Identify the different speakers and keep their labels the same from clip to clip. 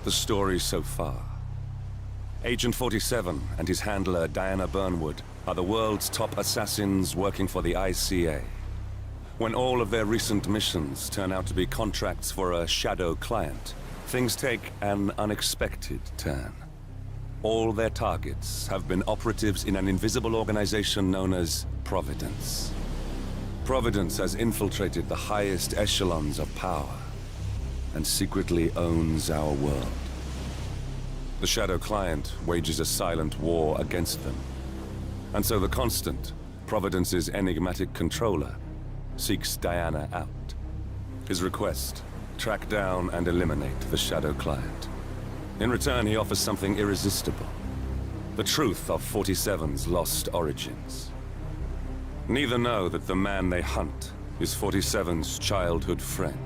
Speaker 1: The story so far. Agent 47 and his handler Diana Burnwood are the world's top assassins working for the ICA. When all of their recent missions turn out to be contracts for a shadow client, things take an unexpected turn. All their targets have been operatives in an invisible organization known as Providence. Providence has infiltrated the highest echelons of power and secretly owns our world. The Shadow Client wages a silent war against them. And so the Constant, Providence's enigmatic controller, seeks Diana out. His request, track down and eliminate the Shadow Client. In return, he offers something irresistible. The truth of 47's lost origins. Neither know that the man they hunt is 47's childhood friend.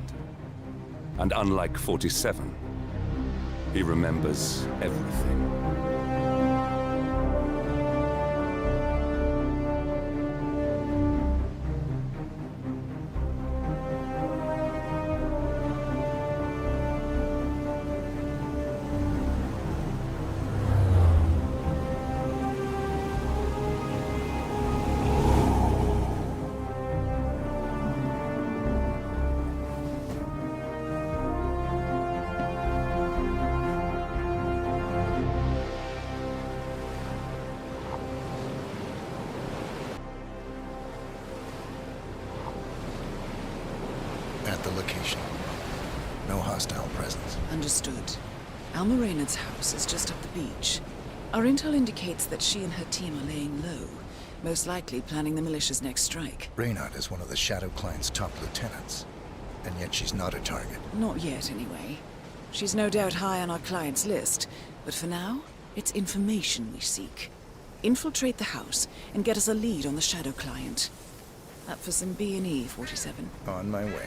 Speaker 1: And unlike 47, he remembers everything.
Speaker 2: At the location. No hostile presence.
Speaker 3: Understood. Alma Reynard's house is just up the beach. Our intel indicates that she and her team are laying low, most likely planning the militia's next strike.
Speaker 2: Reynard is one of the Shadow Client's top lieutenants, and yet she's not a target.
Speaker 3: Not yet, anyway. She's no doubt high on our client's list, but for now, it's information we seek. Infiltrate the house and get us a lead on the Shadow Client. Up for some B&E, 47.
Speaker 2: On my way.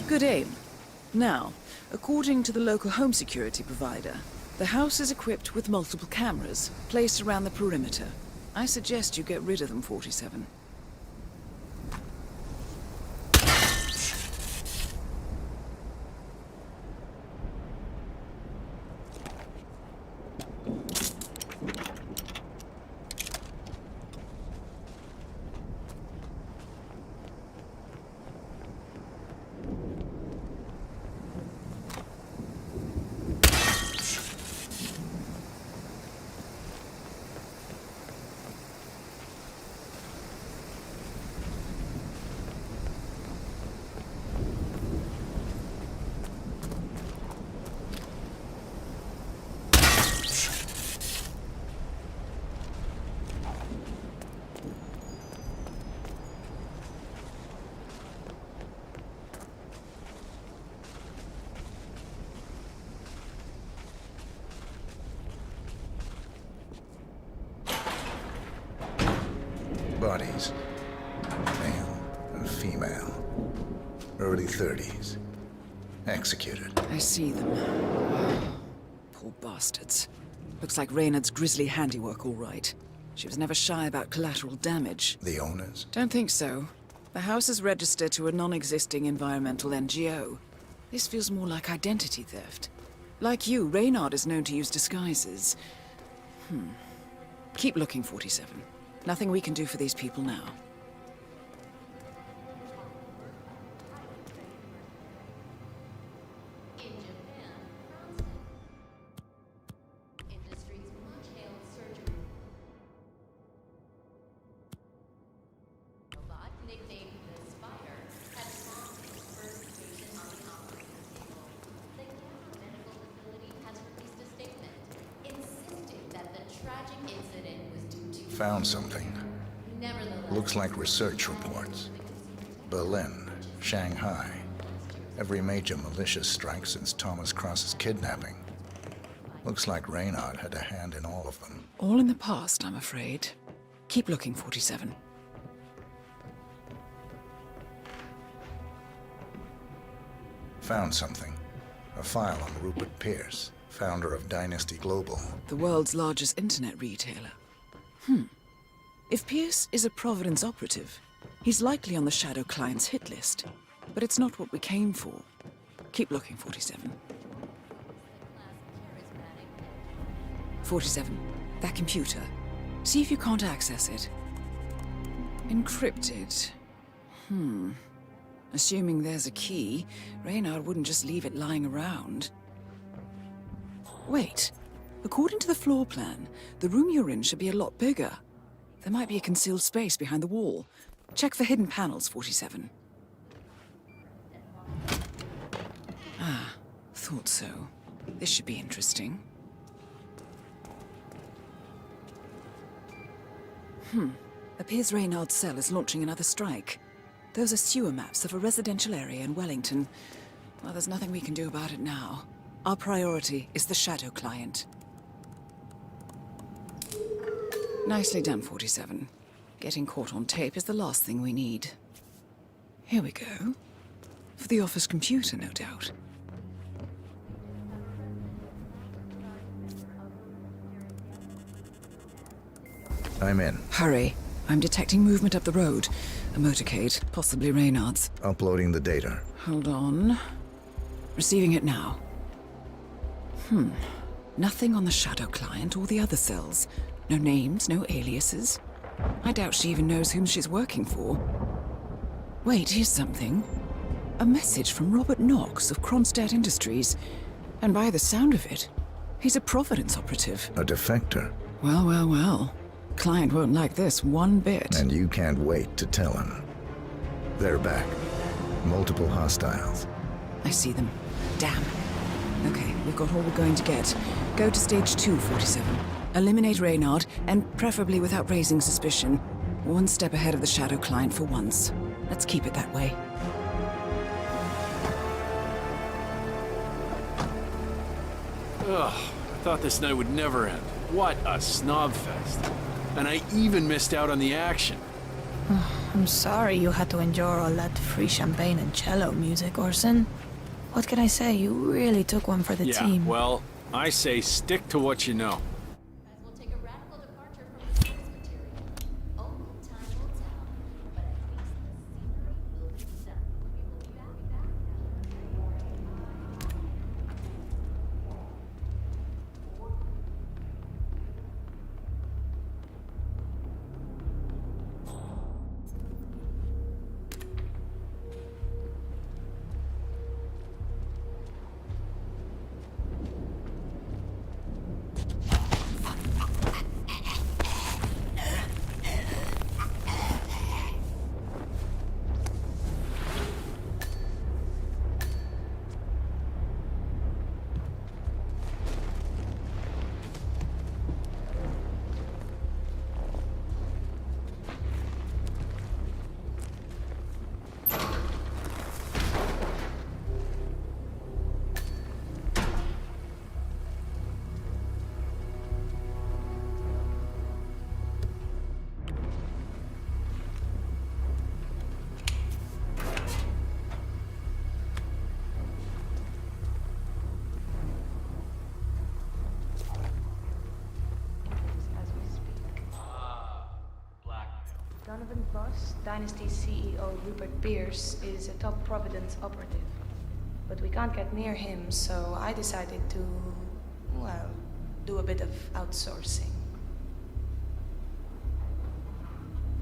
Speaker 3: Good aim. Now, according to the local home security provider, the house is equipped with multiple cameras placed around the perimeter. I suggest you get rid of them, 47.
Speaker 2: Bodies. Male and female. Early 30s. Executed.
Speaker 3: I see them. Poor bastards. Looks like Reynard's grisly handiwork, all right. She was never shy about collateral damage.
Speaker 2: The owners?
Speaker 3: Don't think so. The house is registered to a non-existing environmental NGO. This feels more like identity theft. Like you, Reynard is known to use disguises. Keep looking, 47. Nothing we can do for these people now.
Speaker 2: Found something. Looks like research reports. Berlin, Shanghai. Every major militia strike since Thomas Cross's kidnapping. Looks like Reynard had a hand in all of them.
Speaker 3: All in the past, I'm afraid. Keep looking, 47.
Speaker 2: Found something. A file on Rupert Pierce, founder of Dynasty Global.
Speaker 3: The world's largest internet retailer. If Pierce is a Providence operative, he's likely on the Shadow Client's hit list. But it's not what we came for. Keep looking, 47. 47. That computer. See if you can't access it. Encrypted. Assuming there's a key, Reynard wouldn't just leave it lying around. Wait. According to the floor plan, the room you're in should be a lot bigger. There might be a concealed space behind the wall. Check for hidden panels, 47. Ah, thought so. This should be interesting. Appears Reynard's cell is launching another strike. Those are sewer maps of a residential area in Wellington. Well, there's nothing we can do about it now. Our priority is the Shadow Client. Nicely done, 47. Getting caught on tape is the last thing we need. Here we go. For the office computer, no doubt.
Speaker 2: I'm in.
Speaker 3: Hurry. I'm detecting movement up the road. A motorcade, possibly Reynard's.
Speaker 2: Uploading the data.
Speaker 3: Hold on. Receiving it now. Nothing on the Shadow Client or the other cells. No names, no aliases. I doubt she even knows whom she's working for. Wait, here's something. A message from Robert Knox of Kronstadt Industries. And by the sound of it, he's a Providence operative.
Speaker 2: A defector.
Speaker 3: Well, well, well. Client won't like this one bit.
Speaker 2: And you can't wait to tell him. They're back. Multiple hostiles.
Speaker 3: I see them. Damn. Okay, we've got all we're going to get. Go to stage 2, 47. Eliminate Reynard, and preferably without raising suspicion. One step ahead of the Shadow Client for once. Let's keep it that way.
Speaker 4: Ugh, I thought this night would never end. What a snob fest. And I even missed out on the action.
Speaker 5: I'm sorry you had to endure all that free champagne and cello music, Orson. What can I say? You really took one for the team.
Speaker 4: Well, I say stick to what you know.
Speaker 6: Will take a radical departure from the source material. Only time will tell, but at least the scenery will be done. We will be back.
Speaker 5: Donovan's boss, Dynasty CEO Rupert Pierce, is a top Providence operative. But we can't get near him, so I decided to, well, do a bit of outsourcing.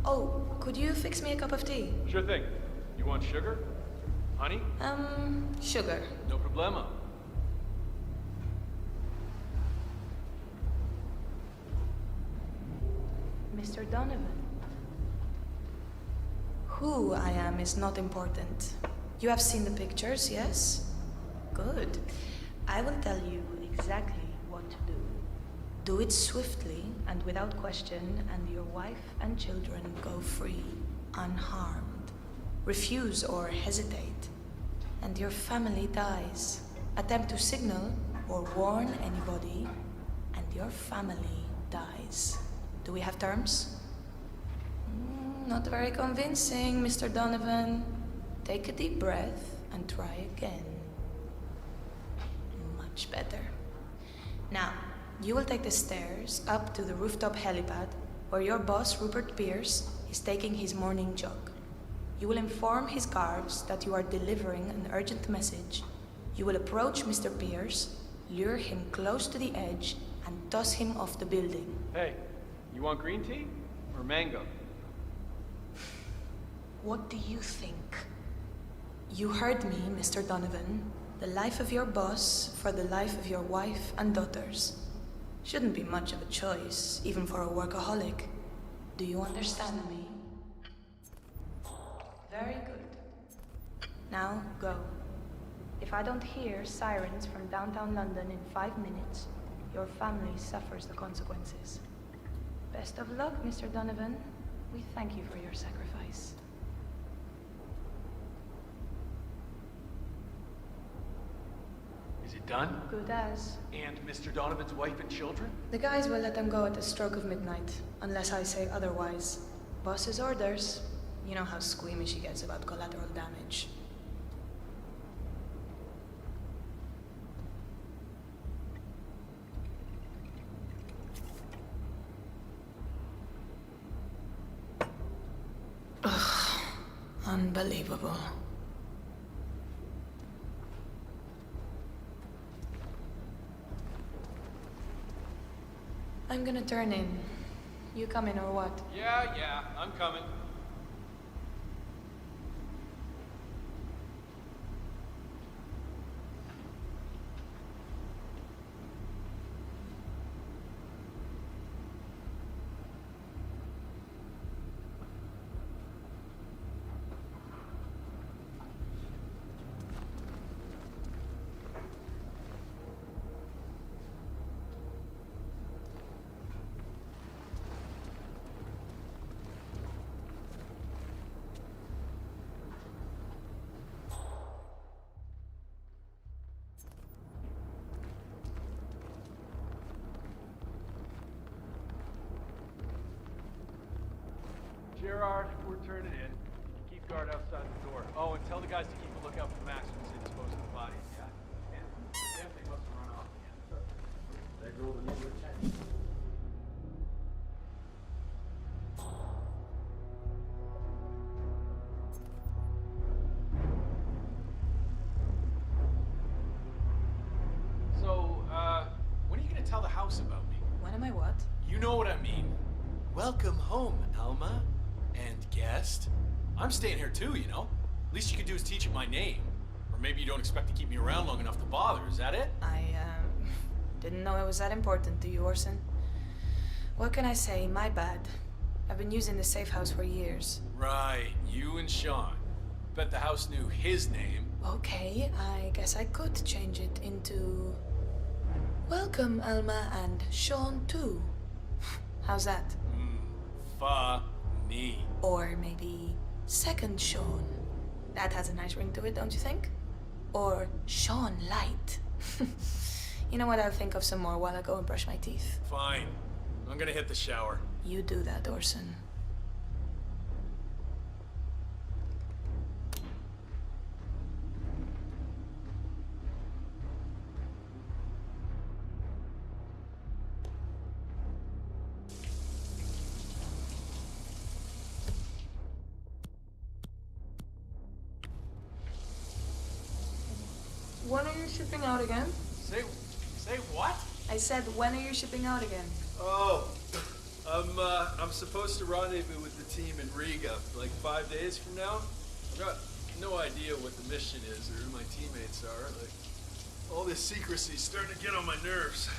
Speaker 5: Oh, could you fix me a cup of tea?
Speaker 4: Sure thing. You want sugar? Honey?
Speaker 5: Sugar.
Speaker 4: No problema.
Speaker 5: Mr. Donovan. Who I am is not important. You have seen the pictures, yes? Good. I will tell you exactly what to do. Do it swiftly and without question, and your wife and children go free, unharmed. Refuse or hesitate, and your family dies. Attempt to signal or warn anybody, and your family dies. Do we have terms? Not very convincing, Mr. Donovan. Take a deep breath and try again. Much better. Now, you will take the stairs up to the rooftop helipad where your boss, Rupert Pierce, is taking his morning jog. You will inform his guards that you are delivering an urgent message. You will approach Mr. Pierce, lure him close to the edge, and toss him off the building.
Speaker 4: Hey, you want green tea or mango?
Speaker 5: What do you think? You heard me, Mr. Donovan. The life of your boss for the life of your wife and daughters. Shouldn't be much of a choice, even for a workaholic. Do you understand me? Very good. Now, go. If I don't hear sirens from downtown London in 5 minutes, your family suffers the consequences. Best of luck, Mr. Donovan. We thank you for your sacrifice.
Speaker 4: Is it done?
Speaker 5: Good as.
Speaker 4: And Mr. Donovan's wife and children?
Speaker 5: The guys will let them go at the stroke of midnight, unless I say otherwise. Boss's orders. You know how squeamish he gets about collateral damage. Ugh, unbelievable. I'm gonna turn in. You coming or what?
Speaker 4: Yeah, I'm coming. Gerard, we're turning in. Keep guard outside the door. Oh, and tell the guys to keep a lookout for Max when he's disposing of the bodies. Yeah. And damn, they must have run off again. That girl that needs attention. So, when are you gonna tell the house about me?
Speaker 5: When am I what?
Speaker 4: You know what I mean. Welcome home, Alma. And guest. I'm staying here too, you know. Least you could do is teach it my name. Or maybe you don't expect to keep me around long enough to bother, is that it?
Speaker 5: I, didn't know it was that important to you, Orson. What can I say? My bad. I've been using the safe house for years.
Speaker 4: Right, you and Sean. Bet the house knew his name.
Speaker 5: Okay, I guess I could change it into... Welcome, Alma, and Sean too. How's that?
Speaker 4: Funny.
Speaker 5: Or maybe Second Sean. That has a nice ring to it, don't you think? Or Sean Light. You know what, I'll think of some more while I go and brush my teeth.
Speaker 4: Fine. I'm gonna hit the shower.
Speaker 5: You do that, Orson. When are you shipping out again?
Speaker 4: Say what?
Speaker 5: I said, when are you shipping out again?
Speaker 4: Oh, I'm supposed to rendezvous with the team in Riga like 5 days from now. I've got no idea what the mission is or who my teammates are. Like, all this secrecy's starting to get on my nerves.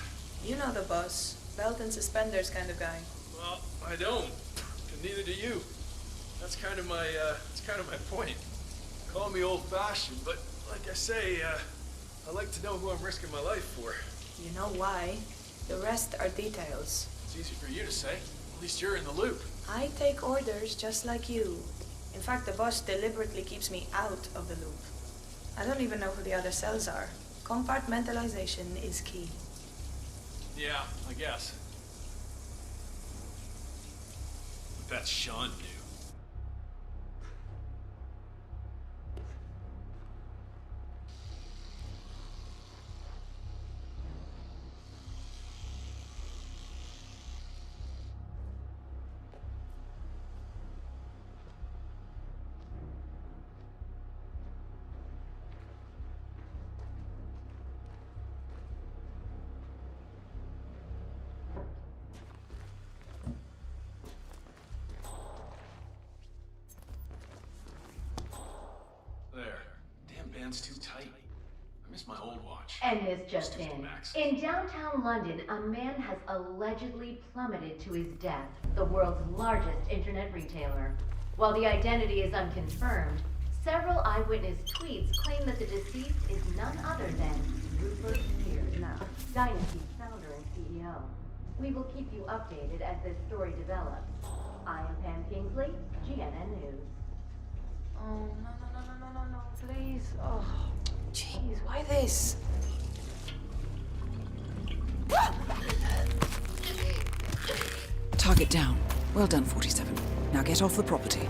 Speaker 5: You know the boss. Belt and suspenders kind of guy.
Speaker 4: Well, I don't, and neither do you. That's kind of my point. Call me old-fashioned, but like I say, I like to know who I'm risking my life for.
Speaker 5: You know why. The rest are details.
Speaker 4: It's easy for you to say. At least you're in the loop.
Speaker 5: I take orders just like you. In fact, the boss deliberately keeps me out of the loop. I don't even know who the other cells are. Compartmentalization is key.
Speaker 4: Yeah, I guess. But that's Sean knew. There. Damn band's too tight. I miss my old watch.
Speaker 6: And this just
Speaker 4: Stiff to
Speaker 6: in.
Speaker 4: max.
Speaker 6: In downtown London, a man has allegedly plummeted to his death, the world's largest internet retailer. While the identity is unconfirmed, several eyewitness tweets claim that the deceased is none other than Rupert Beers, Dynasty's founder and CEO. We will keep you updated as this story develops. I am Pam Kingsley, GNN News.
Speaker 5: Oh, no, please. Oh, jeez, why this?
Speaker 3: Target down. Well done, 47. Now get off the property.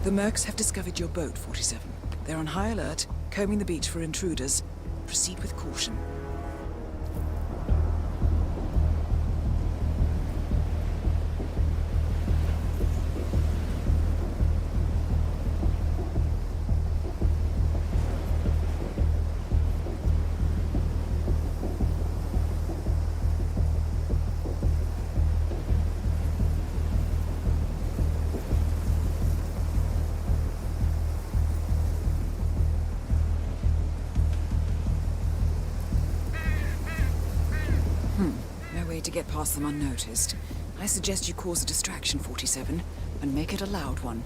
Speaker 3: The Mercs have discovered your boat, 47. They're on high alert, combing the beach for intruders. Proceed with caution. To get past them unnoticed. I suggest you cause a distraction, 47, and make it a loud one.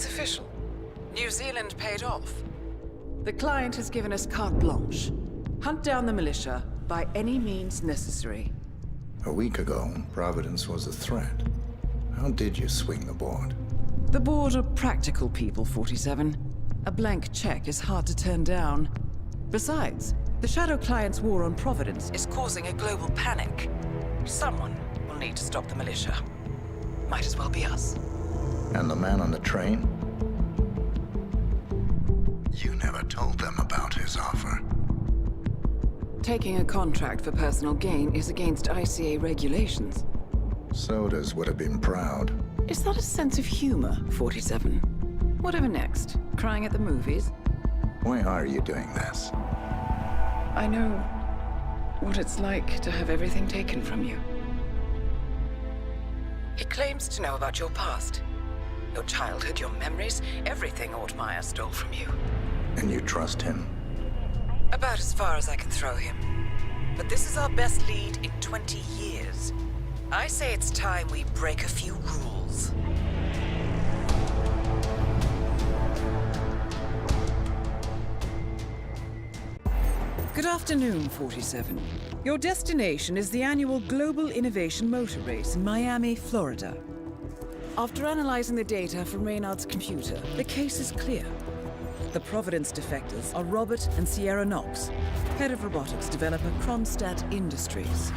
Speaker 3: It's official. New Zealand paid off. The client has given us carte blanche. Hunt down the militia by any means necessary.
Speaker 2: A week ago, Providence was a threat. How did you swing the board?
Speaker 3: The board are practical people, 47. A blank check is hard to turn down. Besides, the Shadow Client's war on Providence is causing a global panic. Someone will need to stop the militia. Might as well be us.
Speaker 2: And the man on the train? You never told them about his offer.
Speaker 3: Taking a contract for personal gain is against ICA regulations.
Speaker 2: Sodas would have been proud.
Speaker 3: Is that a sense of humor, 47? Whatever next? Crying at the movies?
Speaker 2: Why are you doing this?
Speaker 3: I know what it's like to have everything taken from you. He claims to know about your past. Your childhood, your memories, everything Ortmeyer stole from you.
Speaker 2: And you trust him?
Speaker 3: About as far as I can throw him. But this is our best lead in 20 years. I say it's time we break a few rules. Good afternoon, 47. Your destination is the annual Global Innovation Motor Race in Miami, Florida. After analyzing the data from Reynard's computer, the case is clear. The Providence defectors are Robert and Sierra Knox, head of robotics developer Kronstadt Industries.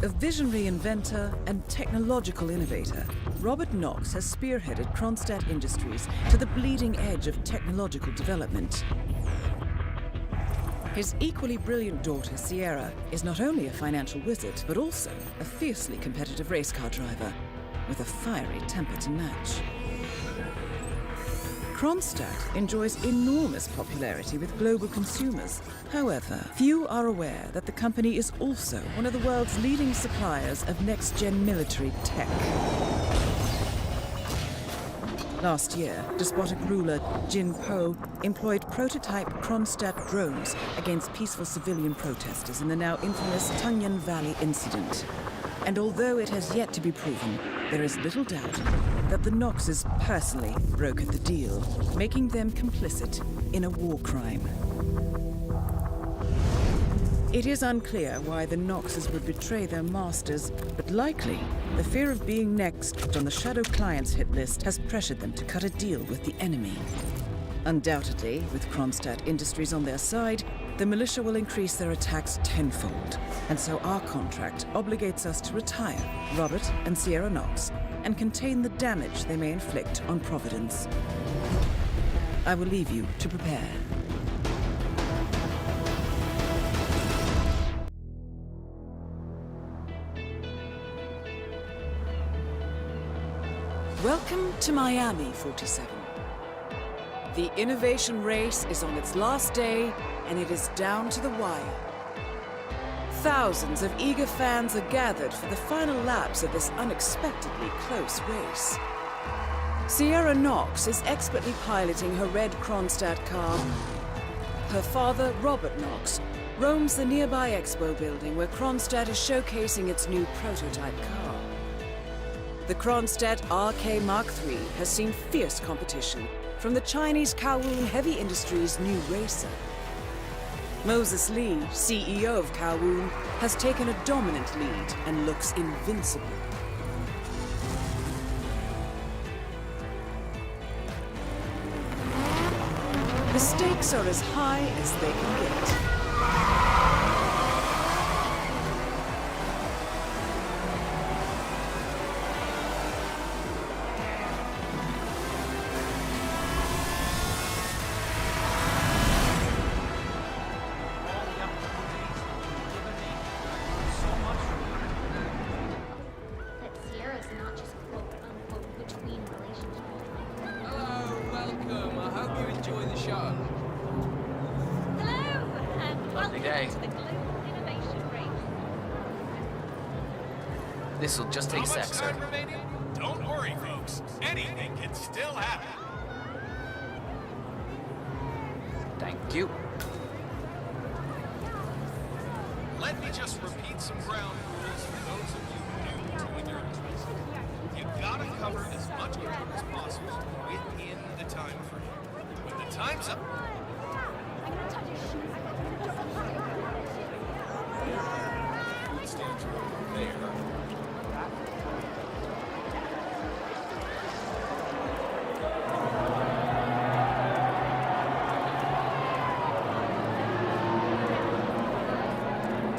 Speaker 3: A visionary inventor and technological innovator, Robert Knox has spearheaded Kronstadt Industries to the bleeding edge of technological development. His equally brilliant daughter, Sierra, is not only a financial wizard, but also a fiercely competitive race car driver, with a fiery temper to match. Kronstadt enjoys enormous popularity with global consumers. However, few are aware that the company is also one of the world's leading suppliers of next-gen military tech. Last year, despotic ruler Jin Po employed prototype Kronstadt drones against peaceful civilian protesters in the now infamous Tunyan Valley incident. And although it has yet to be proven, there is little doubt that the Knoxes personally brokered the deal, making them complicit in a war crime. It is unclear why the Knoxes would betray their masters, but likely the fear of being next on the Shadow Client's hit list has pressured them to cut a deal with the enemy. Undoubtedly, with Kronstadt Industries on their side, the militia will increase their attacks tenfold, and so our contract obligates us to retire Robert and Sierra Knox and contain the damage they may inflict on Providence. I will leave you to prepare. Welcome to Miami, 47. The innovation race is on its last day, and it is down to the wire. Thousands of eager fans are gathered for the final laps of this unexpectedly close race. Sierra Knox is expertly piloting her red Kronstadt car. Her father, Robert Knox, roams the nearby expo building where Kronstadt is showcasing its new prototype car. The Kronstadt RK Mark III has seen fierce competition from the Chinese Kowloon Heavy Industries' new racer. Moses Lee, CEO of Kowloon, has taken a dominant lead and looks invincible. The stakes are as high as they can get.
Speaker 7: This'll just take a sec, sir.
Speaker 8: Don't worry, folks. Anything can still happen.
Speaker 7: Thank you.
Speaker 8: Let me just repeat some ground rules for those of you new to Endurance. You gotta cover as much much ground as possible within the time frame. When the time's up. Food stands are over there.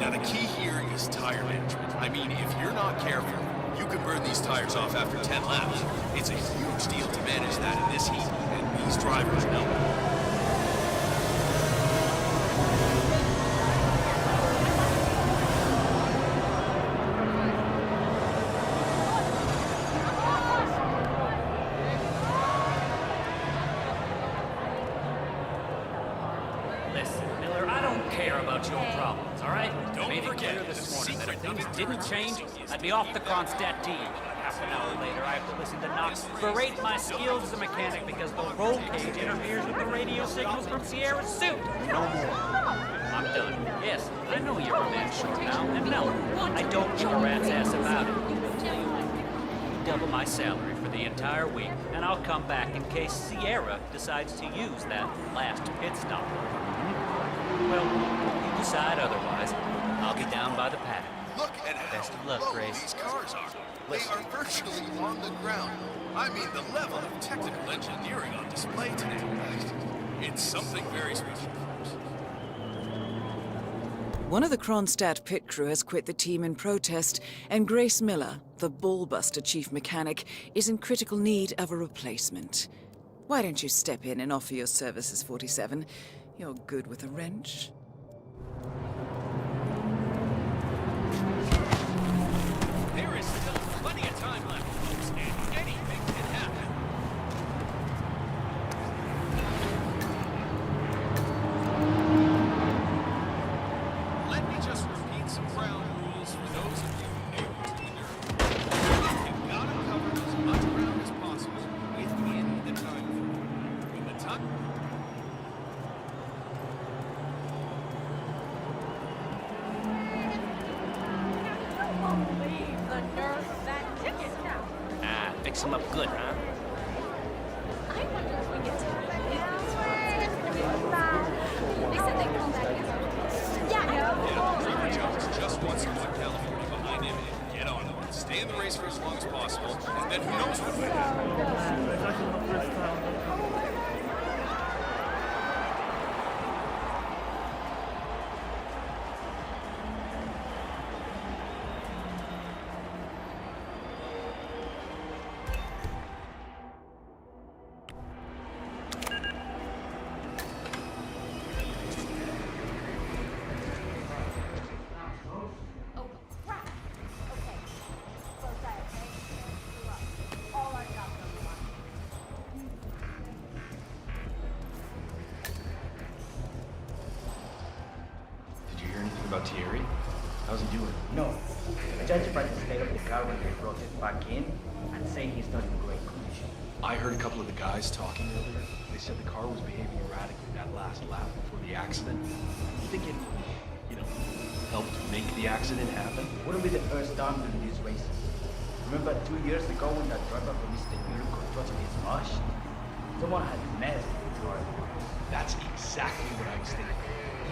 Speaker 8: Now the key here is tire management. I mean, if you're not careful, you could burn these tires off after 10 laps. It's a huge deal to manage that in this heat, and these drivers know it.
Speaker 9: Listen, Miller, I don't care about your problems, all right?
Speaker 8: Don't
Speaker 9: Made it
Speaker 8: forget,
Speaker 9: clear this
Speaker 8: the
Speaker 9: morning that if
Speaker 8: secret
Speaker 9: things
Speaker 8: of
Speaker 9: didn't
Speaker 8: turn
Speaker 9: change,
Speaker 8: is
Speaker 9: I'd
Speaker 8: to
Speaker 9: be off
Speaker 8: keep
Speaker 9: the
Speaker 8: them
Speaker 9: Kronstadt team. Half an hour later, I have to listen to Knox berate my skills as a mechanic because the roll cage interferes with the radio signals from Sierra's suit. No more. I'm done. Yes, I know you're a man short now, and no, I don't give a rat's ass about it. Tell you what, you double my salary for the entire week, and I'll come back in case Sierra decides to use that last pit stop. Well, you decide otherwise. I'll get down by the paddock.
Speaker 8: Look at how
Speaker 9: Best of luck,
Speaker 8: low
Speaker 9: Grace.
Speaker 8: these cars are. They are virtually on the ground. I mean, the level of technical engineering on display today. It's something very special.
Speaker 3: One of the Kronstadt pit crew has quit the team in protest, and Grace Miller, the ballbuster chief mechanic, is in critical need of a replacement. Why don't you step in and offer your services, 47? You're good with a wrench.
Speaker 8: There is still plenty of time left, folks, and anything can happen. Let me just repeat some ground rules for those of you new to the nerd. You've got to cover as much ground as possible within the time frame. When the time...
Speaker 9: Ah, fix him up good, huh?
Speaker 8: Yeah, Trevor Jones just wants to put California behind him and get on it. Stay in the race for as long as possible, and then who knows what will happen.
Speaker 10: Did you hear anything about Thierry? How's he doing?
Speaker 11: No. I judged by the state of the car when they brought it back in, I'd say he's not in great condition.
Speaker 10: I heard a couple of the guys talking earlier. They said the car was behaving erratically that last lap before the accident. You think it, helped make the accident happen?
Speaker 11: Wouldn't be the first time in these races. Remember 2 years ago when that driver from Mr. Miracle touched his mush? Someone had messed with the car.
Speaker 10: That's exactly what I was thinking.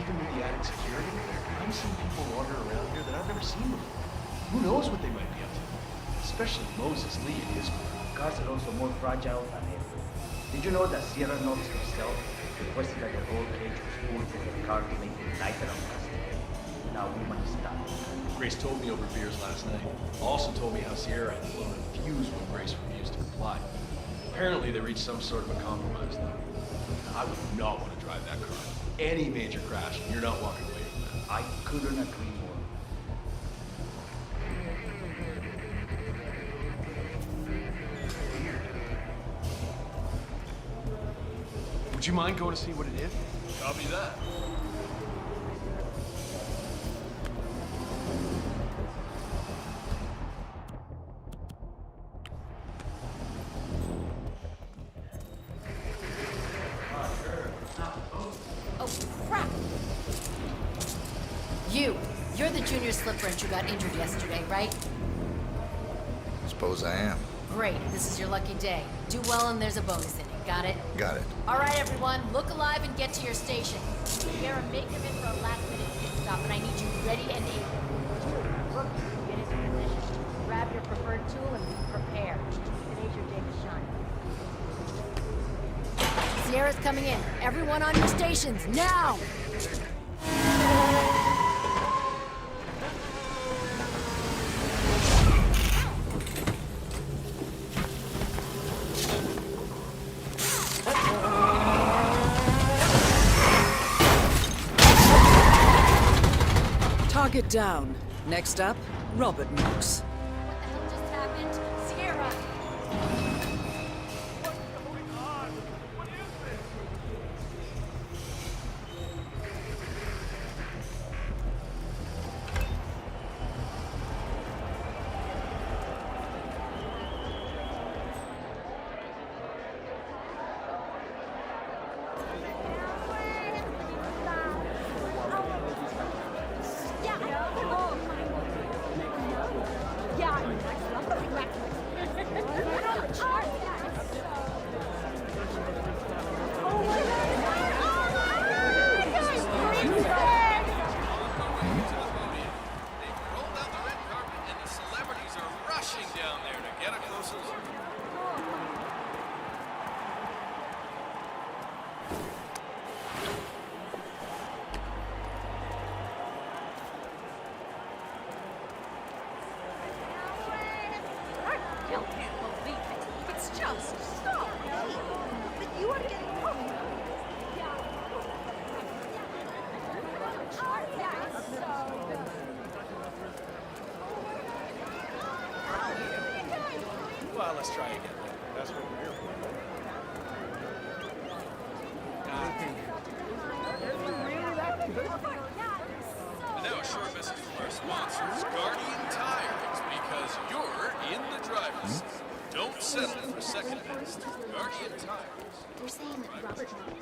Speaker 10: Even with the added security, I'm seeing people wander around here that I've never seen before. Who knows what they might be up to? Especially Moses Lee and his crew.
Speaker 11: Cars are also more fragile than ever. Did you know that Sierra Knox himself requested that the roll cage was pulled from the car to make it lighter on custom? Now we must stop.
Speaker 10: Grace told me over beers last night. Also told me how Sierra had blown a fuse when Grace refused to comply. Apparently they reached some sort of a compromise though. I would not want to drive that car. Any major crash, and you're not walking away from that.
Speaker 11: I couldn't agree more.
Speaker 10: Would you mind going to see what it is?
Speaker 8: Copy that.
Speaker 12: Oh, crap! You're the junior slip wrench who got injured yesterday, right?
Speaker 2: Suppose I am.
Speaker 6: Great, this is your lucky day. Do well and there's a bonus in it, got it?
Speaker 2: Got it.
Speaker 6: Alright everyone, look alive and get to your station. Sierra, make them in for a last minute pit stop and I need you ready and able. Look, get into position. Grab your preferred tool and be prepared. Today's your day to shine. Sierra's coming in. Everyone on your stations, now!
Speaker 3: Target down. Next up, Robert Knox.
Speaker 6: What the hell just happened? Sierra!
Speaker 8: Rolled out the red carpet and the celebrities are rushing down there to get a closer look. Well, let's try again. That's what we're here for. And now a short message from our sponsors, Guardian Tires, because you're in the driver's seat. Don't settle for second best. Guardian Tires.
Speaker 6: They're saying that Robert Knox.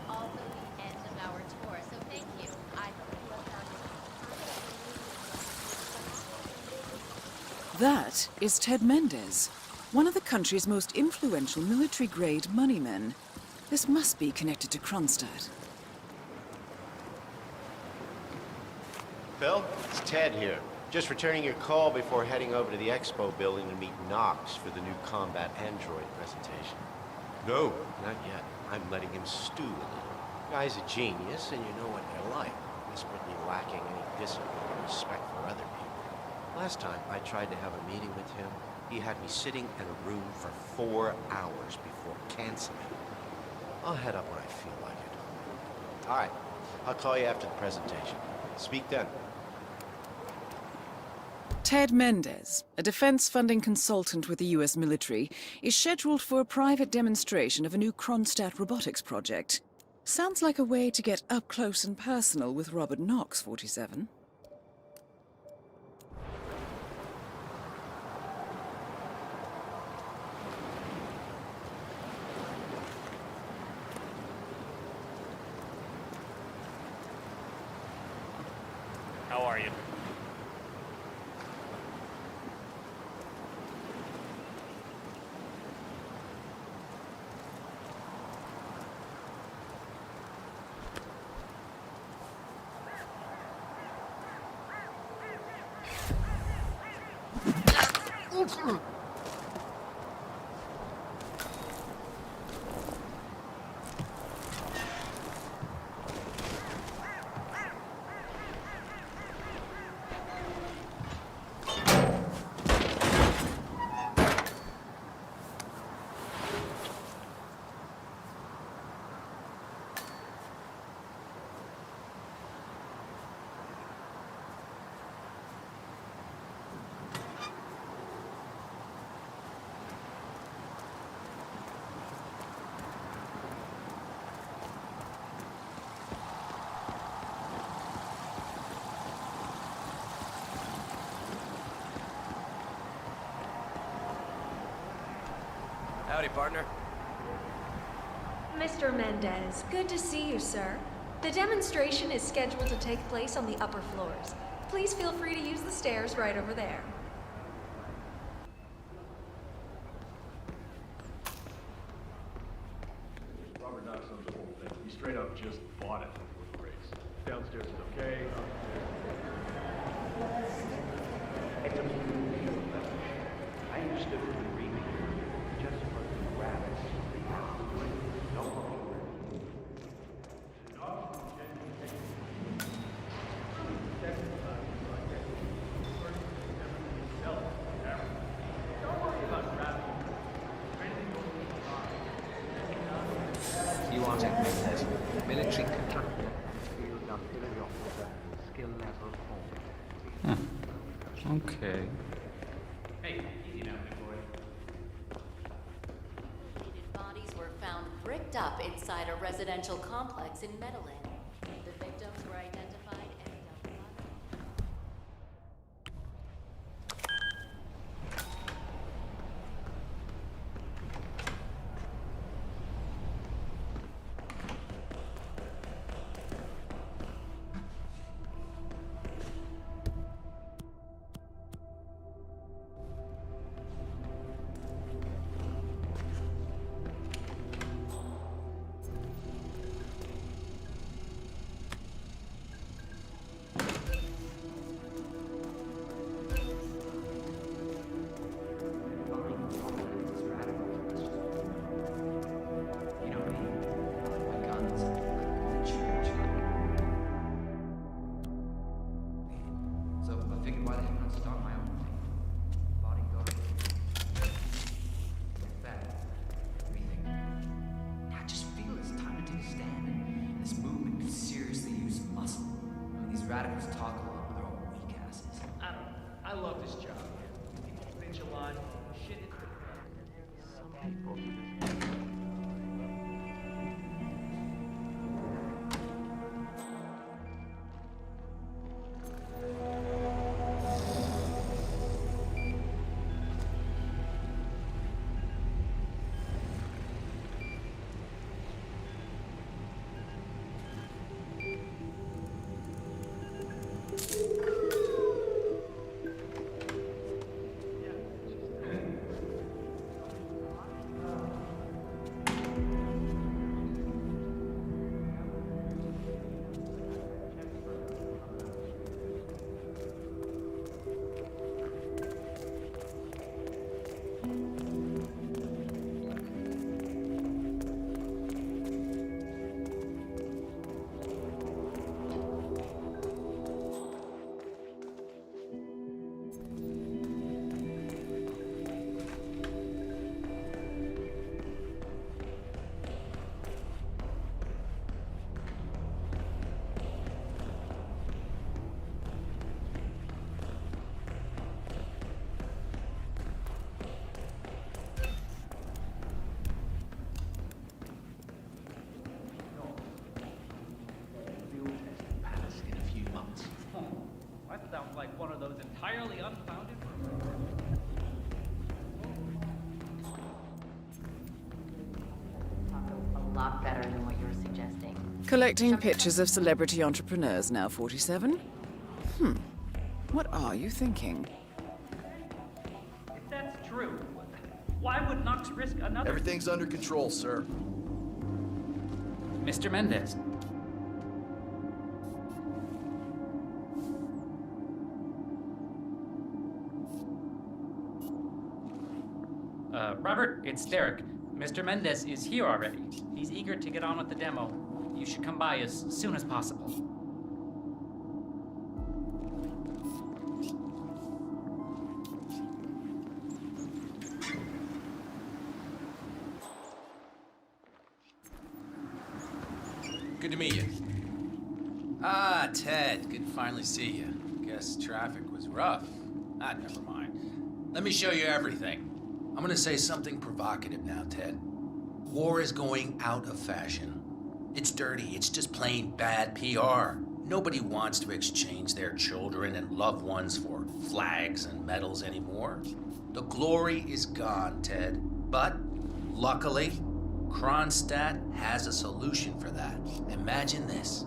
Speaker 6: Also the end of our tour, so thank you. I
Speaker 3: That is Ted Mendez, one of the country's most influential military-grade moneymen. This must be connected to Kronstadt.
Speaker 12: Phil, it's Ted here. Just returning your call before heading over to the expo building to meet Knox for the new combat android presentation. No, not yet. I'm letting him stew a little. Guy's a genius, and you know what they're like. Desperately lacking any discipline or respect for other people. Last time I tried to have a meeting with him, he had me sitting in a room for 4 hours before canceling. I'll head up when I feel like it. All right, I'll call you after the presentation. Speak then.
Speaker 3: Ted Mendez, a defense funding consultant with the US military, is scheduled for a private demonstration of a new Kronstadt robotics project. Sounds like a way to get up close and personal with Robert Knox, 47.
Speaker 9: How are you?
Speaker 12: Howdy, partner.
Speaker 13: Mr. Mendez, good to see you, sir. The demonstration is scheduled to take place on the upper floors. Please feel free to use the stairs right over there.
Speaker 10: Robert knocks on the whole thing. He straight up just bought it before the race. Downstairs is okay.
Speaker 11: I understood from the remake, just for the rabbits, no longer.
Speaker 7: You are a military contractor, field artillery officer, skill level 4.
Speaker 9: Okay.
Speaker 11: Hey, easy now, big boy.
Speaker 6: Mutilated bodies were found bricked up inside a residential complex in Medellin. The victims were identified and dealt with.
Speaker 14: Radicals talk a lot, but they're all weak asses.
Speaker 11: I don't know. I love this job. People bitch a lot. Shit hits the fan. Some people.
Speaker 9: Sounds like one of those entirely unfounded rumors.
Speaker 6: A lot better than what you're suggesting.
Speaker 3: Collecting pictures of celebrity entrepreneurs now, 47? What are you thinking?
Speaker 9: If that's true, why would Knox risk another...
Speaker 15: Everything's under control, sir.
Speaker 9: Mr. Mendez. Robert, it's Derek. Mr. Mendez is here already. He's eager to get on with the demo. You should come by as soon as possible.
Speaker 14: Good to meet you. Ah, Ted. Good to finally see you. Guess traffic was rough. Ah, never mind. Let me show you everything. I'm gonna say something provocative now, Ted. War is going out of fashion. It's dirty. It's just plain bad PR. Nobody wants to exchange their children and loved ones for flags and medals anymore. The glory is gone, Ted. But Luckily, Kronstadt has a solution for that. Imagine this.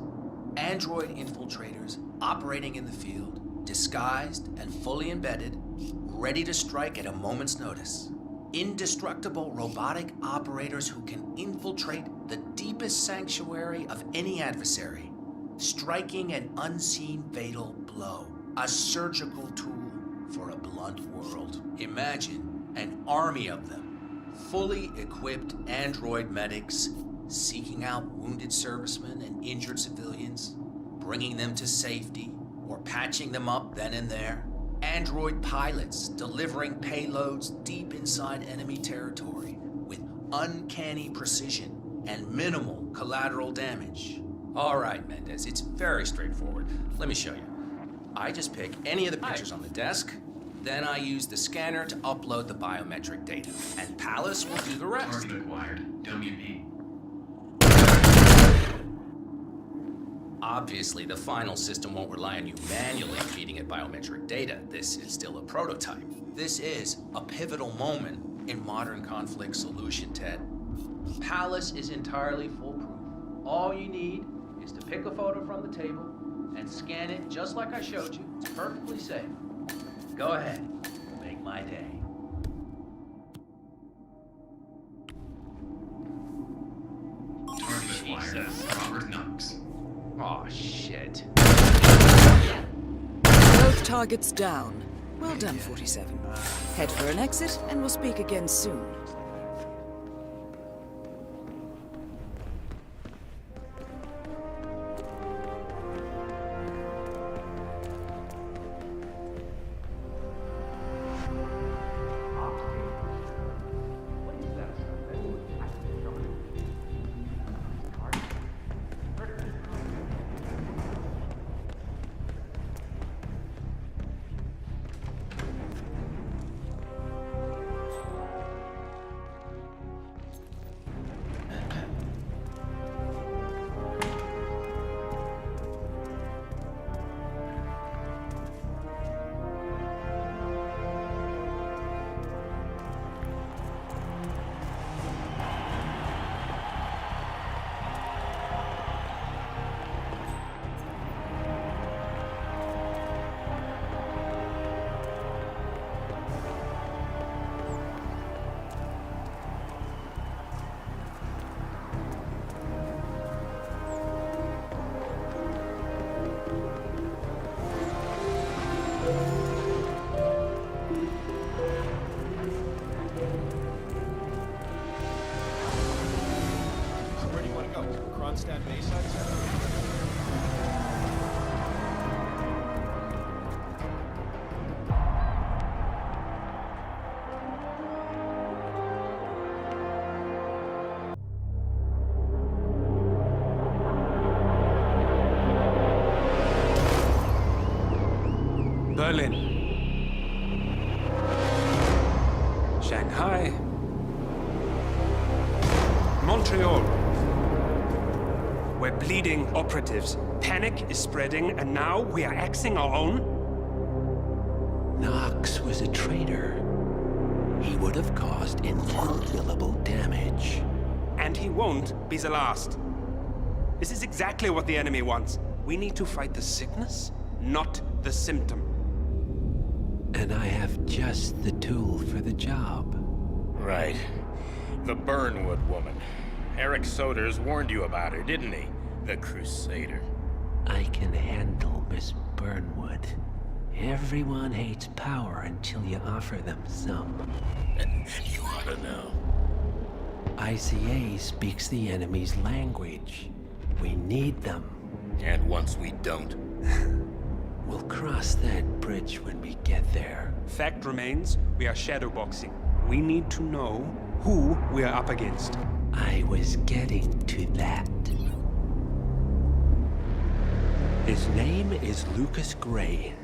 Speaker 14: Android infiltrators operating in the field, disguised and fully embedded, ready to strike at a moment's notice. Indestructible robotic operators who can infiltrate the deepest sanctuary of any adversary, striking an unseen fatal blow, a surgical tool for a blunt world. Imagine an army of them, fully equipped android medics seeking out wounded servicemen and injured civilians, bringing them to safety or patching them up then and there. Android pilots delivering payloads deep inside enemy territory with uncanny precision and minimal collateral damage. All right, Mendez, it's very straightforward. Let me show you. I just pick any of the pictures on the desk, then I use the scanner to upload the biometric data, and Palace will do the rest.
Speaker 15: Target acquired. WP.
Speaker 14: Obviously, the final system won't rely on you manually feeding it biometric data. This is still a prototype. This is a pivotal moment in modern conflict solution, Ted. Palace is entirely foolproof. All you need is to pick a photo from the table and scan it just like I showed you. It's perfectly safe. Go ahead. Make my day.
Speaker 15: Target acquired. Robert Knox.
Speaker 14: Aw, shit.
Speaker 3: Both targets down. Well done, 47. Head for an exit, and we'll speak again soon.
Speaker 8: Kronstadt Bayside, is that?
Speaker 1: Berlin. Shanghai. Montreal. We're bleeding operatives. Panic is spreading, and now we are axing our own?
Speaker 16: Knox was a traitor. He would have caused incalculable damage.
Speaker 1: And he won't be the last. This is exactly what the enemy wants. We need to fight the sickness, not the symptom.
Speaker 16: And I have just the tool for the job.
Speaker 17: Right. The Burnwood woman. Eric Soders warned you about her, didn't he? The Crusader.
Speaker 16: I can handle Miss Burnwood. Everyone hates power until you offer them some.
Speaker 17: You ought to know.
Speaker 16: ICA speaks the enemy's language. We need them.
Speaker 17: And once we don't?
Speaker 16: We'll cross that bridge when we get there.
Speaker 1: Fact remains, we are shadowboxing. We need to know who we are up against.
Speaker 16: I was getting to that. His name is Lucas Gray,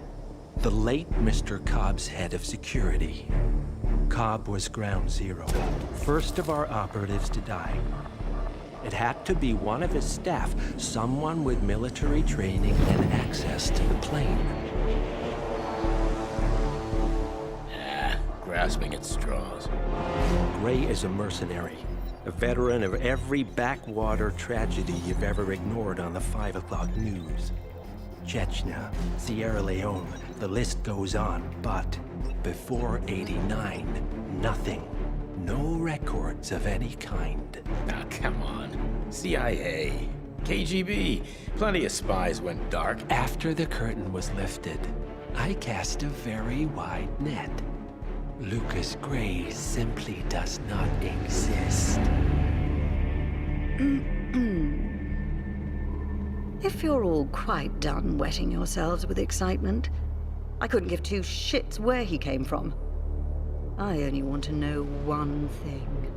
Speaker 16: the late Mr. Cobb's head of security. Cobb was ground zero, first of our operatives to die. It had to be one of his staff, someone with military training and access to the plane.
Speaker 17: grasping at straws.
Speaker 16: Gray is a mercenary, a veteran of every backwater tragedy you've ever ignored on the 5 o'clock news. Chechnya, Sierra Leone, the list goes on, but before '89, nothing. No records of any kind.
Speaker 17: Ah, come on. CIA, KGB, plenty of spies went dark.
Speaker 16: After the curtain was lifted, I cast a very wide net. Lucas Gray simply does not exist.
Speaker 18: If you're all quite done wetting yourselves with excitement, I couldn't give two shits where he came from. I only want to know one thing.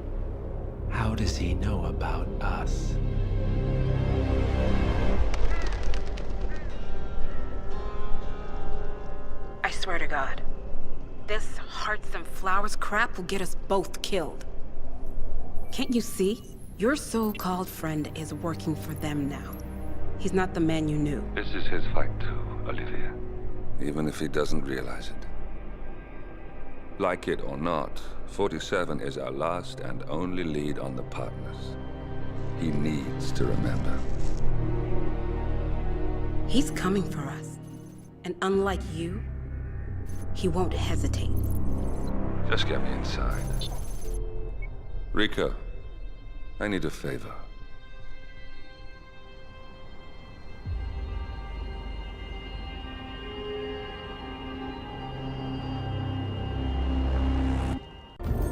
Speaker 16: How does he know about us?
Speaker 19: I swear to God, this hearts and flowers crap will get us both killed. Can't you see? Your so-called friend is working for them now. He's not the man you knew.
Speaker 1: This is his fight too, Olivia. Even if he doesn't realize it. Like it or not, 47 is our last and only lead on the partners. He needs to remember.
Speaker 19: He's coming for us. And unlike you, he won't hesitate.
Speaker 1: Just get me inside. Rico, I need a favor.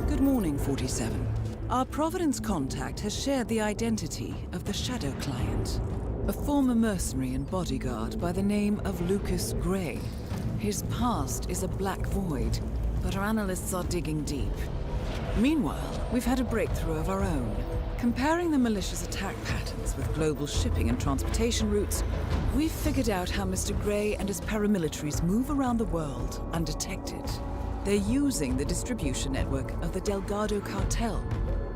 Speaker 3: Good morning, 47. Our Providence contact has shared the identity of the Shadow Client, a former mercenary and bodyguard by the name of Lucas Gray. His past is a black void, but our analysts are digging deep. Meanwhile, we've had a breakthrough of our own. Comparing the malicious attack patterns with global shipping and transportation routes, we've figured out how Mr. Gray and his paramilitaries move around the world undetected. They're using the distribution network of the Delgado cartel,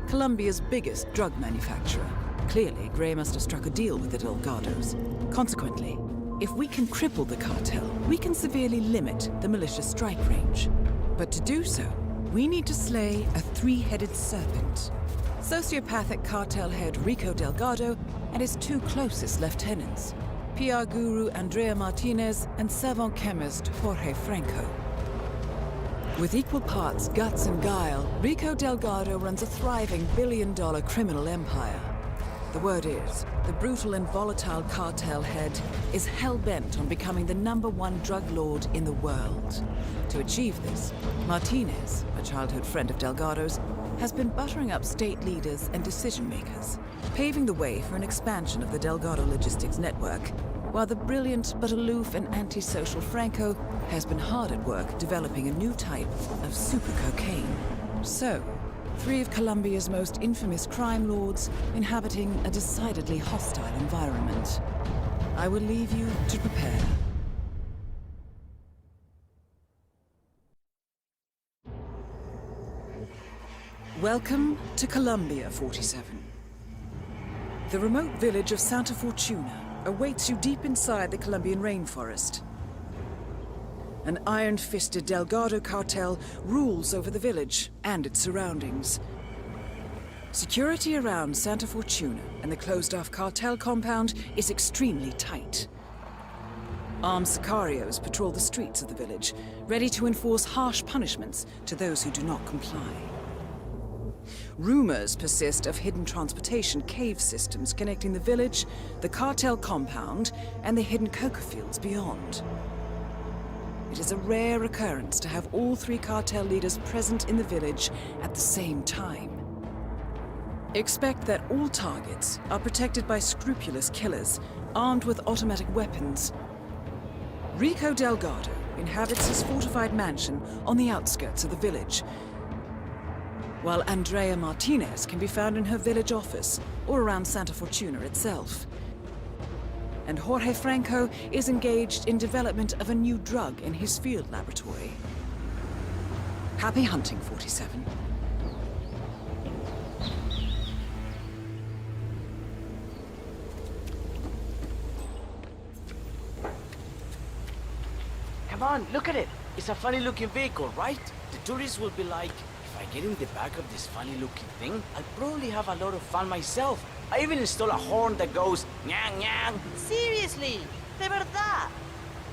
Speaker 3: Colombia's biggest drug manufacturer. Clearly, Gray must have struck a deal with the Delgados. Consequently, if we can cripple the cartel, we can severely limit the malicious strike range. But to do so, we need to slay a three-headed serpent. Sociopathic cartel head Rico Delgado and his two closest lieutenants, PR guru Andrea Martinez and savant chemist Jorge Franco. With equal parts guts and guile, Rico Delgado runs a thriving billion-dollar criminal empire. The word is, the brutal and volatile cartel head is hell-bent on becoming the #1 drug lord in the world. To achieve this, Martinez, a childhood friend of Delgado's, has been buttering up state leaders and decision-makers, paving the way for an expansion of the Delgado logistics network, while the brilliant but aloof and antisocial Franco has been hard at work developing a new type of super cocaine. So, three of Colombia's most infamous crime lords inhabiting a decidedly hostile environment. I will leave you to prepare. Welcome to Colombia, 47. The remote village of Santa Fortuna awaits you deep inside the Colombian rainforest. An iron-fisted Delgado cartel rules over the village and its surroundings. Security around Santa Fortuna and the closed-off cartel compound is extremely tight. Armed sicarios patrol the streets of the village, ready to enforce harsh punishments to those who do not comply. Rumors persist of hidden transportation cave systems connecting the village, the cartel compound, and the hidden coca fields beyond. It is a rare occurrence to have all three cartel leaders present in the village at the same time. Expect that all targets are protected by scrupulous killers, armed with automatic weapons. Rico Delgado inhabits his fortified mansion on the outskirts of the village, while Andrea Martinez can be found in her village office or around Santa Fortuna itself. And Jorge Franco is engaged in development of a new drug in his field laboratory. Happy hunting, 47.
Speaker 11: Come on, look at it.
Speaker 20: It's a funny-looking vehicle, right? The tourists will be like, if I get in the back of this funny-looking thing, I'll probably have a lot of fun myself. I even install a horn that goes, nyang nyang.
Speaker 21: Seriously, de verdad.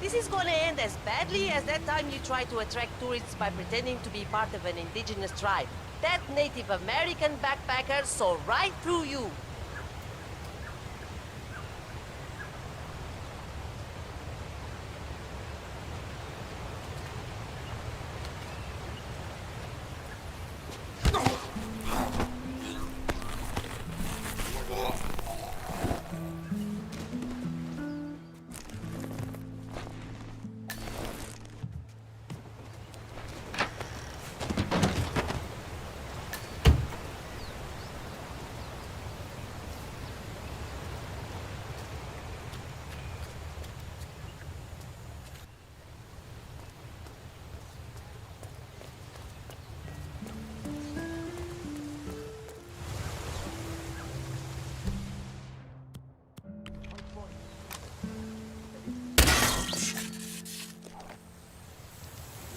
Speaker 21: This is gonna end as badly as that time you tried to attract tourists by pretending to be part of an indigenous tribe. That Native American backpacker saw right through you.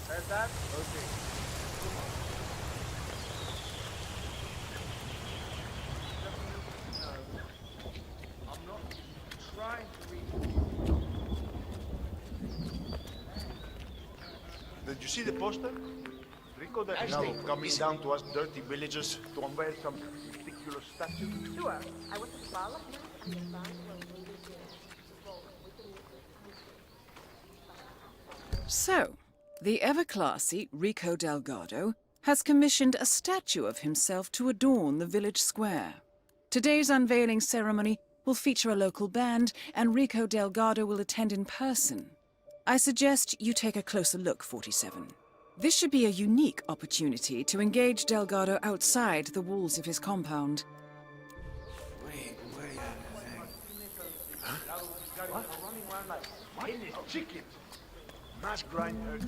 Speaker 11: Heard that? Okay. I'm not trying to read.
Speaker 22: Did you see the poster? Rico the
Speaker 11: Actually,
Speaker 22: coming down to us dirty villagers to unveil some ridiculous statue?
Speaker 23: Sure. I was at the parlor and
Speaker 3: So, the ever-classy Rico Delgado has commissioned a statue of himself to adorn the village square. Today's unveiling ceremony will feature a local band, and Rico Delgado will attend in person. I suggest you take a closer look, 47. This should be a unique opportunity to engage Delgado outside the walls of his compound.
Speaker 22: Wait, huh? What? What? Chicken! Mass grind turkey.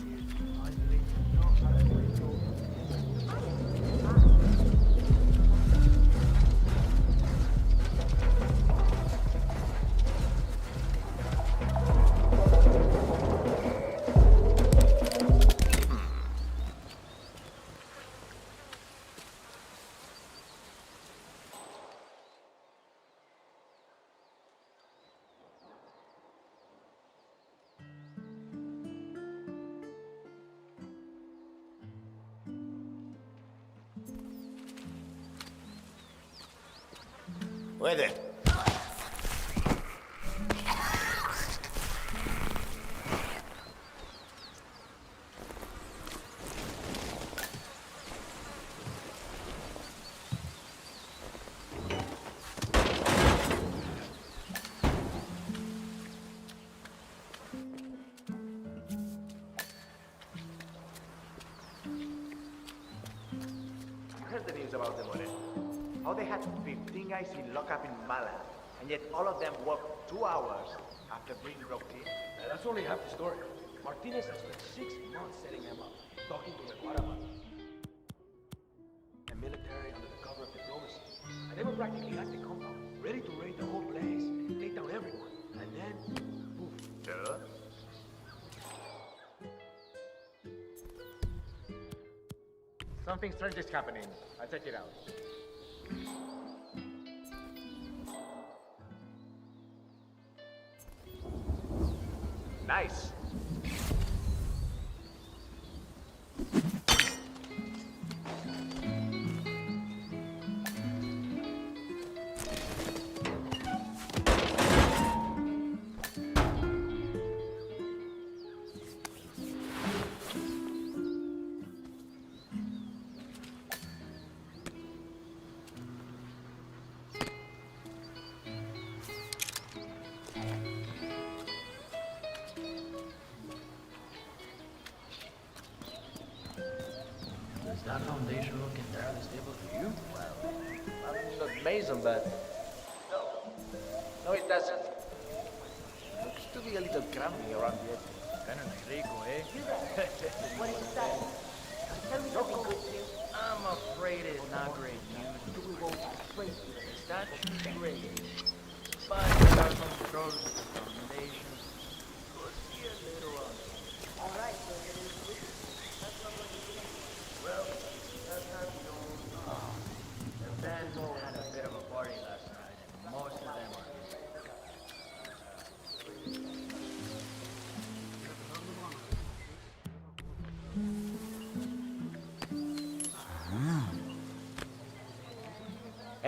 Speaker 22: Where then?
Speaker 11: You heard the news about the Moreno. How they had 15 guys in lockup in Mala, and yet all of them worked 2 hours after being broke in.
Speaker 10: That's only half the story. Martinez has spent 6 months setting them up, talking to the Guatemala and military under the cover of diplomacy. And they were practically at the compound, ready to raid the whole place and take down everyone. And then, poof.
Speaker 11: Sure. Something strange is happening. I'll check it out. Nice.
Speaker 7: Does that foundation look entirely stable to you?
Speaker 11: Well, I'm not Mason, but... No, it doesn't. Looks to be a little crumbly around the edges.
Speaker 7: Kind of like Rico, eh?
Speaker 23: What did you say? Tell me something good, Q.
Speaker 7: I'm afraid it's not great news.
Speaker 23: We won't straight to the
Speaker 7: Statue great. But there are some troubles with the foundation. We'll see you later on.
Speaker 23: All right, so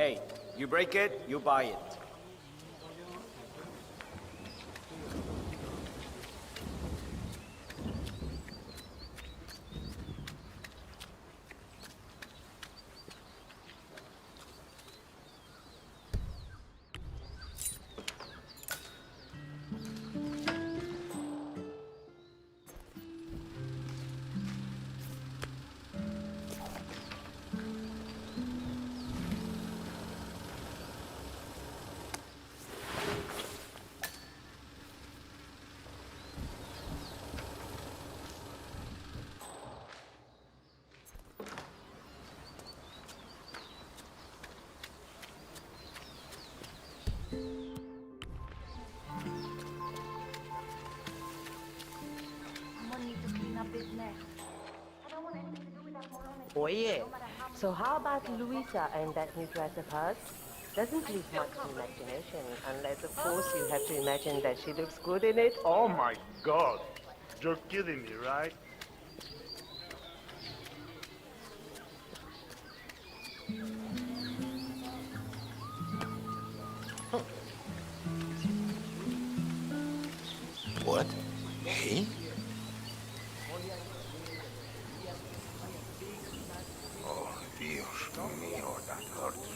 Speaker 20: Hey, you break it, you buy it.
Speaker 21: Oh yeah. So how about Luisa and that new dress of hers? Doesn't leave much to imagination, unless of course you have to imagine that she looks good in it.
Speaker 22: Oh my god. You're kidding me, right?
Speaker 2: What? Hey? Oh, Dios mío, that hurts.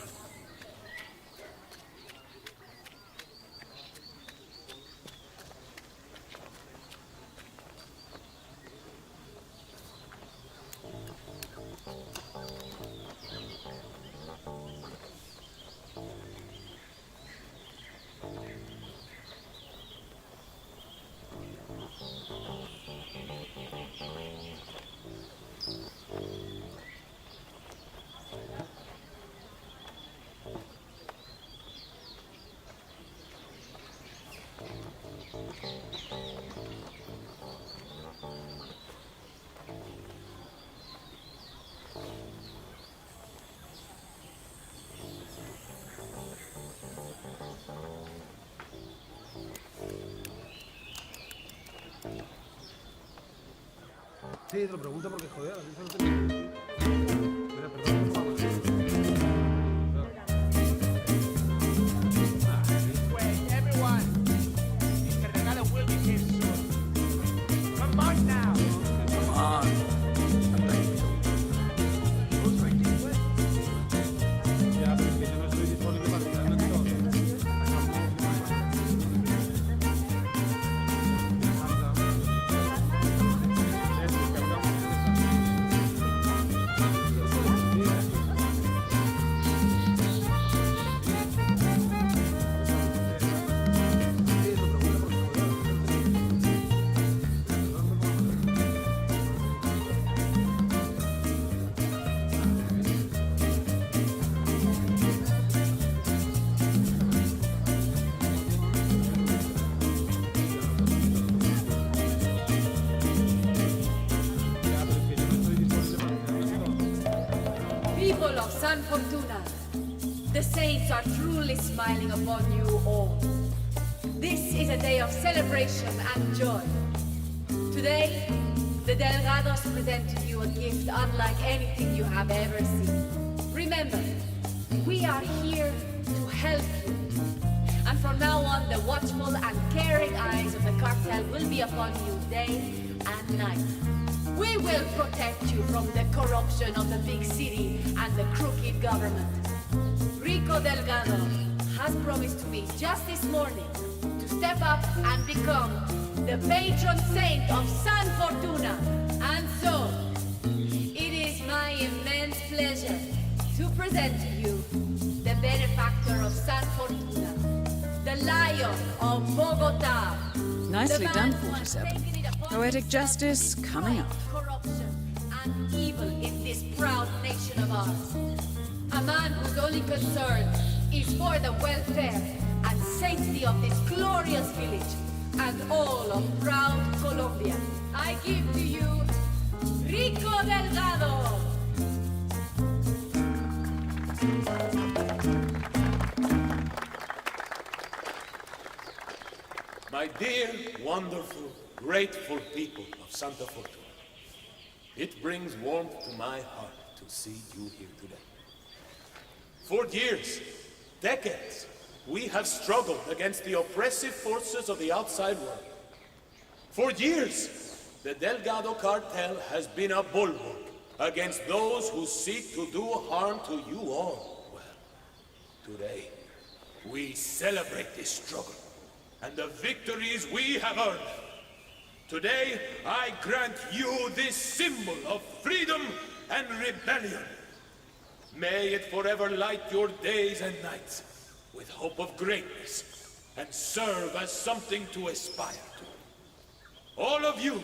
Speaker 4: Sí, te lo pregunto porque, joder, a mí eso no te... Mira, perdón, por favor.
Speaker 21: Wait, everyone! Mr. Delgado will be here soon. Come on now!
Speaker 2: Come on.
Speaker 4: Ya, pero es que yo no estoy disponible para tirarme todo.
Speaker 5: People of San Fortuna, the saints are truly smiling upon you all. This is a day of celebration and joy. Today, the Delgados present to you a gift unlike anything you have ever seen. Remember, we are here to help you. And from now on, the watchful and caring eyes of the cartel will be upon you day and night. We will protect you from the corruption of the big city and the crooked government. Rico Delgado has promised to me just this morning to step up and become the patron saint of San Fortuna. And so, it is my immense pleasure to present to you the benefactor of San Fortuna, the Lion of Bogota.
Speaker 3: Nicely done, 47. Poetic justice coming up.
Speaker 5: Corruption and evil in this proud nation of ours. A man whose only concern is for the welfare and safety of this glorious village and all of proud Colombia. I give to you Rico Delgado.
Speaker 24: My dear, wonderful, grateful people of Santa Fortuna, it brings warmth to my heart to see you here today. For years, decades, we have struggled against the oppressive forces of the outside world. For years, the Delgado cartel has been a bulwark against those who seek to do harm to you all. Well, today, we celebrate this struggle and the victories we have earned. Today, I grant you this symbol of freedom and rebellion. May it forever light your days and nights with hope of greatness and serve as something to aspire to. All of you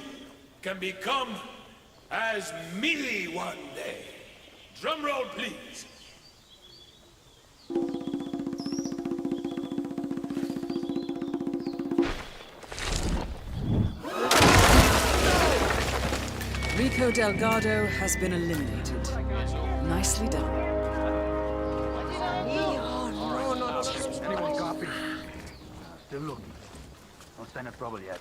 Speaker 24: can become as me one day. Drum roll, please.
Speaker 3: Rico Delgado has been eliminated. Nicely done.
Speaker 11: No. Anyone copy? Still looking. Don't stand up trouble yet.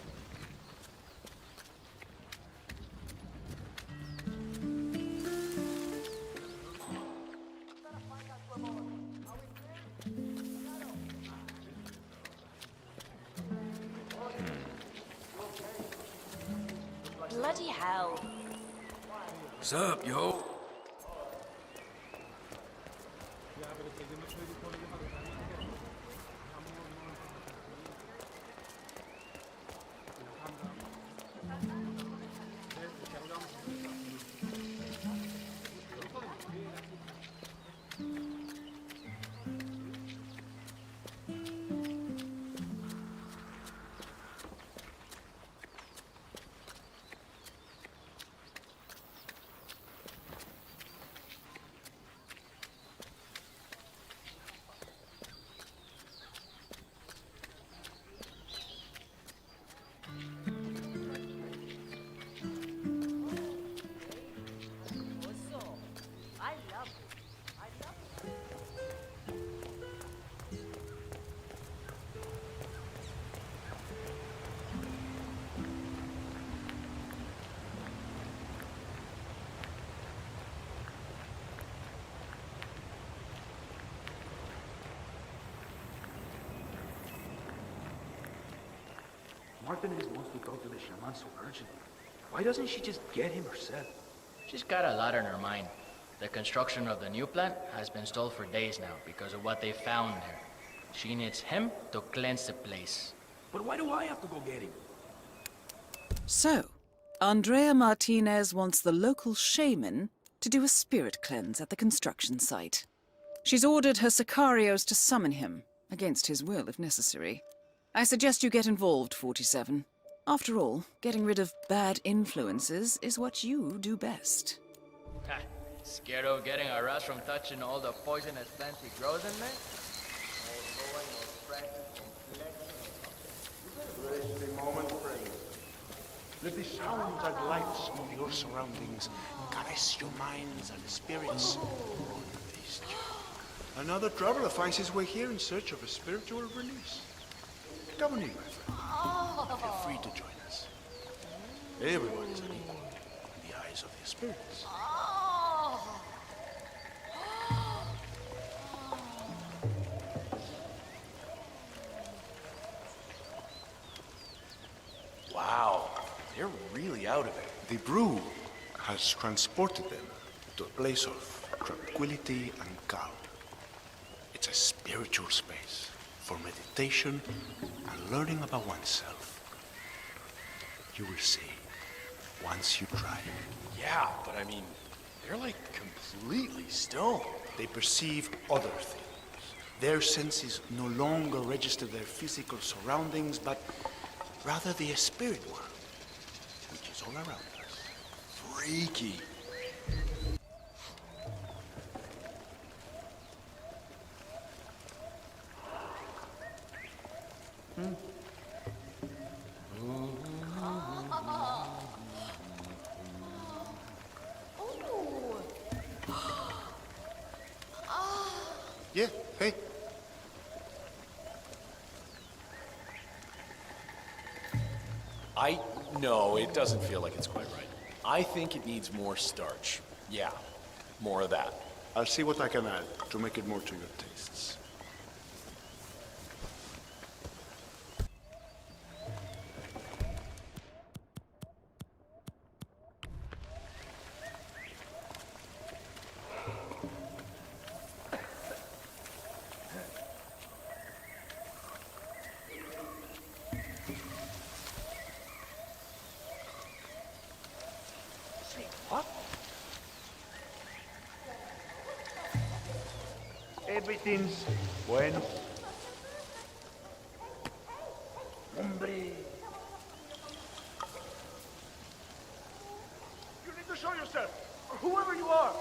Speaker 21: Bloody hell.
Speaker 14: What's up, yo?
Speaker 11: Martinez wants to talk to the shaman so urgently. Why doesn't she just get him herself?
Speaker 6: She's got a lot on her mind. The construction of the new plant has been stalled for days now because of what they found there. She needs him to cleanse the place.
Speaker 11: But why do I have to go get him?
Speaker 3: So, Andrea Martinez wants the local shaman to do a spirit cleanse at the construction site. She's ordered her sicarios to summon him, against his will if necessary. I suggest you get involved, 47. After all, getting rid of bad influences is what you do best.
Speaker 6: Ha! Scared of getting arrested from touching all the poisonous plants he grows in there?
Speaker 22: Rest a moment, friend. Let the sounds and lights of your surroundings caress your minds and spirits on this journey. Another traveler finds his way here in search of a spiritual release. Come on in, my friend. Feel free to join us. Everyone is an equal in the eyes of the spirits.
Speaker 17: Wow, they're really out of it.
Speaker 22: The brew has transported them to a place of tranquility and calm. It's a spiritual space for meditation and learning about oneself. You will see once you try.
Speaker 17: Yeah, but I mean, they're like completely stoned.
Speaker 22: They perceive other things. Their senses no longer register their physical surroundings, but rather the spirit world, which is all around us.
Speaker 17: Freaky.
Speaker 22: Yeah, hey.
Speaker 10: No, it doesn't feel like it's quite right. I think it needs more starch. Yeah, more of that.
Speaker 22: I'll see what I can add to make it more to your tastes.
Speaker 11: What? Everything's bueno. Hombre. You need to show yourself, whoever you are.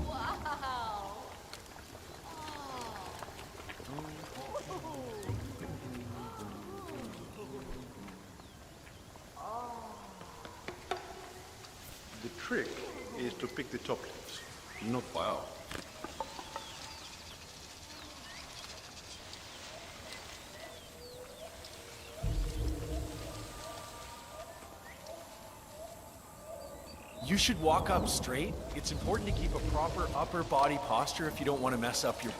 Speaker 5: Wow.
Speaker 22: The trick is to pick the top lips, not wow.
Speaker 9: You should walk up straight. It's important to keep a proper upper body posture if you don't want to mess up your...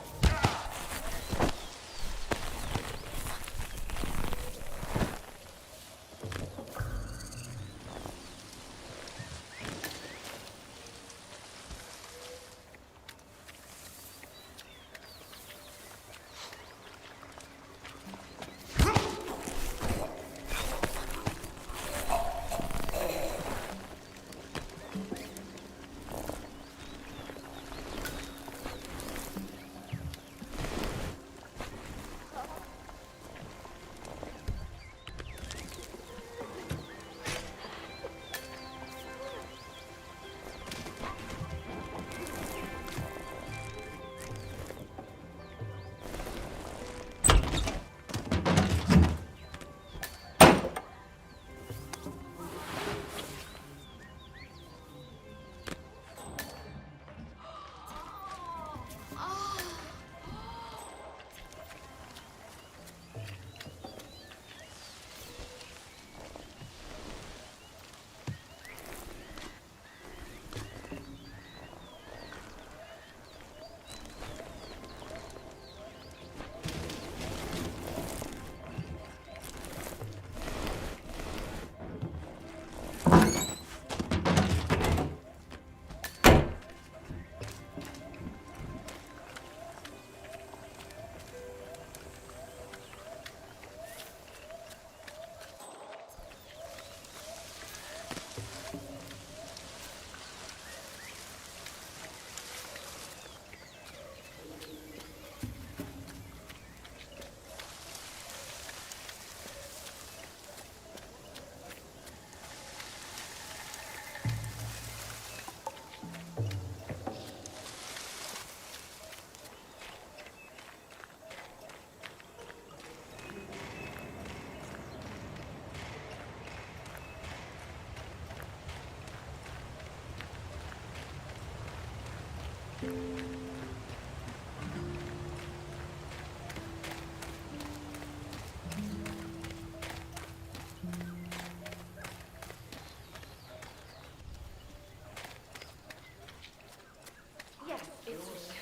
Speaker 21: Yes, it's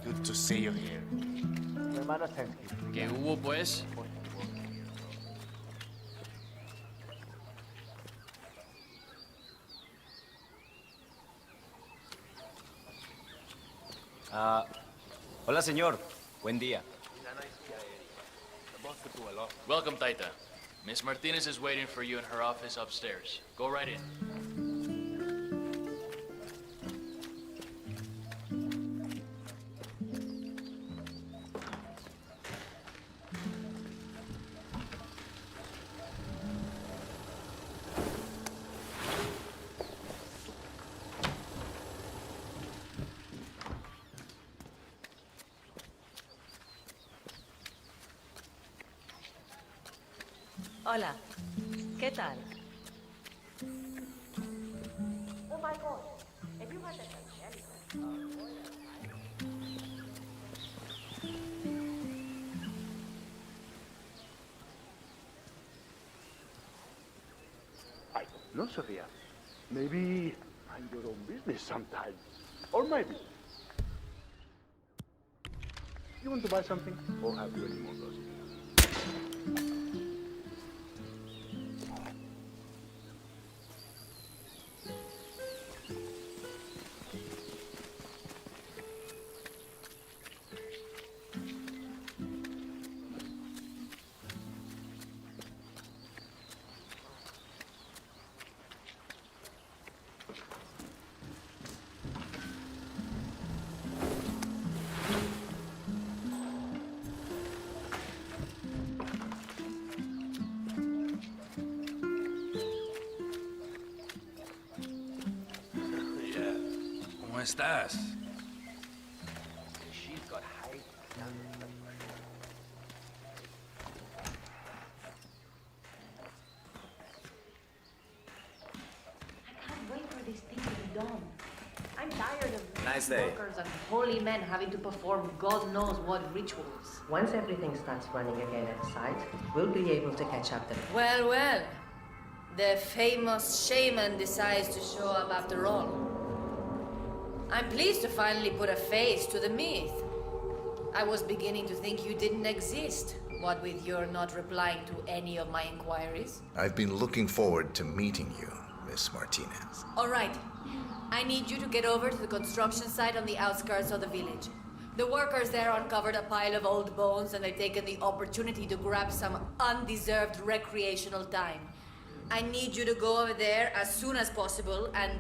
Speaker 20: Good to see you here.
Speaker 11: Mi hermano está en
Speaker 6: ¿Qué hubo, pues?
Speaker 20: Hola, señor. Buen día.
Speaker 6: Welcome, Taita. Miss Martinez is waiting for you in her office upstairs. Go right in.
Speaker 21: Hola, ¿qué tal?
Speaker 23: Oh my god, have you heard that Angelica?
Speaker 22: no, Sophia? Maybe mind your own business sometimes. Or maybe. You want to buy something? Or have you any more groceries?
Speaker 14: ¿Cómo estás?
Speaker 11: She's got high standards.
Speaker 23: I can't wait for this thing to be done. I'm tired of
Speaker 11: Nice day.
Speaker 23: workers and holy men having to perform God knows what rituals.
Speaker 21: Once everything starts running again at the site, we'll be able to catch up to them.
Speaker 5: Well, well. The famous shaman decides to show up after all. I'm pleased to finally put a face to the myth. I was beginning to think you didn't exist, what with your not replying to any of my inquiries.
Speaker 2: I've been looking forward to meeting you, Miss Martinez.
Speaker 5: All right. I need you to get over to the construction site on the outskirts of the village. The workers there uncovered a pile of old bones and they've taken the opportunity to grab some undeserved recreational time. I need you to go over there as soon as possible and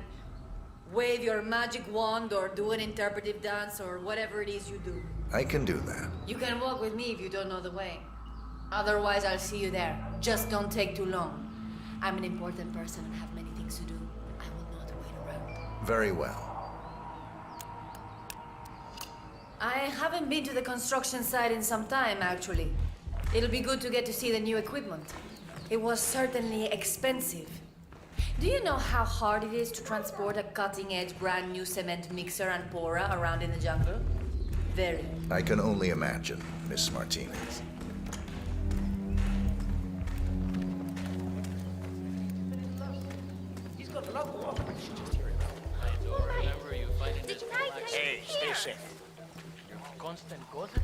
Speaker 5: wave your magic wand or do an interpretive dance or whatever it is you do.
Speaker 2: I can do that.
Speaker 5: You can walk with me if you don't know the way. Otherwise, I'll see you there. Just don't take too long. I'm an important person and have many things to do. I will not wait around.
Speaker 2: Very well.
Speaker 5: I haven't been to the construction site in some time, actually. It'll be good to get to see the new equipment. It was certainly expensive. Do you know how hard it is to transport a cutting-edge brand new cement mixer and pourer around in the jungle? Very.
Speaker 2: I can only imagine, Miss Martinez.
Speaker 11: He's got a lot of work. We should just hear it out.
Speaker 6: I don't remember you finding this black...
Speaker 11: Hey, stay safe.
Speaker 6: Your constant gossiping?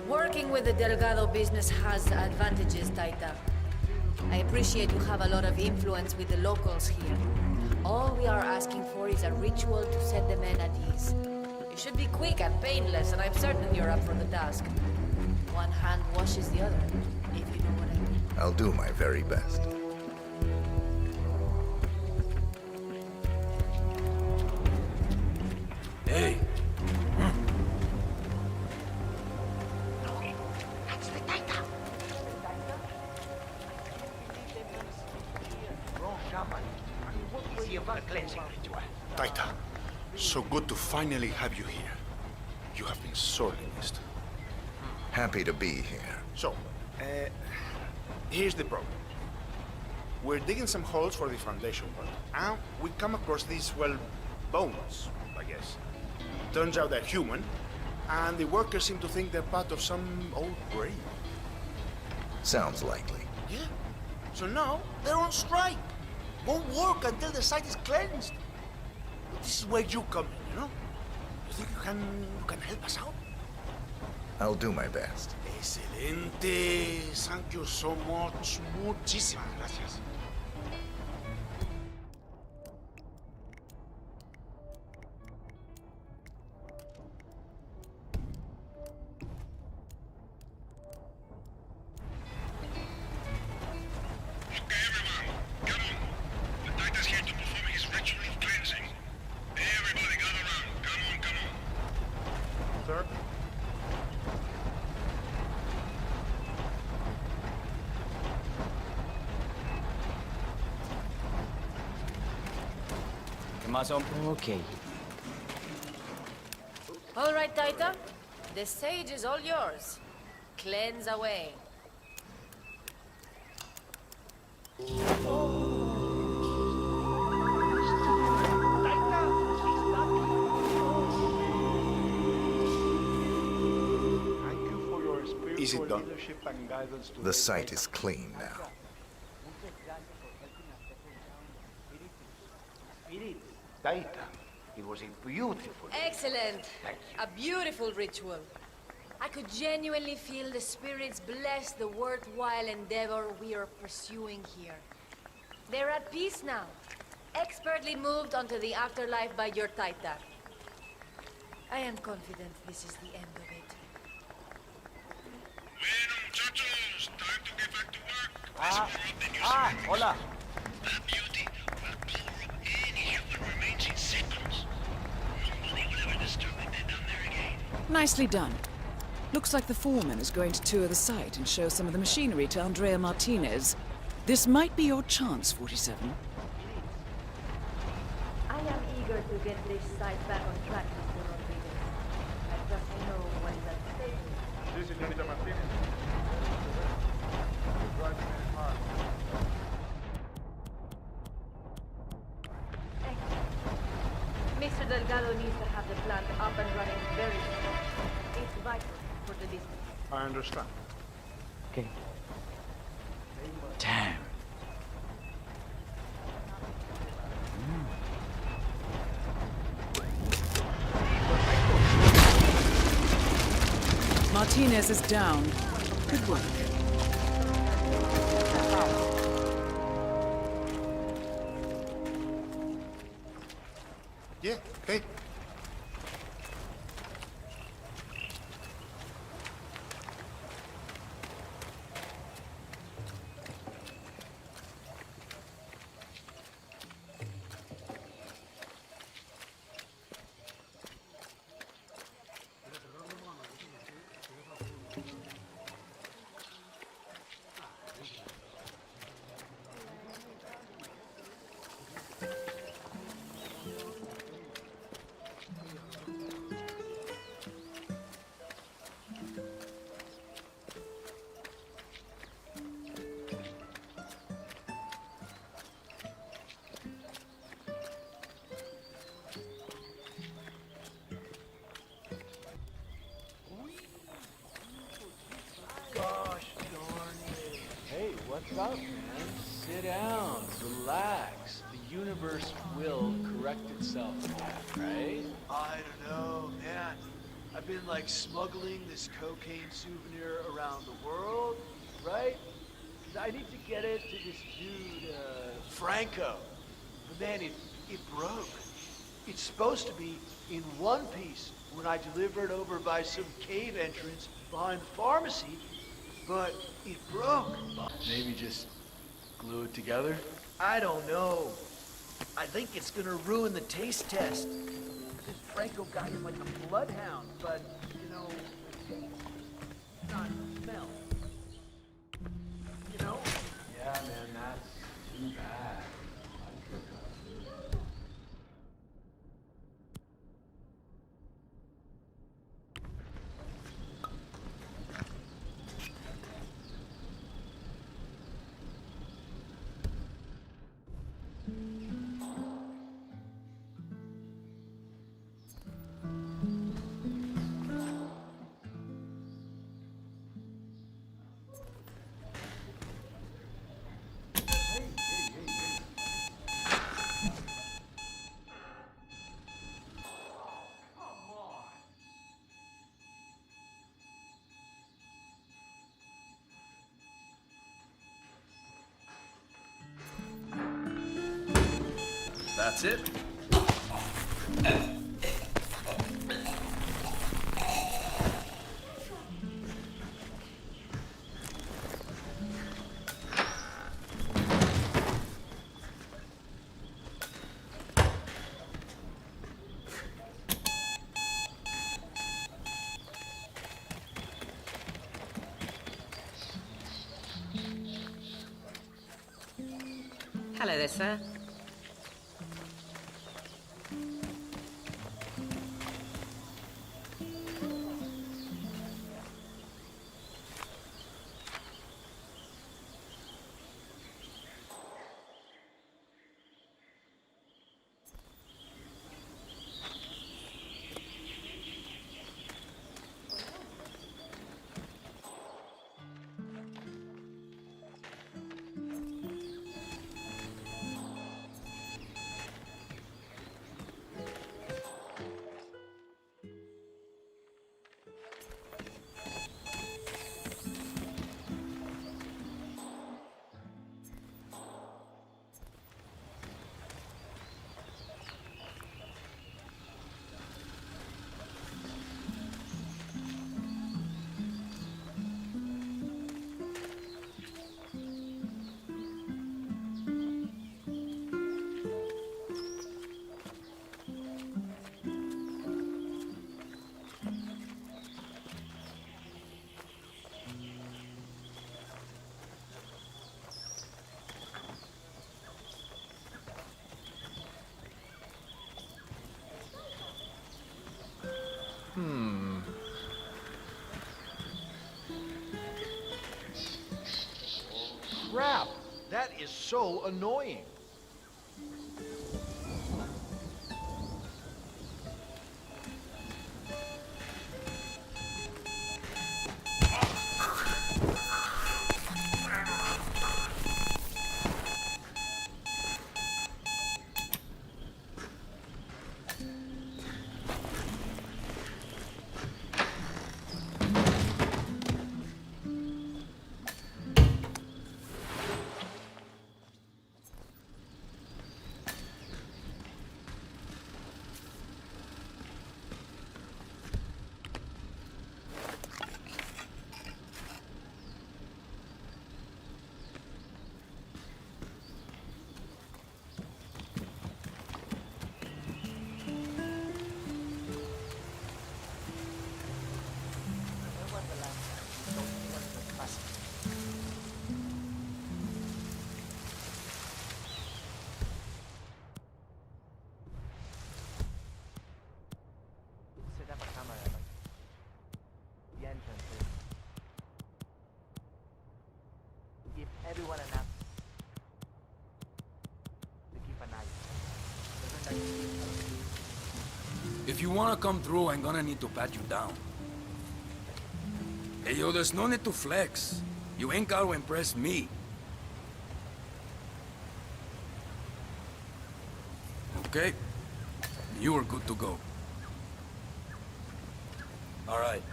Speaker 5: Working with the Delgado business has advantages, Taita. I appreciate you have a lot of influence with the locals here. All we are asking for is a ritual to set the men at ease. It should be quick and painless, and I'm certain you're up for the task. One hand washes the other, if you know what I mean.
Speaker 2: I'll do my very best.
Speaker 14: Hey.
Speaker 22: Taita, so good to finally have you here. You have been sorely missed.
Speaker 2: Happy to be here.
Speaker 22: So, here's the problem. We're digging some holes for the foundation work, and we come across these, well, bones, I guess. Turns out they're human, and the workers seem to think they're part of some old grave.
Speaker 2: Sounds likely.
Speaker 22: Yeah. So now, they're on strike. Won't work until the site is cleansed. This is where you come in, you know? You think you can help us out?
Speaker 2: I'll do my best.
Speaker 22: Excelente. Thank you so much. Muchísimas gracias.
Speaker 20: más okay.
Speaker 5: All right, Taita. The sage is all yours. Cleanse away.
Speaker 2: Is it done? The site is clean now.
Speaker 11: Taita, it was a beautiful...
Speaker 5: Excellent. A beautiful ritual. I could genuinely feel the spirits bless the worthwhile endeavor we are pursuing here. They're at peace now, expertly moved onto the afterlife by your Taita. I am confident this is the end of it.
Speaker 11: Hola.
Speaker 3: Nicely done. Looks like the foreman is going to tour the site and show some of the machinery to Andrea Martinez. This might be your chance, 47.
Speaker 8: I am eager to get this site back on track, Mr. Rodriguez. I just know what is at stake.
Speaker 22: Sí, señorita Martínez.
Speaker 8: Mr. Delgado needs to have the plant up and running very soon. It's vital for the business.
Speaker 22: I understand.
Speaker 20: Okay. Damn.
Speaker 3: Martinez is down. Good work.
Speaker 2: Yeah, hey.
Speaker 9: What's up, man? Sit down, relax. The universe will correct itself, right?
Speaker 12: I don't know, man. I've been like smuggling this cocaine souvenir around the world, right? 'Cause I need to get it to this dude, Franco. But man, it broke. It's supposed to be in one piece when I deliver it over by some cave entrance behind the pharmacy, but it broke.
Speaker 9: Maybe just glue it together?
Speaker 12: I don't know. I think it's gonna ruin the taste test. This Franco guy is like a bloodhound, but, you know, not smell. You know?
Speaker 9: Yeah, man, that's too bad.
Speaker 10: That's it.
Speaker 19: Hello there, sir.
Speaker 22: is so annoying.
Speaker 11: Set up a camera. The entrance is. Give everyone enough to keep an eye.
Speaker 13: If you wanna come through, I'm gonna need to pat you down. Hey, yo, there's no need to flex. You ain't gotta impress me. Okay? You are good to go.
Speaker 15: All right.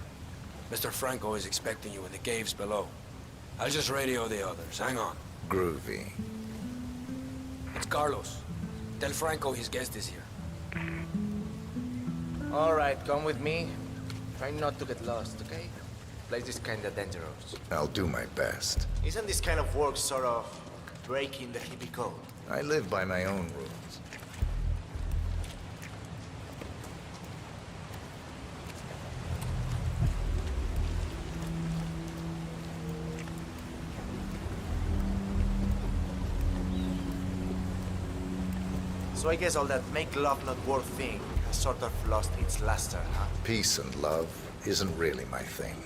Speaker 15: Mr. Franco is expecting you in the caves below. I'll just radio the others. Hang on.
Speaker 2: Groovy.
Speaker 15: It's Carlos. Tell Franco his guest is here.
Speaker 11: All right, come with me. Try not to get lost, okay? Place is kinda dangerous.
Speaker 2: I'll do my best.
Speaker 12: Isn't this kind of work sort of breaking the hippie code?
Speaker 2: I live by my own rules.
Speaker 12: So I guess all that make love not war thing has sort of lost its luster, huh?
Speaker 2: Peace and love isn't really my thing.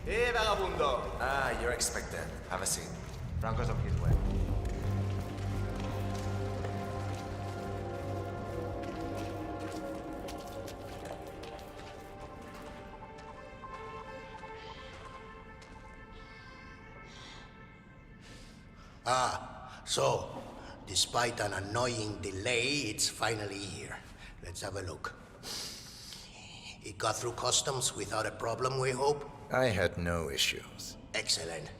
Speaker 11: Hey, vagabundo!
Speaker 15: Ah, you're expected. Have a seat.
Speaker 11: Franco's on his way.
Speaker 16: So, despite an annoying delay, it's finally here. Let's have a look. It got through customs without a problem, we hope?
Speaker 2: I had no issues.
Speaker 16: Excellent.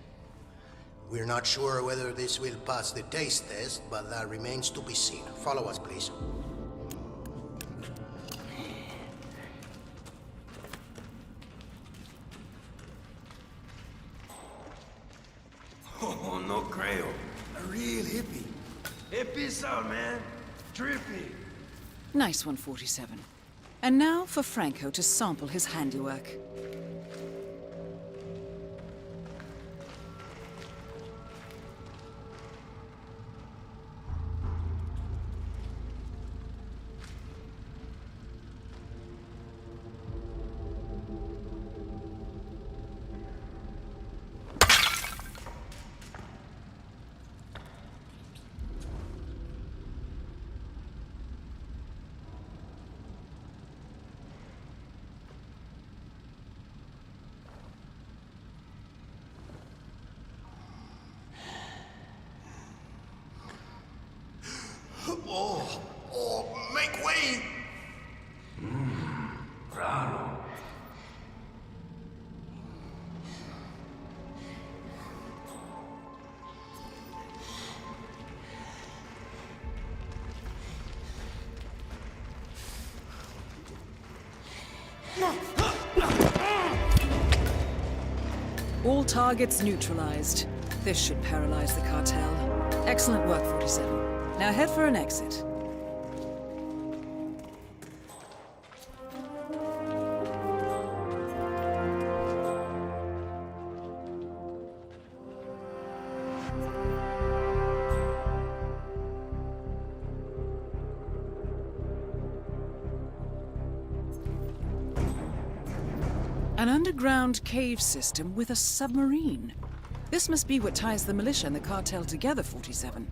Speaker 16: We're not sure whether this will pass the taste test, but that remains to be seen. Follow us, please.
Speaker 13: Oh, no creo. A real hippie. Hippies out, man. Trippy.
Speaker 3: Nice one, 47. And now for Franco to sample his handiwork.
Speaker 16: Make way!
Speaker 13: Raro.
Speaker 3: All targets neutralized. This should paralyze the cartel. Excellent work, 47. Now head for an exit. An underground cave system with a submarine. This must be what ties the militia and the cartel together, 47.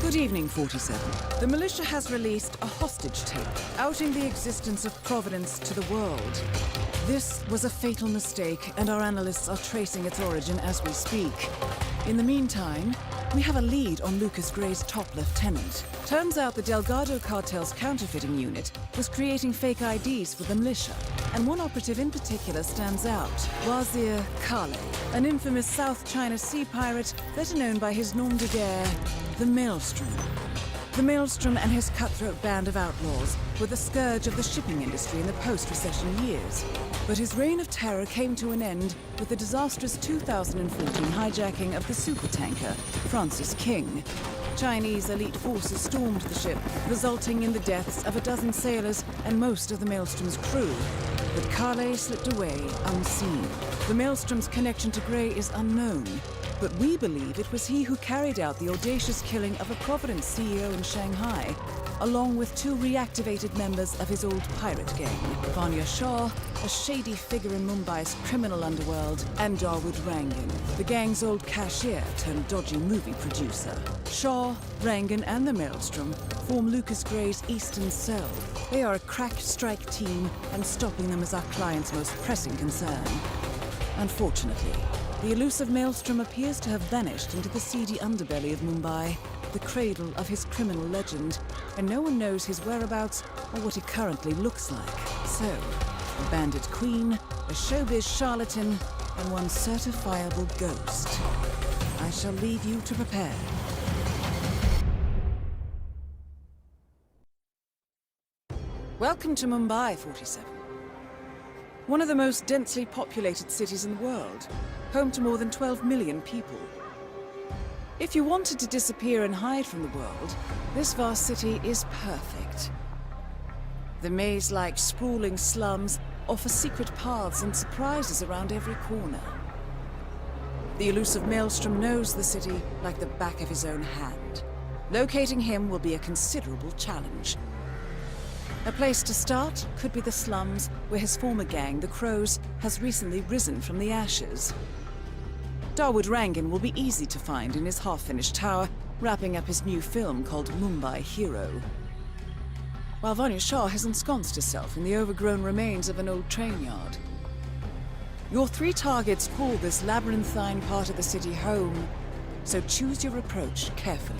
Speaker 3: Good evening, 47. The militia has released a hostage tape, outing the existence of Providence to the world. This was a fatal mistake, and our analysts are tracing its origin as we speak. In the meantime, we have a lead on Lucas Gray's top lieutenant. Turns out the Delgado cartel's counterfeiting unit was creating fake IDs for the militia, and one operative in particular stands out, Wazir Kale, an infamous South China Sea pirate better known by his nom de guerre, the Maelstrom. The Maelstrom and his cutthroat band of outlaws were the scourge of the shipping industry in the post-recession years. But his reign of terror came to an end with the disastrous 2014 hijacking of the supertanker, Francis King. Chinese elite forces stormed the ship, resulting in the deaths of a dozen sailors and most of the Maelstrom's crew. But Kale slipped away unseen. The Maelstrom's connection to Gray is unknown, but we believe it was he who carried out the audacious killing of a Providence CEO in Shanghai, along with two reactivated members of his old pirate gang, Vanya Shah, a shady figure in Mumbai's criminal underworld, and Dawood Rangan, the gang's old cashier turned dodgy movie producer. Shah, Rangan, and the Maelstrom form Lucas Gray's Eastern Cell. They are a crack strike team, and stopping them is our client's most pressing concern. Unfortunately, the elusive Maelstrom appears to have vanished into the seedy underbelly of Mumbai, the cradle of his criminal legend, and no one knows his whereabouts or what he currently looks like. So, a bandit queen, a showbiz charlatan, and one certifiable ghost. I shall leave you to prepare. Welcome to Mumbai, 47. One of the most densely populated cities in the world, home to more than 12 million people. If you wanted to disappear and hide from the world, this vast city is perfect. The maze-like sprawling slums offer secret paths and surprises around every corner. The elusive Maelstrom knows the city like the back of his own hand. Locating him will be a considerable challenge. A place to start could be the slums, where his former gang, the Crows, has recently risen from the ashes. Dawood Rangan will be easy to find in his half-finished tower, wrapping up his new film called Mumbai Hero. While Vanya Shah has ensconced herself in the overgrown remains of an old train yard. Your three targets call this labyrinthine part of the city home, so choose your approach carefully.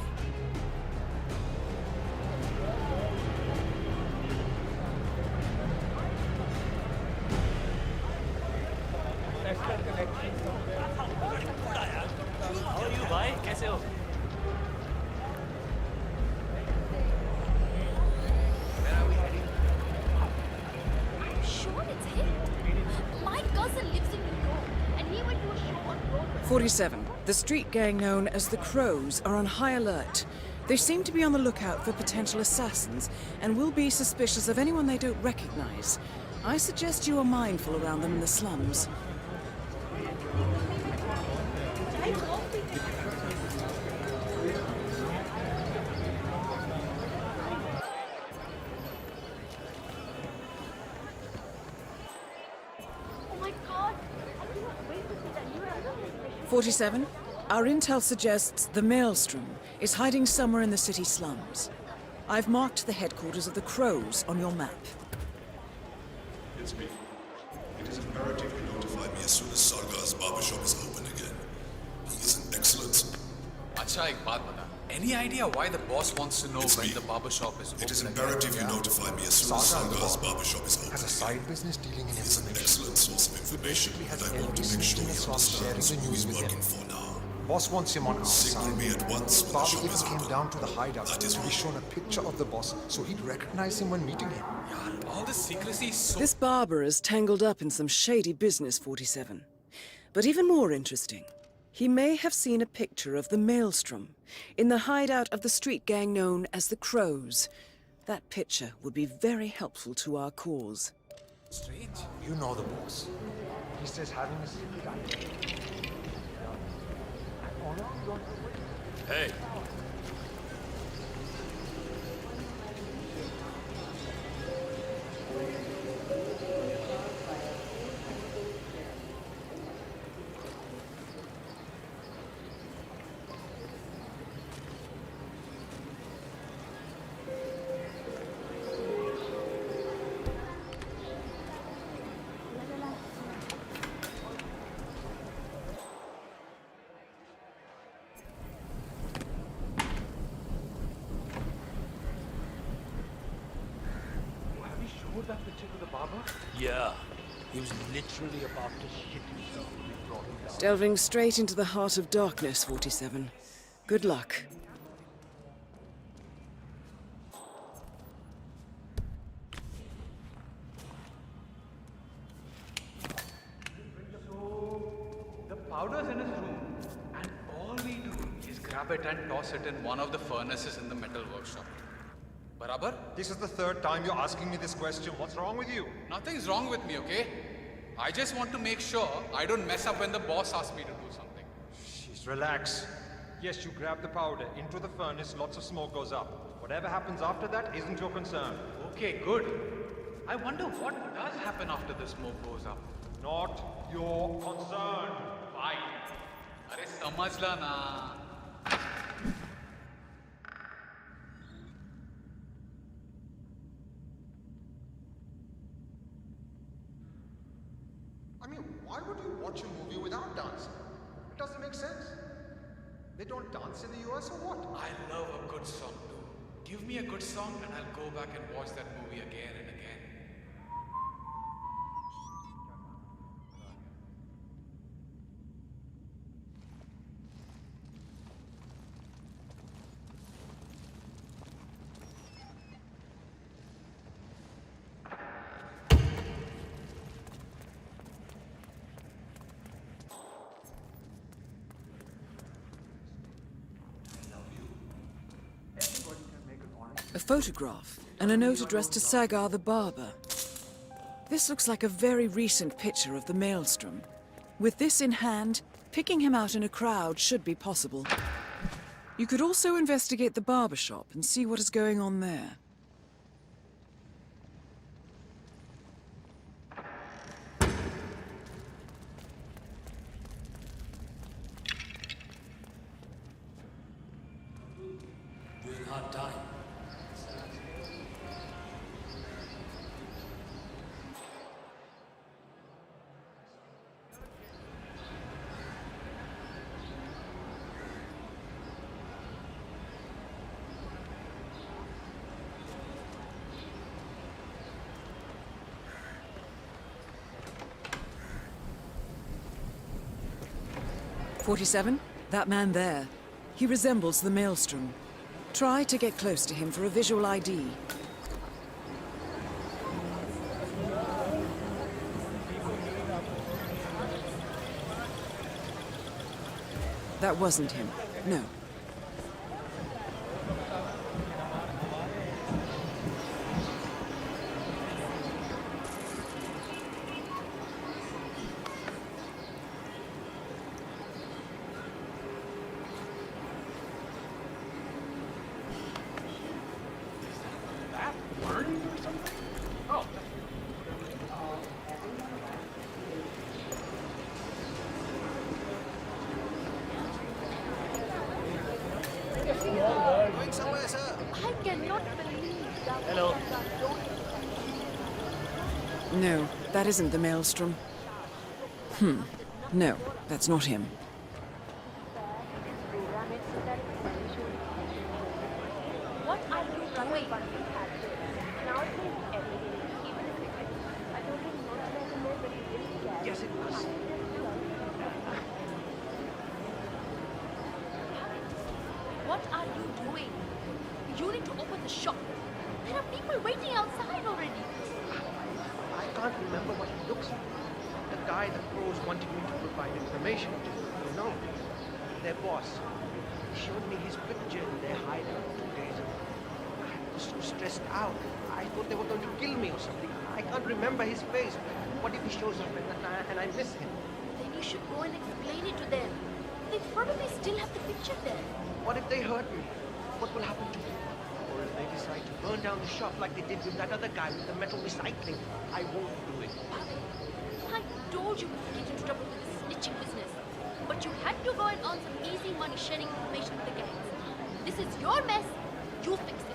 Speaker 1: I'm sure it's him. My cousin lives in New York, and he went to a show on Broadway.
Speaker 3: 47. The street gang known as the Crows are on high alert. They seem to be on the lookout for potential assassins and will be suspicious of anyone they don't recognize. I suggest you are mindful around them in the slums.
Speaker 1: Oh my god! I cannot wait to see that new Assassination.
Speaker 3: 47. Our intel suggests the Maelstrom is hiding somewhere in the city slums. I've marked the headquarters of the Crows on your map.
Speaker 4: It's me. It is imperative you notify me as soon as Sargar's barbershop is open again. He is an excellent...
Speaker 14: अच्छा एक बात बता
Speaker 7: Any idea why the boss wants to know when the barbershop is open?
Speaker 4: It is imperative you notify me as soon as Sangar's barbershop is open.
Speaker 2: Has a side business dealing in
Speaker 4: He's an excellent source of information, and I want to make sure he understands who he's working for now.
Speaker 2: Boss wants him on our
Speaker 4: Signal
Speaker 2: side.
Speaker 4: me at once when the
Speaker 2: Bobby
Speaker 4: shop
Speaker 2: even
Speaker 4: is
Speaker 2: came
Speaker 4: open.
Speaker 2: down to the hideout to be shown a picture of the boss so he'd recognize him when meeting him.
Speaker 7: All this secrecy is so...
Speaker 3: This barber is tangled up in some shady business, 47. But even more interesting, he may have seen a picture of the Maelstrom in the hideout of the street gang known as the Crows. That picture would be very helpful to our cause.
Speaker 7: strange.
Speaker 2: You know the boss. He says having a secret idea.
Speaker 10: Hey.
Speaker 11: That picture of the barber?
Speaker 10: Yeah. He was literally about to shit himself when we brought him down.
Speaker 3: Delving straight into the heart of darkness, 47. Good luck.
Speaker 7: The powder's in his room, and all we do is grab it and toss it in one of the furnaces in the metal workshop. Barabar?
Speaker 22: This is the third time you're asking me this question. What's wrong with you?
Speaker 7: Nothing's wrong with me, okay? I just want to make sure I don't mess up when the boss asks me to do something.
Speaker 22: Jeez, relax. Yes, you grab the powder into the furnace, lots of smoke goes up. Whatever happens after that isn't your concern.
Speaker 7: Okay, good. I wonder what does happen after the smoke goes up.
Speaker 22: Not your concern.
Speaker 7: Fine. Arey samajla na.
Speaker 22: I mean, why would you watch a movie without dancing? It doesn't make sense. They don't dance in the US or what?
Speaker 7: I love a good song too. Give me a good song and I'll go back and watch that movie again and again.
Speaker 3: A photograph and a note addressed to Sagar the barber. This looks like a very recent picture of the Maelstrom. With this in hand, picking him out in a crowd should be possible. You could also investigate the barber shop and see what is going on there.
Speaker 15: We're in hard time.
Speaker 3: "47? That man there. He resembles the Maelstrom. Try to get close to him for a visual ID. That wasn't him. No.
Speaker 22: Going somewhere, sir.
Speaker 1: I cannot believe that.
Speaker 22: Hello.
Speaker 3: No, that isn't the Maelstrom. No, that's not him.
Speaker 11: Yes, it was.
Speaker 1: What are you doing? You need to open the shop. There are people waiting outside already.
Speaker 11: I can't remember what he looks like. The guy the crows wanted me to provide information to. You know, their boss. He showed me his picture in their hideout 2 days ago. I was so stressed out. I thought they were going to kill me or something. I can't remember his face. What if he shows up and I miss him?
Speaker 1: Then you should go and explain it to them. They probably still have the picture there.
Speaker 11: What if they hurt me? What will happen to me? Or if they decide to burn down the shop like they did with that other guy with the metal recycling? I won't do it.
Speaker 1: I told you not to get into trouble with this snitching business. But you had to go and earn some easy money sharing information with the gangs. This is your mess. You fix it.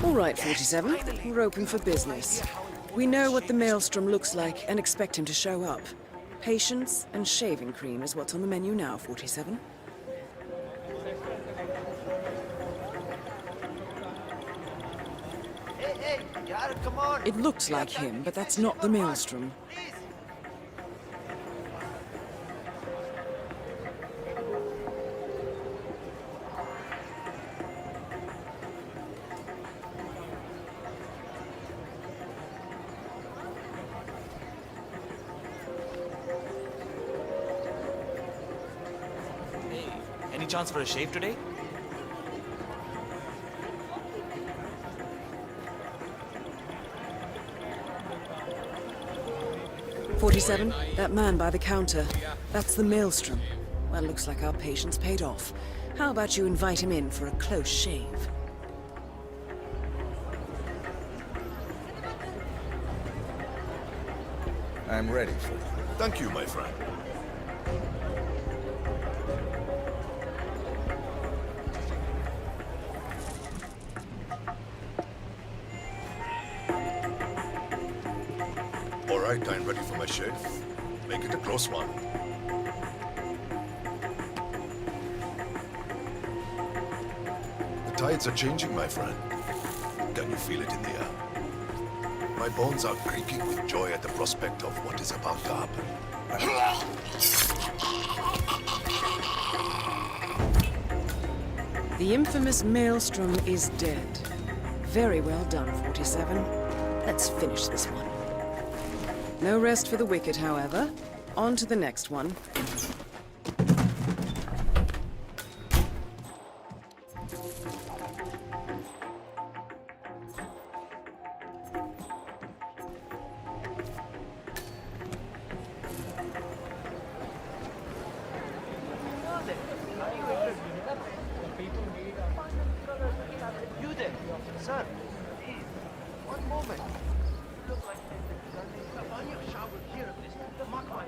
Speaker 3: All right, 47. We're open for business. We know what the Maelstrom looks like and expect him to show up. Patience and shaving cream is what's on the menu now, 47.
Speaker 11: Hey, Yara, come on!
Speaker 3: It looks like him, but that's not the Maelstrom.
Speaker 20: Any chance for a shave today?
Speaker 3: "47, that man by the counter. That's the Maelstrom. Well, looks like our patience paid off. How about you invite him in for a close shave?"
Speaker 17: I'm ready for you.
Speaker 4: Thank you, my friend. All right, I'm ready for my shave. Make it a close one. The tides are changing, my friend. Can you feel it in the air? My bones are creaking with joy at the prospect of what is about to happen.
Speaker 3: The infamous Maelstrom is dead. Very well done, 47. Let's finish this one. No rest for the wicked, however. On to the next one.
Speaker 11: You there, sir? Please, one moment. Look like I found your shower here, Mr. Mark my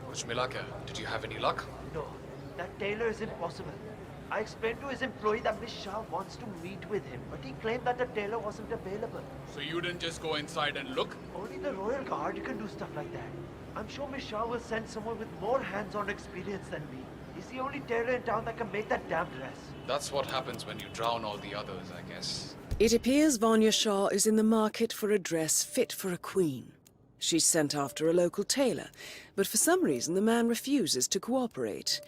Speaker 7: Coach Milaka, did you have any luck?
Speaker 11: No, that tailor is impossible. I explained to his employee that Miss Shah wants to meet with him, but he claimed that the tailor wasn't available.
Speaker 7: So you didn't just go inside and look?
Speaker 11: Only the Royal Guard can do stuff like that.
Speaker 12: I'm sure Miss Shah will send someone with more hands-on experience than me. He's the only tailor in town that can make that damn dress.
Speaker 7: That's what happens when you drown all the others, I guess.
Speaker 3: It appears Vanya Shah is in the market for a dress fit for a queen. She's sent after a local tailor, but for some reason the man refuses to cooperate.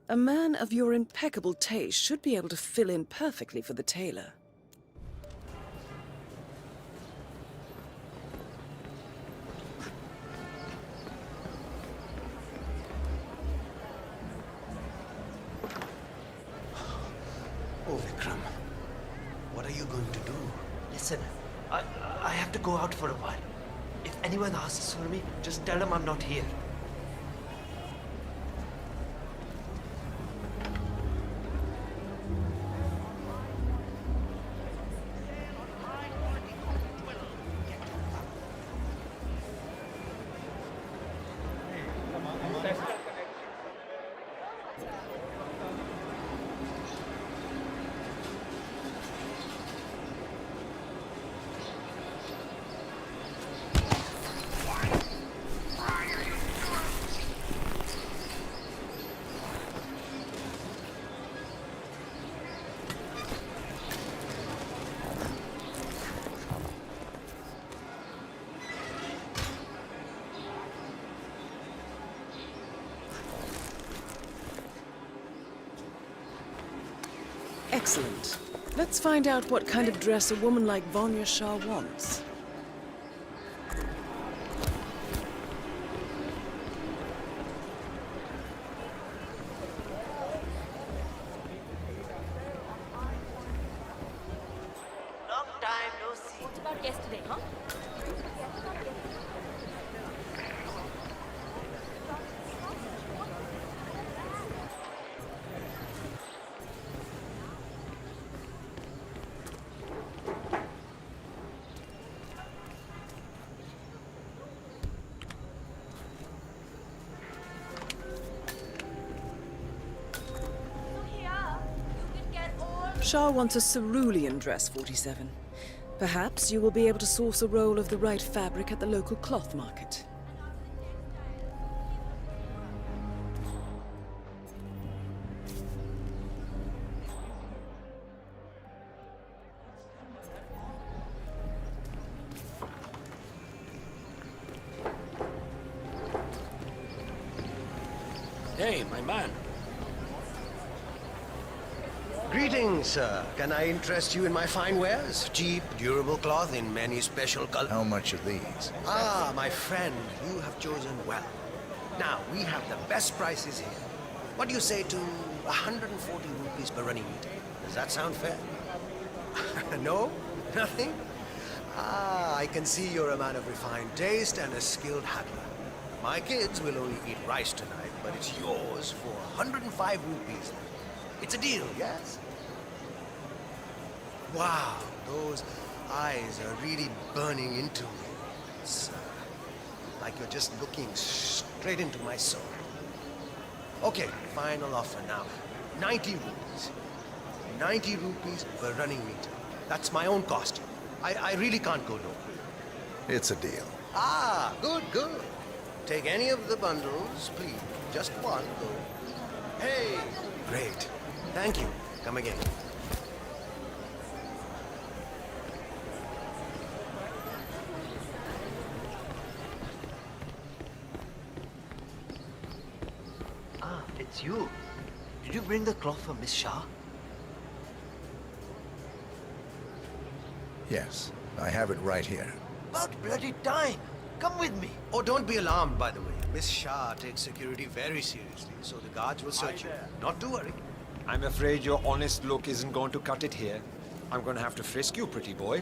Speaker 3: A man of your impeccable taste should be able to fill in perfectly for the tailor.
Speaker 11: Oh, Vikram. What are you going to do? Listen, I have to go out for a while. If anyone asks for me, just tell them I'm not here.
Speaker 3: Excellent. Let's find out what kind of dress a woman like Vanya Shah wants.
Speaker 21: Long time no see.
Speaker 1: What about yesterday, huh?
Speaker 3: Shah wants a cerulean dress, 47. Perhaps you will be able to source a roll of the right fabric at the local cloth market.
Speaker 15: Hey, my man.
Speaker 16: Greetings, sir. Can I interest you in my fine wares? Cheap, durable cloth in many special colors.
Speaker 2: How much are these?
Speaker 16: Ah, my friend, you have chosen well. Now, we have the best prices here. What do you say to 140 rupees per running meter? Does that sound fair? No? Nothing? Ah, I can see you're a man of refined taste and a skilled haggler. My kids will only eat rice tonight, but it's yours for 105 rupees. It's a deal, yes? Wow, those eyes are really burning into me. It's like you're just looking straight into my soul. Okay, final offer now. 90 rupees. 90 rupees per running meter. That's my own cost. I really can't go lower.
Speaker 2: It's a deal.
Speaker 16: Ah, good, good. Take any of the bundles, please. Just one. Hey, great. Thank you. Come again.
Speaker 11: Ah, it's you. Did you bring the cloth for Miss Shah?
Speaker 2: Yes, I have it right here.
Speaker 11: About bloody time. Come with me.
Speaker 16: Oh, don't be alarmed, by the way. Miss Shah takes security very seriously, so the guards will search you. Not to worry.
Speaker 17: I'm afraid your honest look isn't going to cut it here. I'm going to have to frisk you, pretty boy.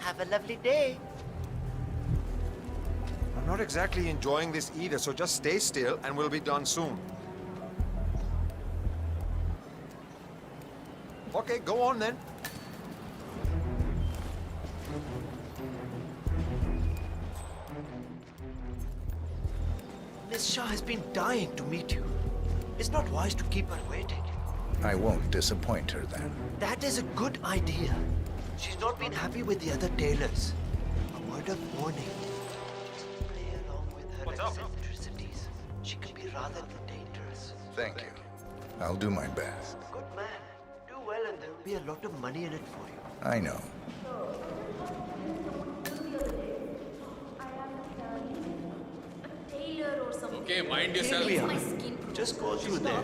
Speaker 11: Have a lovely day.
Speaker 17: I'm not exactly enjoying this either, so just stay still and we'll be done soon. Okay, go on then.
Speaker 11: Miss Shah has been dying to meet you. It's not wise to keep her waiting.
Speaker 6: I won't disappoint her then.
Speaker 11: That is a good idea. She's not been happy with the other tailors. A word of warning. Play along with her eccentricities. She can be rather dangerous.
Speaker 6: Thank you. I'll do my best.
Speaker 11: Good man. Do well and there'll be a lot of money in it for you.
Speaker 6: I know.
Speaker 1: Tailor or something.
Speaker 7: Okay, mind yourself.
Speaker 11: Here we
Speaker 1: My
Speaker 11: are.
Speaker 1: skin.
Speaker 11: Just go through there.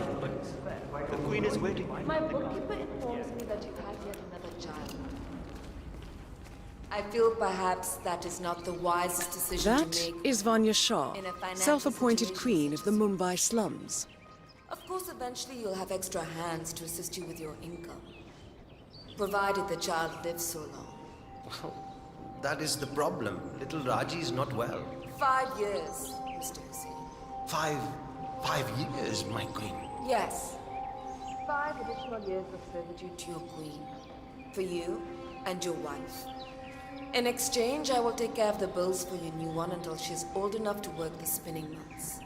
Speaker 11: The queen is waiting.
Speaker 5: My bookkeeper informs me that you have yet another child. I feel perhaps that is not the wisest decision
Speaker 3: That
Speaker 5: to make.
Speaker 3: is Vanya Shah,
Speaker 5: in a financial
Speaker 3: self-appointed
Speaker 5: situation
Speaker 3: queen of the Mumbai slums.
Speaker 5: Of course, eventually you'll have extra hands to assist you with your income. Provided the child lives so long.
Speaker 16: That is the problem. Little Raji is not well.
Speaker 5: 5 years, Mr. Hussain.
Speaker 16: 5 years, my queen.
Speaker 5: Yes. 5 additional years of servitude to your queen. For you and your wife. In exchange, I will take care of the bills for your new one until she's old enough to work the spinning mills.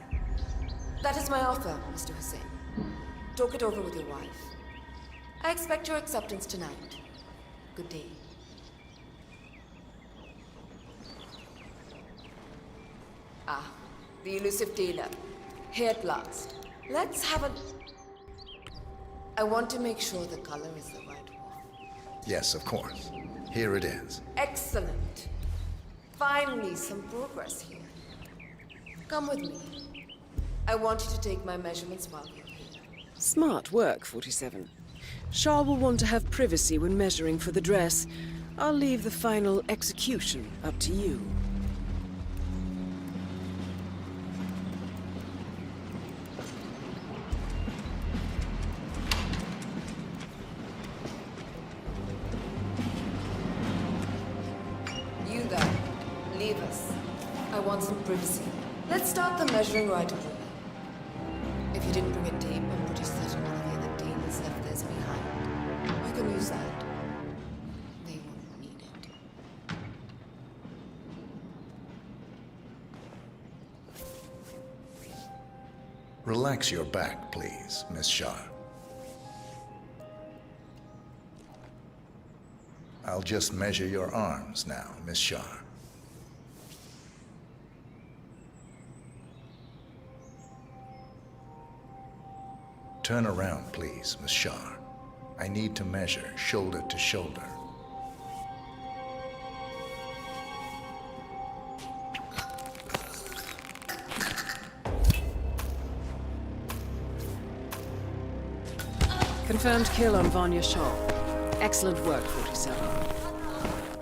Speaker 5: That is my offer, Mr. Hussain. Talk it over with your wife. I expect your acceptance tonight. Good day. Ah, the elusive tailor. Here at last. Let's have a... I want to make sure the color is the right one.
Speaker 6: Yes, of course. Here it is.
Speaker 5: Excellent. Finally, some progress here. Come with me. I want you to take my measurements while you're here.
Speaker 3: Smart work, 47. Shah will want to have privacy when measuring for the dress. I'll leave the final execution up to you.
Speaker 5: You there, leave us. I want some privacy. Let's start the measuring right away. If you didn't bring a tape, I'm pretty certain none of the other tables left theirs behind. You can use that. They won't need it.
Speaker 6: Relax your back, please, Miss Shah. I'll just measure your arms now, Miss Shah. Turn around, please, Miss Shah. I need to measure shoulder to shoulder.
Speaker 3: Confirmed kill on Vanya Shah. Excellent work, 47.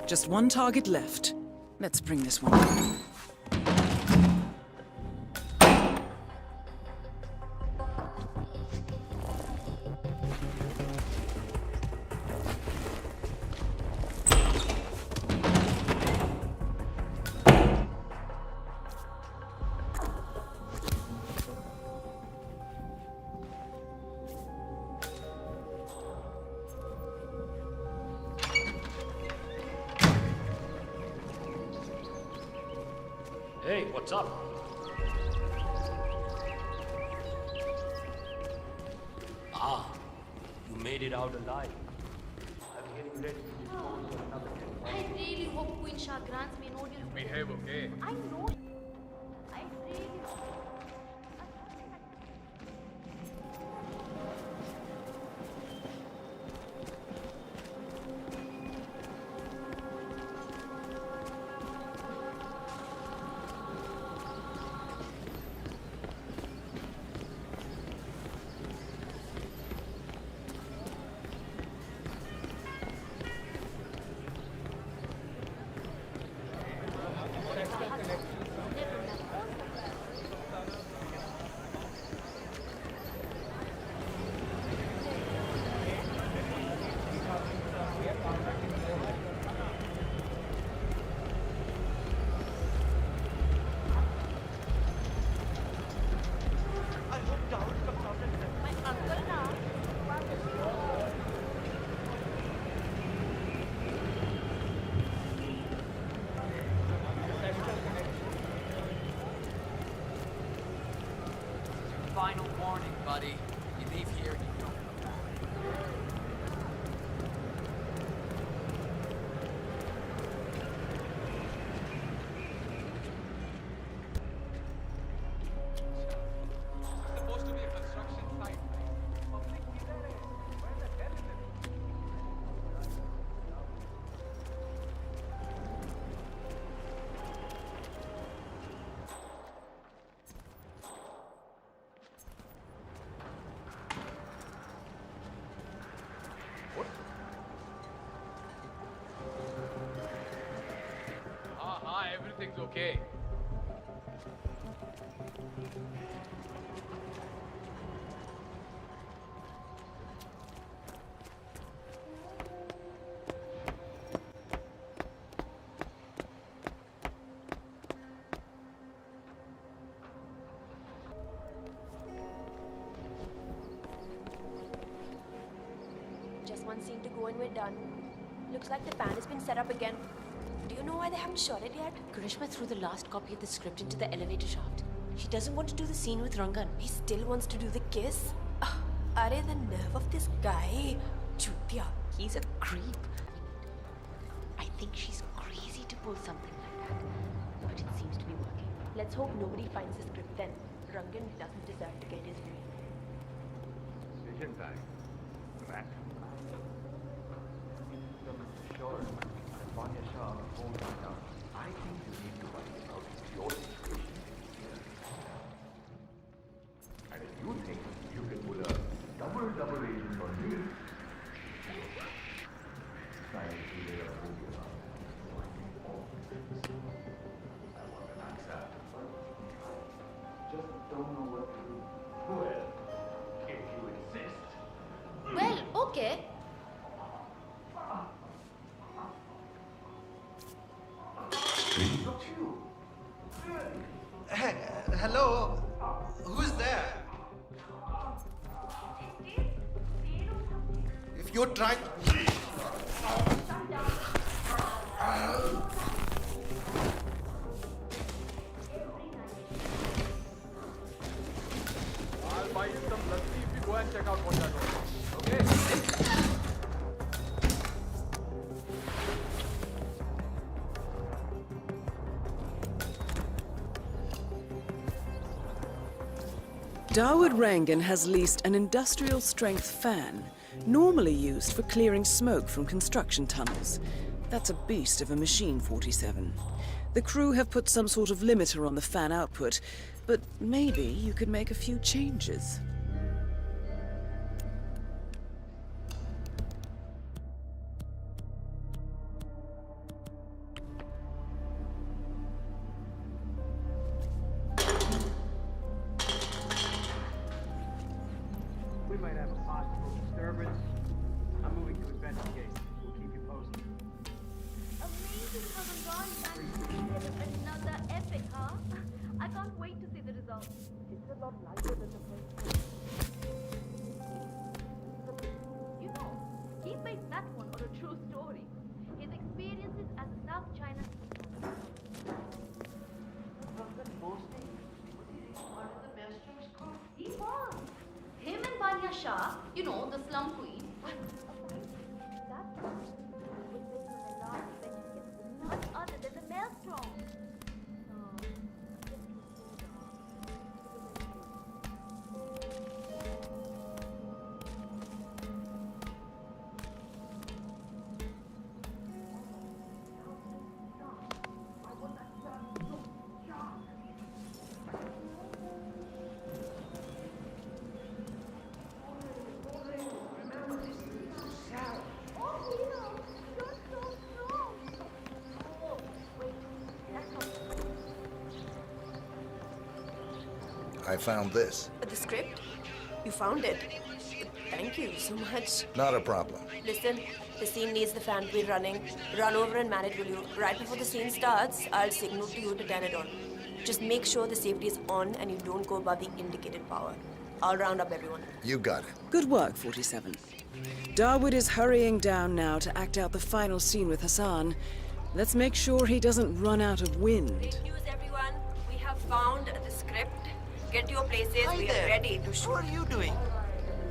Speaker 3: Just one target left. Let's bring this one home.
Speaker 18: Hey, what's up? Ah, you made it out alive. I'm getting ready to dispose of another
Speaker 1: I really hope Queen Shah grants me an ordeal.
Speaker 7: Behave, okay?
Speaker 1: I know. I really
Speaker 14: final warning, buddy. You leave here, you don't come back.
Speaker 7: Supposed to be a construction site. Public killer है. Where the hell is it? Everything's okay.
Speaker 8: Just one scene to go and we're done. Looks like the fan has been set up again. Do you know why they haven't shot it yet?
Speaker 21: Karishma threw the last copy of the script into the elevator shaft. She doesn't want to do the scene with Rangan.
Speaker 8: He still wants to do the kiss? Are the nerve of this guy? Chutya.
Speaker 21: He's a creep. I think she's crazy to pull something like that. But it seems to be working.
Speaker 8: Let's hope nobody finds the script then. Rangan doesn't deserve to get his way.
Speaker 22: Decision time. Matt. Sure. Vanya Shah hold me down. I think you need to worry about your situation here. And if you think you can pull a double agent on me, silently there are movie about all this. I want an answer. Just don't know what to do. Well, if you insist.
Speaker 1: Well, okay.
Speaker 11: Hey, hello? Who's there? If you're trying...
Speaker 7: I'll buy you some lassi if you go and check out what that was. Okay?
Speaker 3: Dawood Rangan has leased an industrial-strength fan, normally used for clearing smoke from construction tunnels. That's a beast of a machine, 47. The crew have put some sort of limiter on the fan output, but maybe you could make a few changes.
Speaker 11: We might have a possible disturbance. I'm moving to investigate. We'll keep you posted.
Speaker 1: Amazing how the Ron and another epic, huh? I can't wait to see the results. It's a lot lighter than the first one. You know, he based that one on a true story. His experiences as a South China he was. Him and Banya Shah, you know, the slum queen. None other than the maelstrom.
Speaker 6: I found this.
Speaker 8: The script? You found it? Thank you so much.
Speaker 6: Not a problem.
Speaker 8: Listen, the scene needs the fan to be running. Run over and man it, will you? Right before the scene starts, I'll signal to you to turn it on. Just make sure the safety is on and you don't go above the indicated power. I'll round up everyone.
Speaker 6: You got it.
Speaker 3: Good work, 47. Dawood is hurrying down now to act out the final scene with Hassan. Let's make sure he doesn't run out of wind.
Speaker 8: Great news, everyone. We have found the script. Get to your places.
Speaker 21: Hi
Speaker 8: We
Speaker 21: there.
Speaker 8: are ready to shoot.
Speaker 21: What are you doing?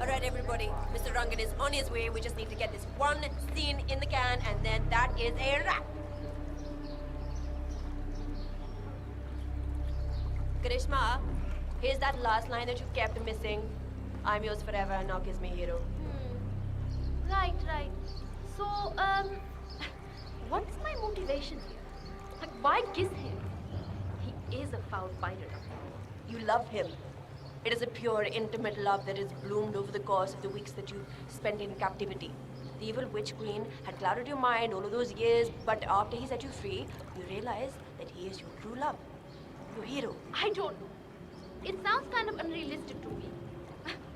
Speaker 8: All right, everybody. Mr. Rangan is on his way. We just need to get this one scene in the can, and then that is a wrap. Karishma, here's that last line that you kept missing. I'm yours forever, now kiss me, hero.
Speaker 1: Right. So, what's my motivation here? Like, why kiss him? He is a foul fighter.
Speaker 8: You love him. It is a pure, intimate love that has bloomed over the course of the weeks that you spent in captivity. The evil witch queen had clouded your mind all of those years, but after he set you free, you realize that he is your true love. Your hero.
Speaker 1: I don't know. It sounds kind of unrealistic to me.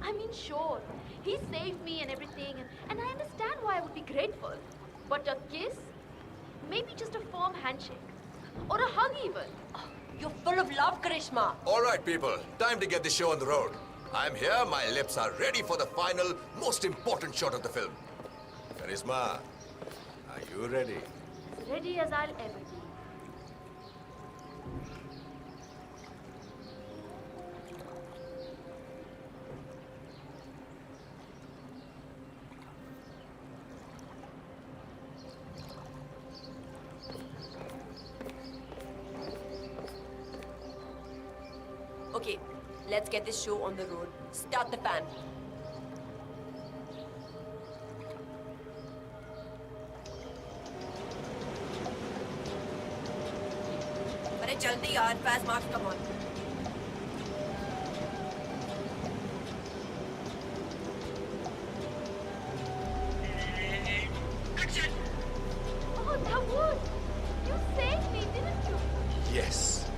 Speaker 1: I mean, sure, he saved me and everything, and I understand why I would be grateful. But a kiss? Maybe just a firm handshake. Or a hug even.
Speaker 8: You're full of love, Karishma.
Speaker 4: All right, people. Time to get the show on the road. I'm here. My lips are ready for the final, most important shot of the film. Charisma, are you ready?
Speaker 1: As ready as I'll ever be.
Speaker 8: Okay, let's get this show on the road. Start the fan. अरे जल्दी यार, fast march, come on.
Speaker 1: Oh, Dawood! You saved me, didn't you?
Speaker 4: Yes.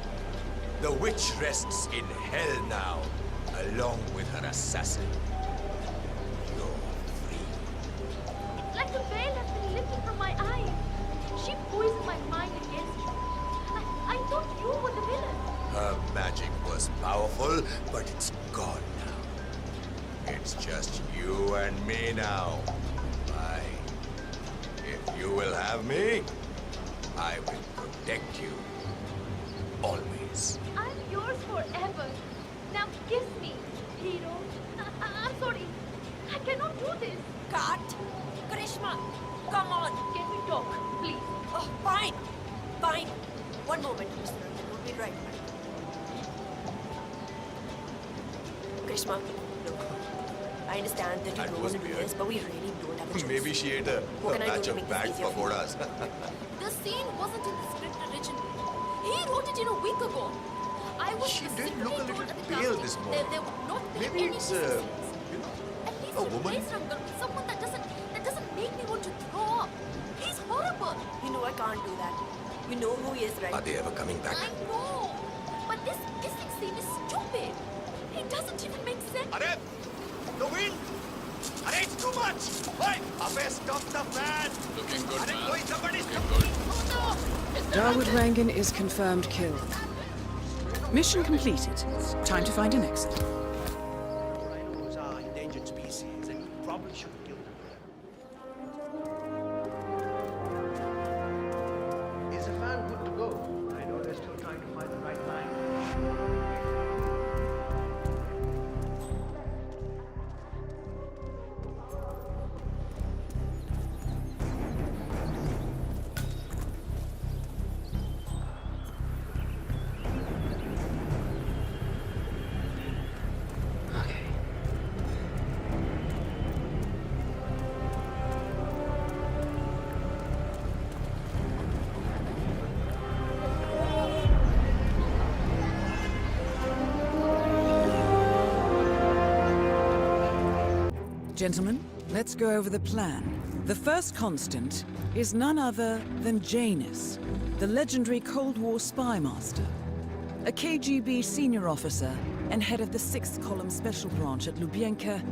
Speaker 4: The witch rests in hell now, along with her assassin. You're free.
Speaker 1: It's like the veil has been lifted from my eyes. She poisoned my mind against you. I thought you were the villain.
Speaker 4: Her magic was powerful, but it's gone now. It's just you and me now. If you will have me, I will protect you. Always.
Speaker 1: I'm yours forever. Now kiss me, hero. I'm sorry. I cannot do this.
Speaker 8: Cut! Karishma, come on.
Speaker 1: Can we talk, please?
Speaker 8: Oh, fine. Fine. One moment, Mr. Rangan. We'll be right back. Karishma, look. I understand that you
Speaker 4: That
Speaker 8: don't
Speaker 4: was
Speaker 8: want to do
Speaker 4: weird.
Speaker 8: this, but we really don't have a choice.
Speaker 4: Maybe she ate a
Speaker 8: What can I do
Speaker 4: batch
Speaker 8: to
Speaker 4: of
Speaker 8: make this
Speaker 4: bad
Speaker 8: easier for you?
Speaker 4: pakoras.
Speaker 1: The scene wasn't in the script originally. He wrote it in a week ago. I was
Speaker 4: She did
Speaker 1: specifically
Speaker 4: look a
Speaker 1: told
Speaker 4: little
Speaker 1: at the
Speaker 4: pale
Speaker 1: casting
Speaker 4: this
Speaker 1: that
Speaker 4: morning.
Speaker 1: there would not be
Speaker 4: Maybe
Speaker 1: any
Speaker 4: it's,
Speaker 1: kissing scenes. At least
Speaker 4: a woman?
Speaker 1: replace Rangan with someone that doesn't make me want to throw up. He's horrible.
Speaker 8: You know I can't do that. You know who he is, right?
Speaker 4: Are they ever coming back?
Speaker 1: I know. But this kissing scene is stupid. It doesn't even make sense.
Speaker 4: Arey! The wind! Arey, it's too much! Wait! Abey, stop the fan!
Speaker 7: Looking good,
Speaker 4: Arey,
Speaker 7: man.
Speaker 4: koi somebody
Speaker 7: Looking good.
Speaker 1: Oh no!
Speaker 3: Dawood Rangan is confirmed killed. Mission completed. Time to find an exit.
Speaker 11: Rhinos are endangered species, and you probably shouldn't kill them. Is the fan good to go? I know they're still trying to find the right line.
Speaker 3: Gentlemen, let's go over the plan. The first constant is none other than Janus, the legendary Cold War spy master. A KGB senior officer and head of the 6th Column Special Branch at Lubyanka,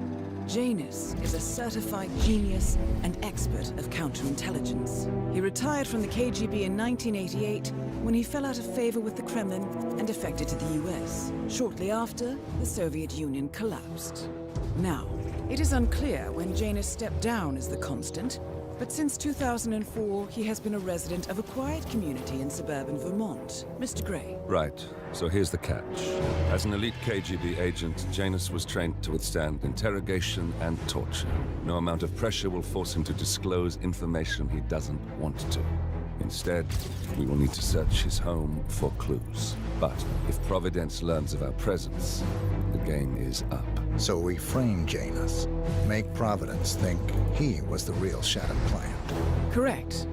Speaker 3: Janus is a certified genius and expert of counterintelligence. He retired from the KGB in 1988 when he fell out of favor with the Kremlin and defected to the US. Shortly after, the Soviet Union collapsed. Now, it is unclear when Janus stepped down as the constant, But since 2004, he has been a resident of a quiet community in suburban Vermont. Mr. Gray.
Speaker 9: Right. So here's the catch. As an elite KGB agent, Janus was trained to withstand interrogation and torture. No amount of pressure will force him to disclose information he doesn't want to. Instead, we will need to search his home for clues. But if Providence learns of our presence, the game is up.
Speaker 6: So we frame Janus. Make Providence think he was the real Shadow client.
Speaker 3: Correct.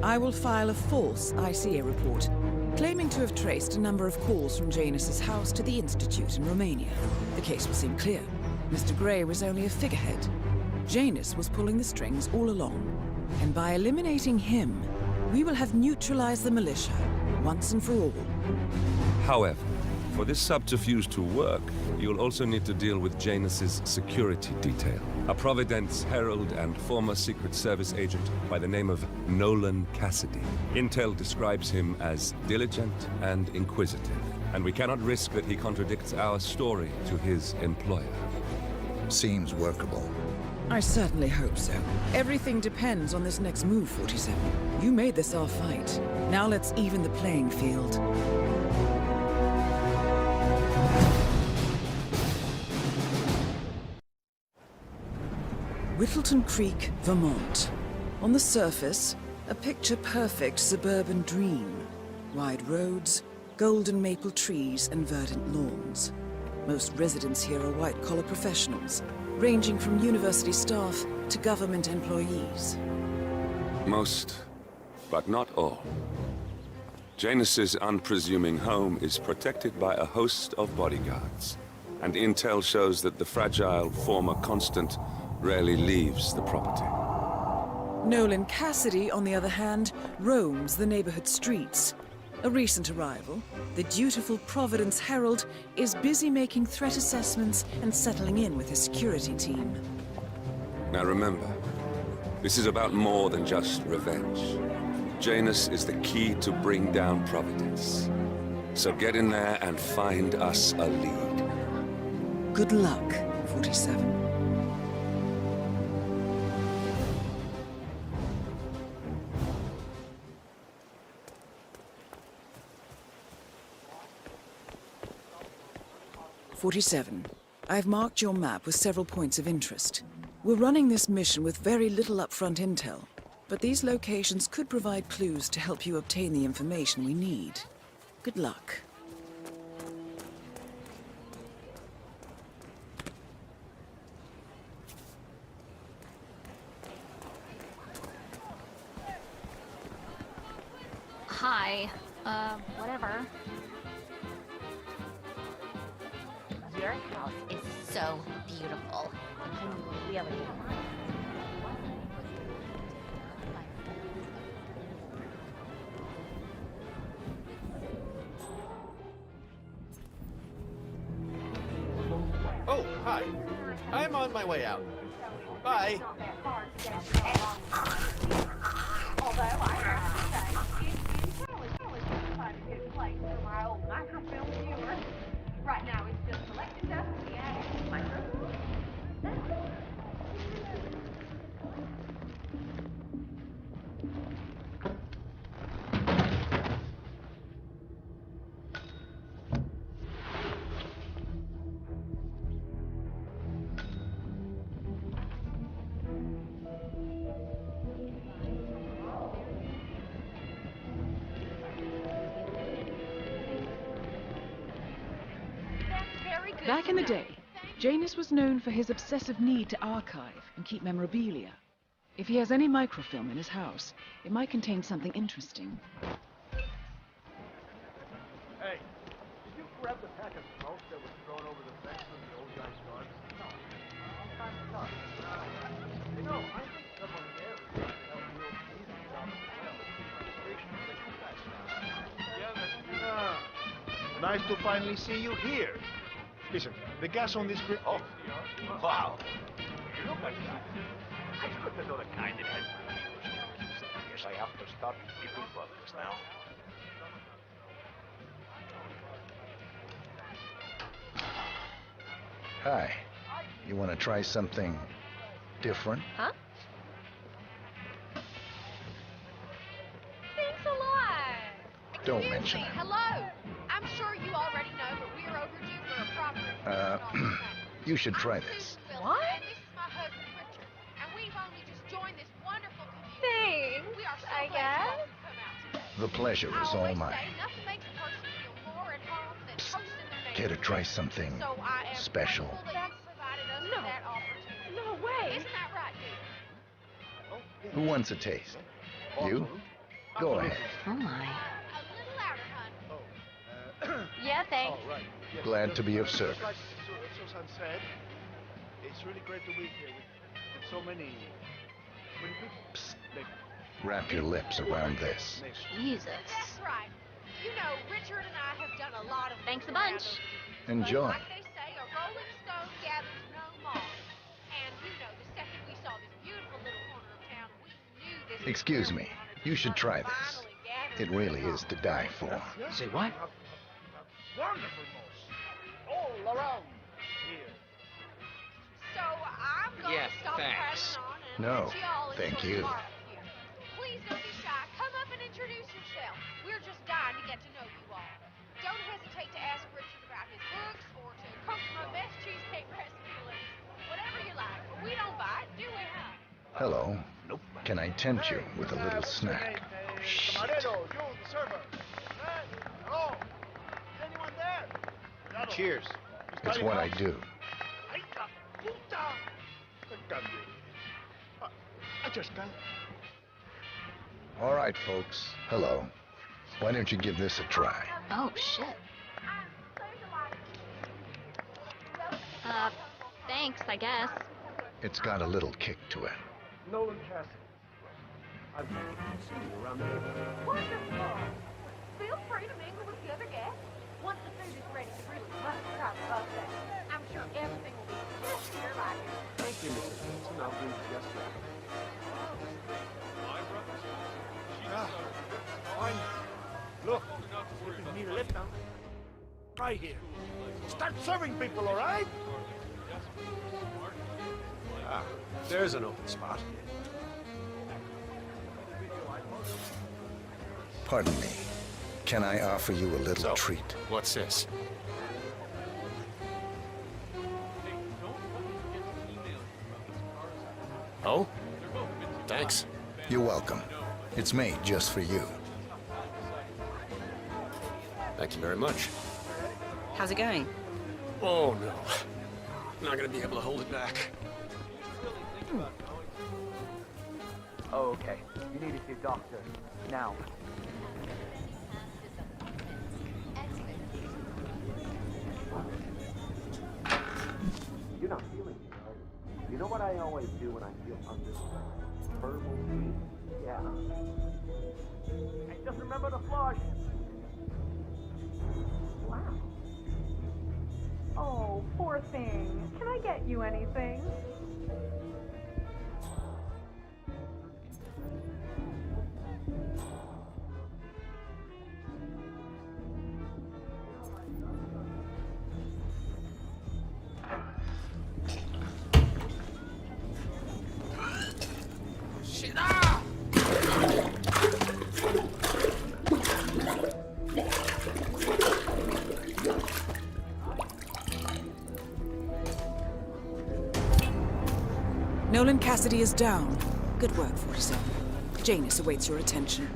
Speaker 3: I will file a false ICA report, claiming to have traced a number of calls from Janus's house to the Institute in Romania. The case will seem clear. Mr. Gray was only a figurehead. Janus was pulling the strings all along. And by eliminating him, we will have neutralized the militia, once and for all.
Speaker 9: However, for this subterfuge to work, you'll also need to deal with Janus's security detail. A Providence herald and former Secret Service agent by the name of Nolan Cassidy. Intel describes him as diligent and inquisitive, and we cannot risk that he contradicts our story to his employer.
Speaker 6: Seems workable.
Speaker 3: I certainly hope so. Everything depends on this next move, 47. You made this our fight. Now let's even the playing field. Whittleton Creek, Vermont. On the surface, a picture-perfect suburban dream. Wide roads, golden maple trees, and verdant lawns. Most residents here are white-collar professionals, ranging from university staff to government employees.
Speaker 9: Most, but not all. Janus's unpresuming home is protected by a host of bodyguards, and intel shows that the fragile former constant rarely leaves the property.
Speaker 3: Nolan Cassidy, on the other hand, roams the neighborhood streets. A recent arrival, the dutiful Providence Herald is busy making threat assessments and settling in with his security team.
Speaker 9: Now remember, this is about more than just revenge. Janus is the key to bring down Providence. So get in there and find us a lead.
Speaker 3: Good luck, 47. I've marked your map with several points of interest. We're running this mission with very little upfront intel, but these locations could provide clues to help you obtain the information we need. Good luck.
Speaker 19: Hi. Whatever. Your house is so beautiful. I'm really
Speaker 12: Oh, hi. I'm on my way out. Bye.
Speaker 23: Although I have to say, it's probably find a good place for my old microfilm viewer. Right now it's just selected stuff in the attic. Microfilm.
Speaker 3: Back in the day, Janus was known for his obsessive need to archive and keep memorabilia. If he has any microfilm in his house, it might contain something interesting.
Speaker 22: Hey, did you grab the pack of smoke that was thrown over the fence from the old guy's garden? No. All kinds of stuff. You know, I think someone there is going to help you easy out of the frustration that you guys have. Yeah, that's nice to finally see you here. Listen, the gas on this grid... Oh, wow. Look at that. It's good to know the kind that has... I guess I have to start keeping focus now.
Speaker 6: Hi. You want to try something different?
Speaker 19: Huh?
Speaker 6: Don't mention it.
Speaker 1: Hello! I'm sure you already know, but we're overdue for a proper
Speaker 6: You should try this.
Speaker 1: What? This is my husband, Richard, and we've only just joined this wonderful community.
Speaker 23: Thanks,
Speaker 1: We are so
Speaker 23: I
Speaker 1: glad you
Speaker 23: guess.
Speaker 1: all could come out today.
Speaker 6: The pleasure is all
Speaker 1: always
Speaker 6: mine.
Speaker 1: say nothing makes a person feel more at home than hosting their
Speaker 6: Care to
Speaker 1: neighbors.
Speaker 6: try something
Speaker 1: So I am
Speaker 6: special?
Speaker 1: grateful that you provided us with that opportunity.
Speaker 23: No way.
Speaker 1: Isn't that right, dear?
Speaker 6: Who wants a taste? You? Go ahead.
Speaker 19: Oh my.
Speaker 1: A little louder, hon.
Speaker 19: Yeah, thanks.
Speaker 22: All right. Yes.
Speaker 6: Glad to be of
Speaker 22: Just
Speaker 6: service.
Speaker 22: like Susan said, it's really great to be here with so many people. Like,
Speaker 6: Wrap your lips around this.
Speaker 19: Jesus.
Speaker 1: That's right. You know, Richard and I have done a lot of
Speaker 19: Thanks a bunch.
Speaker 6: Enjoy.
Speaker 1: Like they say, a rolling stone gathers no moss. And you know, the second we saw this beautiful little corner of town, we knew this was
Speaker 6: Excuse
Speaker 1: where we
Speaker 6: me.
Speaker 1: wanted
Speaker 6: You
Speaker 1: to
Speaker 6: should try this.
Speaker 1: finally gather
Speaker 6: It really is to die for.
Speaker 16: Say what?
Speaker 22: Wonderful moss. All around here.
Speaker 1: So I'm going
Speaker 16: Yeah,
Speaker 1: to stop
Speaker 16: thanks.
Speaker 1: prattling on and
Speaker 6: No,
Speaker 1: let you all
Speaker 6: thank
Speaker 1: enjoy
Speaker 6: you.
Speaker 1: the barbecue. Please don't be shy. Come up and introduce yourself. We're just dying to get to know you all. Don't hesitate to ask Richard about his books or to cook my best cheesecake recipe list. Whatever you like. We don't bite, do we, huh?
Speaker 6: Hello. Can I tempt you with a little snack?
Speaker 22: Camarero, you, the server. Hello. Is anyone there?
Speaker 16: Cheers.
Speaker 6: It's what I do.
Speaker 22: Ay, la puta. I just can't.
Speaker 6: All right, folks. Hello. Why don't you give this a try?
Speaker 19: Oh, shit. Thanks, I guess.
Speaker 6: It's got a little kick to it.
Speaker 11: Nolan Cassidy. I've seen you around the neighborhood.
Speaker 1: Wonderful. Feel free to mingle with the other guests. Once the food is ready, you really must try the buffet. I'm sure everything will be just to your liking.
Speaker 11: Thank you, Mrs. Johnson. I'll do just that. Fine. Look, if you need a lift down, right here. Start serving people, all right? Ah, there's an open spot.
Speaker 6: Pardon me. Can I offer you a little treat?
Speaker 10: What's this? Oh? Thanks.
Speaker 6: You're welcome. It's made just for you.
Speaker 10: Thank you very much.
Speaker 3: How's it going?
Speaker 10: Oh, no. Not gonna be able to hold it back.
Speaker 11: Oh, okay. You need to see a doctor. Now. You're not feeling it, right? You know what I always do when I feel under stress? Verbal heat. Yeah. And just remember to flush.
Speaker 23: Wow. Oh, poor thing. Can I get you anything?
Speaker 10: Shit! Ah!
Speaker 3: Nolan Cassidy is down. Good work, 47. Janus awaits your attention.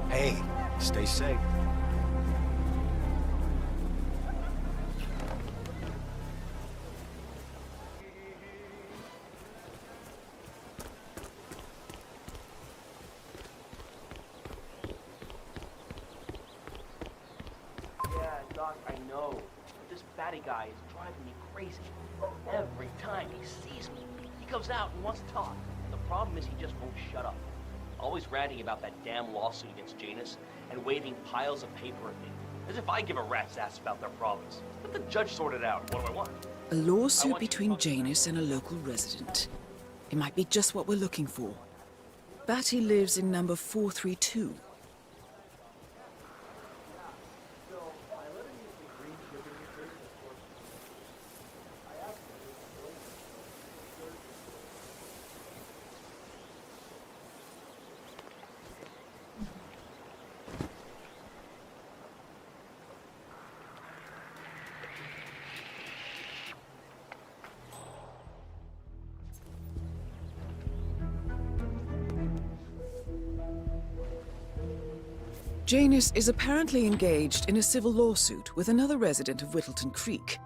Speaker 16: Hey, stay safe.
Speaker 11: Yeah, Doc, I know. But this batty guy is driving me crazy. Every time he sees me, he comes out and wants to talk. The problem is he just won't shut up. Always ranting about that damn lawsuit against Janus and waving piles of paper at me. As if I give a rat's ass about their problems. Let the judge sort it out. What do I want?
Speaker 3: A lawsuit between Janus and a local resident. It might be just what we're looking for. Batty lives in number 432. Janus is apparently engaged in a civil lawsuit with another resident of Whittleton Creek.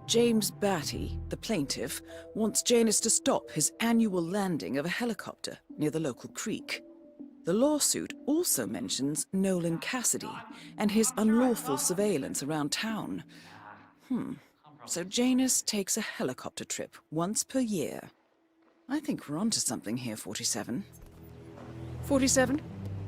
Speaker 3: James Batty, the plaintiff, wants Janus to stop his annual landing of a helicopter near the local creek. The lawsuit also mentions Nolan Cassidy and his unlawful surveillance around town. So Janus takes a helicopter trip once per year. I think we're onto something here, 47. 47?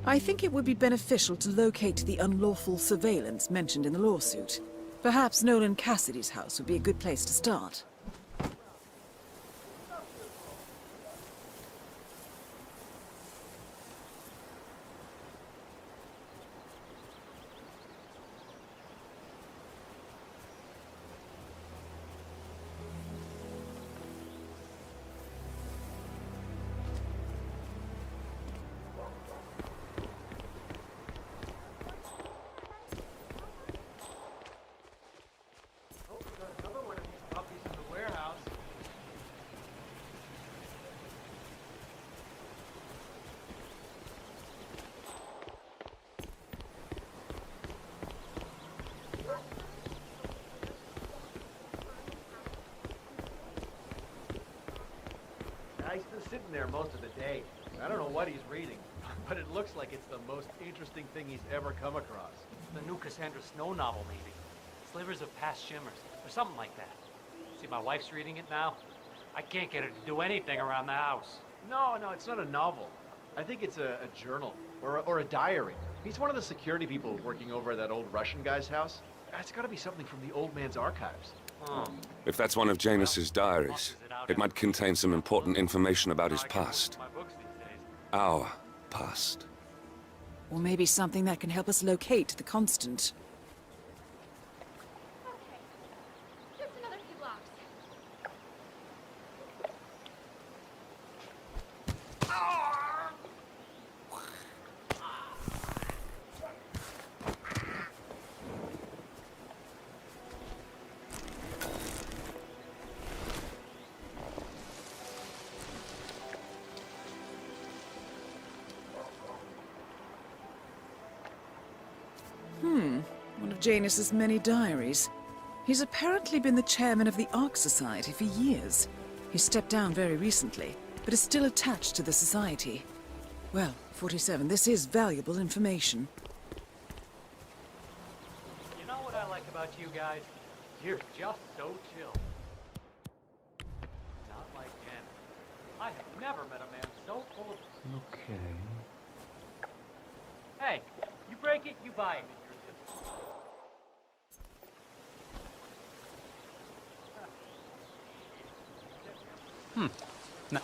Speaker 3: I think it would be beneficial to locate the unlawful surveillance mentioned in the lawsuit. Perhaps Nolan Cassidy's house would be a good place to start.
Speaker 11: He's been sitting there most of the day. I don't know what he's reading, but it looks like it's the most interesting thing he's ever come across.
Speaker 18: The new Cassandra Snow novel, maybe. Slivers of Past Shimmers, or something like that. See, my wife's reading it now. I can't get her to do anything around the house.
Speaker 11: No, it's not a novel. I think it's a journal, or a diary. He's one of the security people working over at that old Russian guy's house. It's gotta be something from the old man's archives.
Speaker 9: If that's one of Janus's diaries, it might contain some important information about his past. Our past.
Speaker 3: Or maybe something that can help us locate the Constant.
Speaker 1: Just another few blocks.
Speaker 3: One of Janus's many diaries. He's apparently been the chairman of the Ark Society for years. He stepped down very recently, but is still attached to the society. Well, 47, this is valuable information.
Speaker 18: You know what I like about you guys? You're just so chill. Not like Jen. I have never met a man so full of...
Speaker 7: Okay.
Speaker 18: Hey, you break it, you buy it.
Speaker 7: No.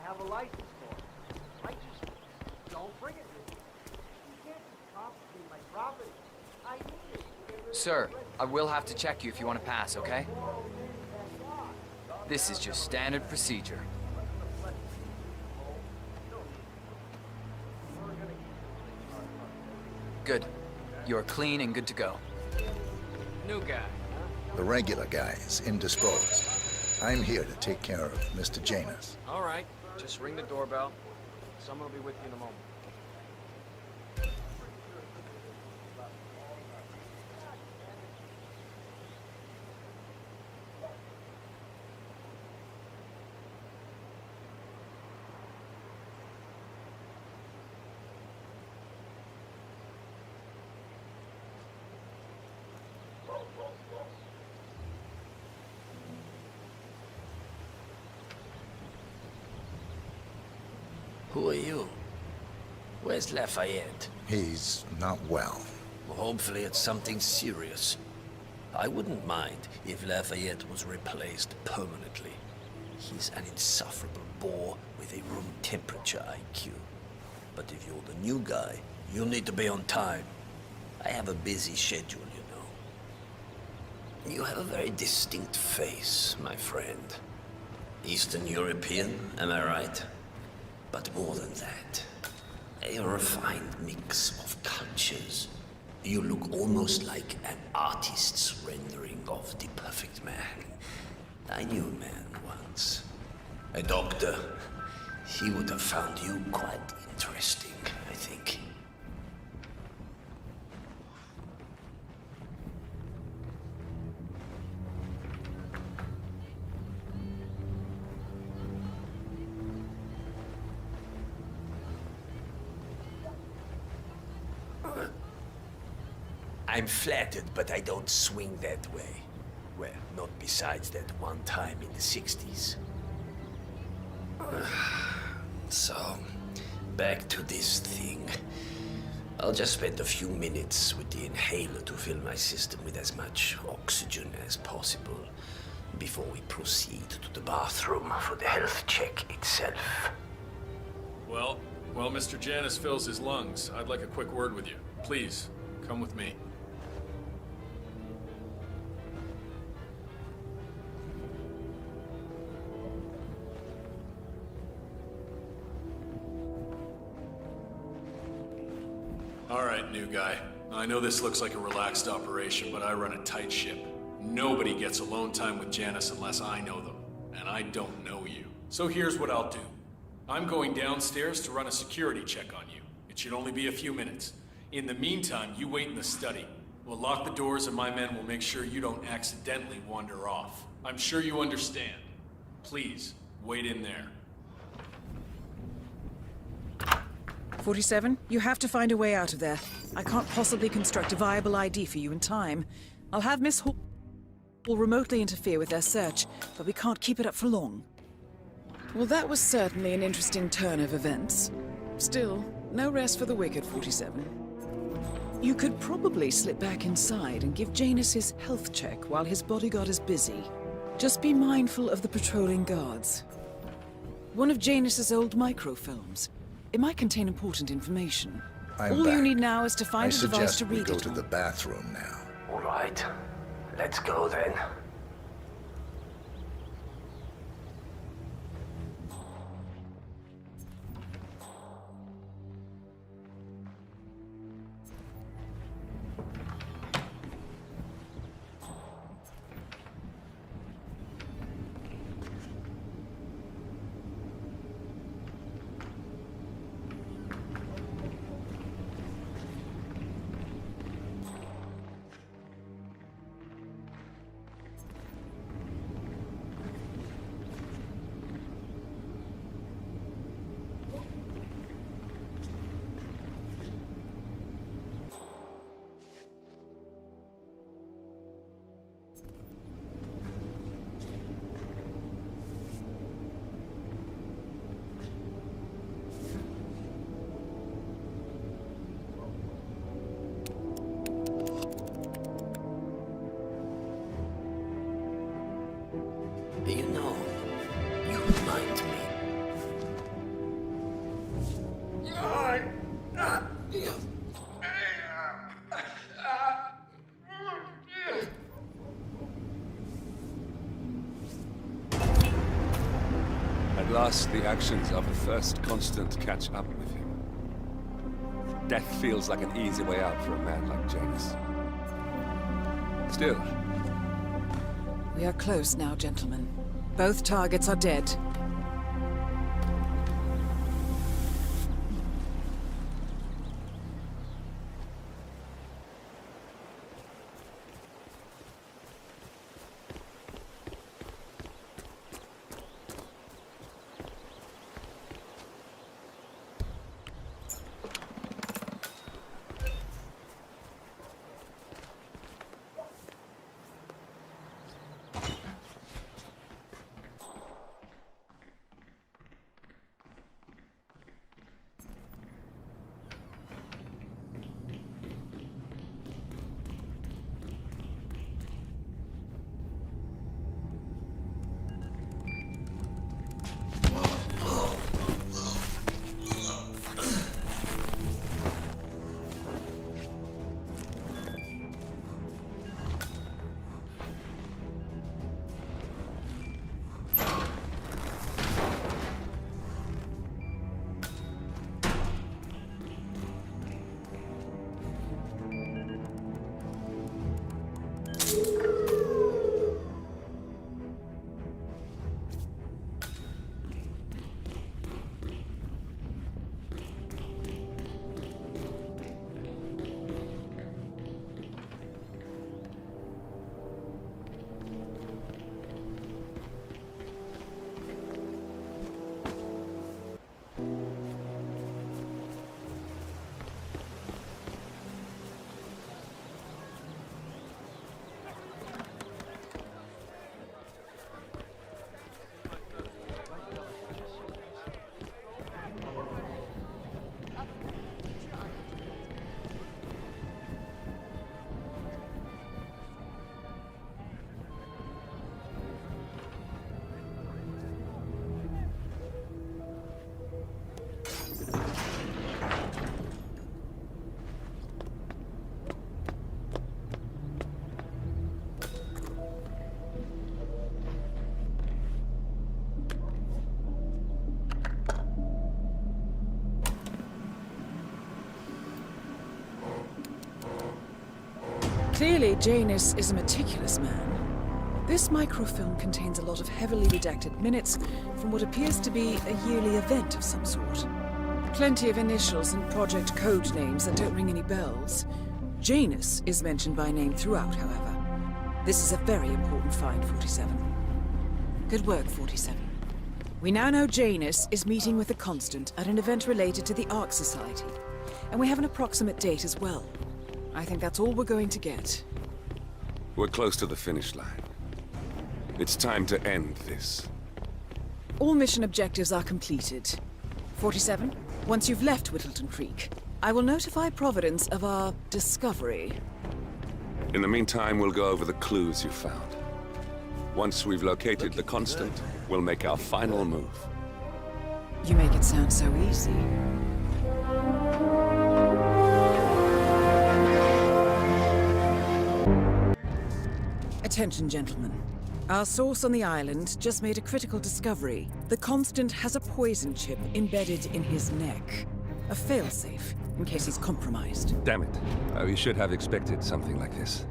Speaker 11: have a license for it. I just don't bring it with me. You can't just confiscate my property. I need it.
Speaker 13: Sir, I will have to check you if you want to pass, okay? This is just standard procedure. Good. You're clean and good to go.
Speaker 14: New guy.
Speaker 6: The regular guy is indisposed. I'm here to take care of Mr. Janus.
Speaker 17: All right, just ring the doorbell. Someone will be with you in a moment.
Speaker 2: Who are you? Where's Lafayette?
Speaker 6: He's not well.
Speaker 2: Well, hopefully it's something serious. I wouldn't mind if Lafayette was replaced permanently. He's an insufferable bore with a room temperature IQ. But if you're the new guy, you'll need to be on time. I have a busy schedule, you know. You have a very distinct face, my friend. Eastern European, am I right? But more than that, a refined mix of cultures. You look almost like an artist's rendering of the perfect man. I knew a man once. A doctor. He would have found you quite interesting, I think. I'm flattered, but I don't swing that way. Well, not besides that one time in the 60s. So, back to this thing. I'll just spend a few minutes with the inhaler to fill my system with as much oxygen as possible before we proceed to the bathroom for the health check itself.
Speaker 15: Well, while Mr. Janus fills his lungs, I'd like a quick word with you. Please, come with me. All right, new guy. I know this looks like a relaxed operation, but I run a tight ship. Nobody gets alone time with Janus unless I know them, and I don't know you. So here's what I'll do. I'm going downstairs to run a security check on you. It should only be a few minutes. In the meantime, you wait in the study. We'll lock the doors and my men will make sure you don't accidentally wander off. I'm sure you understand. Please, wait in there.
Speaker 3: 47, you have to find a way out of there. I can't possibly construct a viable ID for you in time. I'll have Miss Hall remotely interfere with their search, but we can't keep it up for long. Well, that was certainly an interesting turn of events. Still, no rest for the wicked, 47. You could probably slip back inside and give Janus his health check while his bodyguard is busy. Just be mindful of the patrolling guards. One of Janus's old microfilms. It might contain important information. All you need now is to find a device to read it.
Speaker 6: I suggest we go to the bathroom now.
Speaker 2: All right, let's go then. You know, you remind me.
Speaker 9: At last, the actions of a first constant catch up with him. Death feels like an easy way out for a man like Janus. Still,
Speaker 3: we are close now, gentlemen. Both targets are dead. Clearly, Janus is a meticulous man. This microfilm contains a lot of heavily redacted minutes from what appears to be a yearly event of some sort. Plenty of initials and project code names that don't ring any bells. Janus is mentioned by name throughout, however. This is a very important find, 47. Good work, 47. We now know Janus is meeting with the Constant at an event related to the Ark Society, and we have an approximate date as well. I think that's all we're going to get.
Speaker 9: We're close to the finish line. It's time to end this.
Speaker 3: All mission objectives are completed. 47, once you've left Whittleton Creek, I will notify Providence of our discovery.
Speaker 9: In the meantime, we'll go over the clues you found. Once we've located the Constant, we'll make our final move.
Speaker 3: You make it sound so easy. Attention, gentlemen. Our source on the island just made a critical discovery. The Constant has a poison chip embedded in his neck. A failsafe, in case he's compromised.
Speaker 9: Damn it. We should have expected something like this.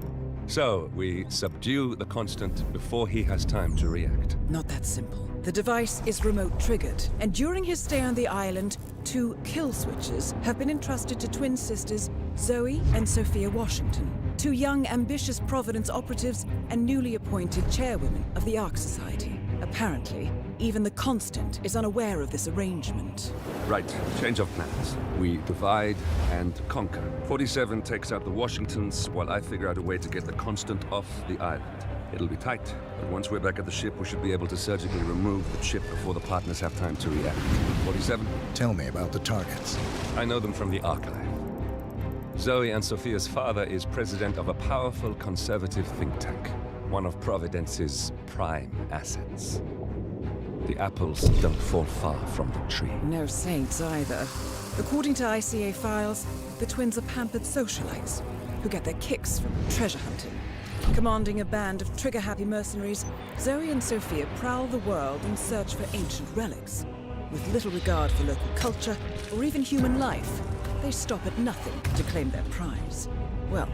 Speaker 9: So, we subdue the Constant before he has time to react.
Speaker 3: Not that simple. The device is remote triggered, and during his stay on the island, 2 kill switches have been entrusted to twin sisters Zoe and Sophia Washington, 2 young, ambitious Providence operatives and newly appointed chairwomen of the Ark Society. Apparently, even the Constant is unaware of this arrangement.
Speaker 9: Right, change of plans. We divide and conquer. 47 takes out the Washingtons, while I figure out a way to get the Constant off the island. It'll be tight, but once we're back at the ship, we should be able to surgically remove the chip before the partners have time to react. 47?
Speaker 6: Tell me about the targets.
Speaker 9: I know them from the archive. Zoe and Sophia's father is president of a powerful conservative think tank, one of Providence's prime assets. The apples don't fall far from the tree.
Speaker 3: No saints either. According to ICA files, the twins are pampered socialites who get their kicks from treasure hunting. Commanding a band of trigger-happy mercenaries, Zoe and Sophia prowl the world in search for ancient relics. With little regard for local culture or even human life, they stop at nothing to claim their prize. Well,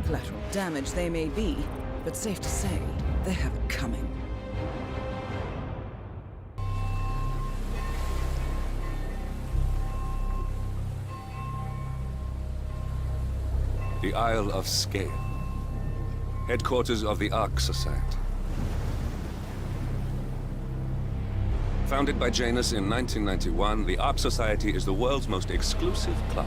Speaker 3: collateral damage they may be, but safe to say, they have it coming.
Speaker 9: the Isle of Scale, headquarters of the Ark Society. Founded by Janus in 1991, the Ark Society is the world's most exclusive club.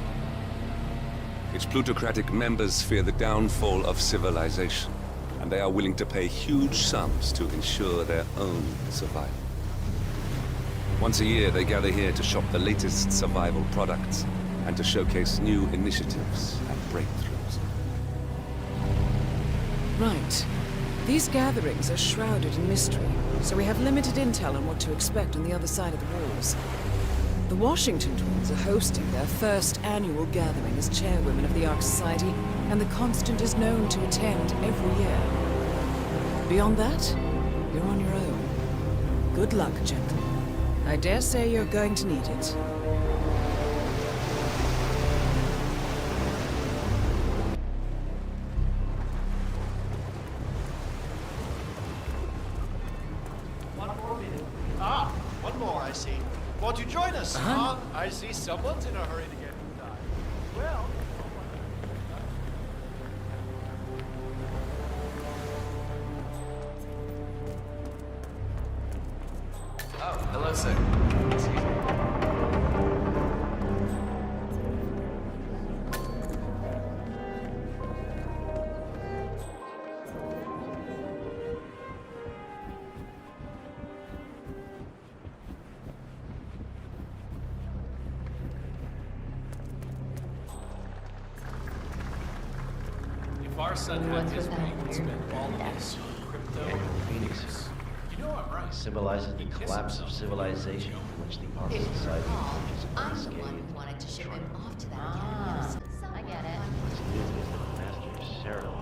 Speaker 9: Its plutocratic members fear the downfall of civilization, and they are willing to pay huge sums to ensure their own survival. Once a year, they gather here to shop the latest survival products and to showcase new initiatives and breakthroughs.
Speaker 3: Right. These gatherings are shrouded in mystery, so we have limited intel on what to expect on the other side of the walls. The Washington twins are hosting their first annual gathering as chairwomen of the Ark Society, and the Constant is known to attend every year. Beyond that, you're on your own. Good luck, gentlemen. I dare say you're going to need it.
Speaker 12: One more, I see. Won't you join us? I see someone's in a hurry to get inside. Well...
Speaker 13: Oh, hello, sir. Excuse me.
Speaker 15: If our son had his way, we'd spend all of this on crypto and Phoenix. You know I'm right.
Speaker 5: Symbolizes the collapse of civilization from which the Ark Society is
Speaker 20: I'm the one who wanted to ship him off to that I get it.
Speaker 5: What's new is the master's ceremony.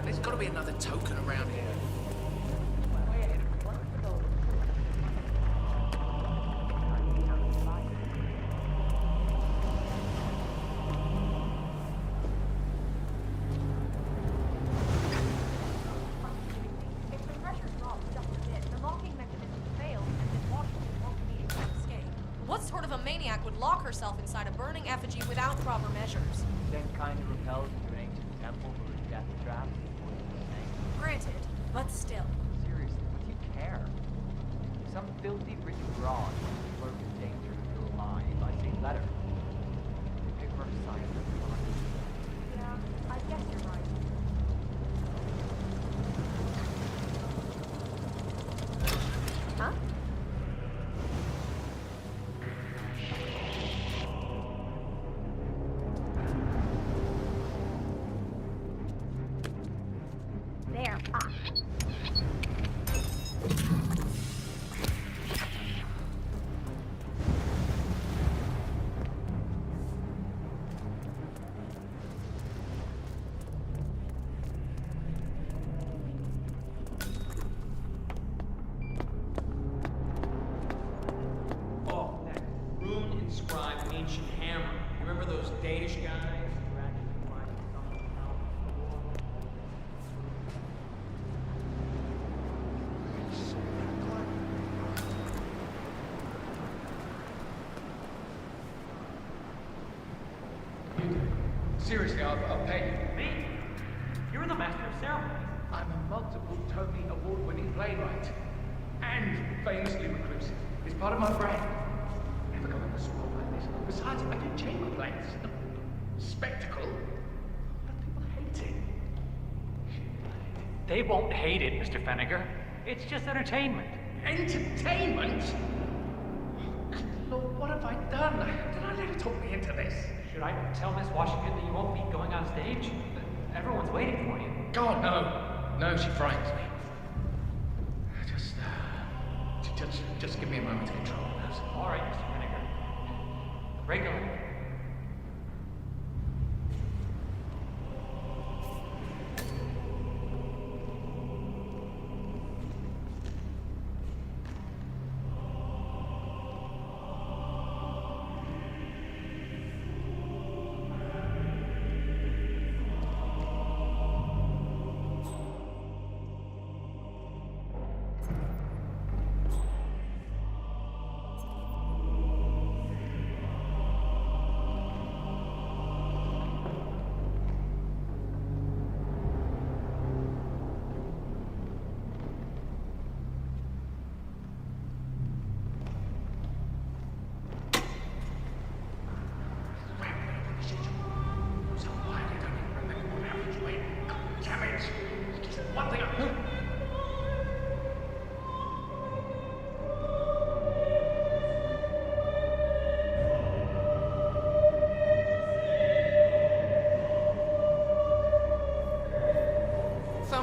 Speaker 14: There's got to be another token around here.
Speaker 8: What sort of a maniac would lock herself inside a burning effigy without proper measures?
Speaker 18: Then kind of repelled into an ancient temple or a death trap.
Speaker 8: Granted, but still.
Speaker 18: Seriously, what do you care? Some filthy British broad lurk in danger of your life. I say let her. Pick her side of the line.
Speaker 23: Yeah, I guess you're right.
Speaker 8: Huh?
Speaker 23: There.
Speaker 21: Oh, that rune-inscribed ancient hammer. You remember those Danish guys?
Speaker 12: Seriously, I'll pay you.
Speaker 18: Me? You're the master of ceremonies.
Speaker 12: I'm a multiple Tony award-winning playwright. And famously reclusive. It's part of my brand. Never go on a spot like this. Besides, I do chamber plays. Spectacle. But people hate it.
Speaker 18: They won't hate it, Mr. Fenniger. It's just entertainment.
Speaker 12: Entertainment? Lord, what have I done? Did I let her talk me into this?
Speaker 18: Should I tell Miss Washington that you won't be going on stage? Everyone's waiting for you.
Speaker 12: God, no. No, she frightens me. Just give me a moment to control this.
Speaker 18: All right, Mr. Fenniger. Break a leg.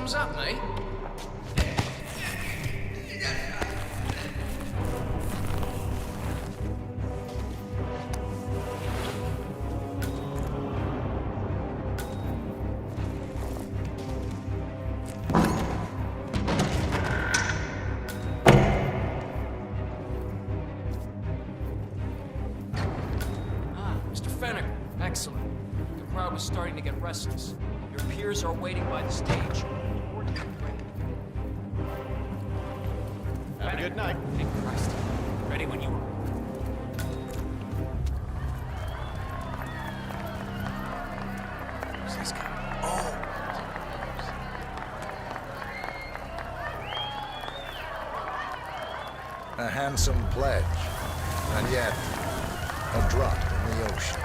Speaker 13: Thumbs up, mate.
Speaker 21: Mr. Fennick, excellent. The crowd was starting to get restless. Your peers are waiting by the stage.
Speaker 17: Have a good night.
Speaker 21: Hey, Christ. Ready when you are.
Speaker 6: Who's this guy? Oh! A handsome pledge, and yet a drop in the ocean.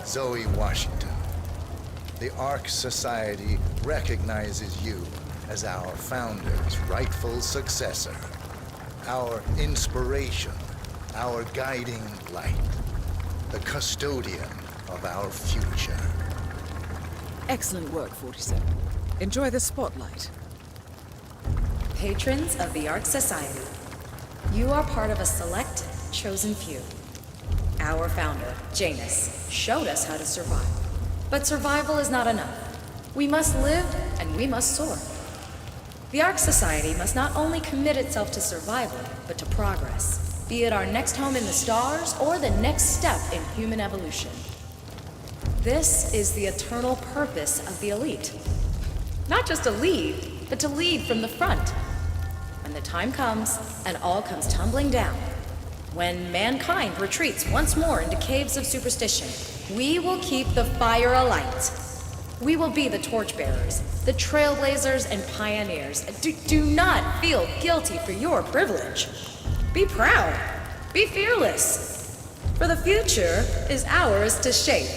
Speaker 6: Zoe Washington. The Ark Society recognizes you as our founder's rightful successor, our inspiration, our guiding light, the custodian of our future.
Speaker 3: Excellent work, 47. Enjoy the spotlight.
Speaker 20: Patrons of the Ark Society, you are part of a select, chosen few. Our founder, Janus, showed us how to survive. But survival is not enough. We must live and we must soar. The Ark Society must not only commit itself to survival, but to progress, be it our next home in the stars or the next step in human evolution. This is the eternal purpose of the elite. Not just to lead, but to lead from the front. When the time comes and all comes tumbling down, when mankind retreats once more into caves of superstition, we will keep the fire alight. We will be the torchbearers, the trailblazers and pioneers. Do not feel guilty for your privilege. Be proud. Be fearless. For the future is ours to shape.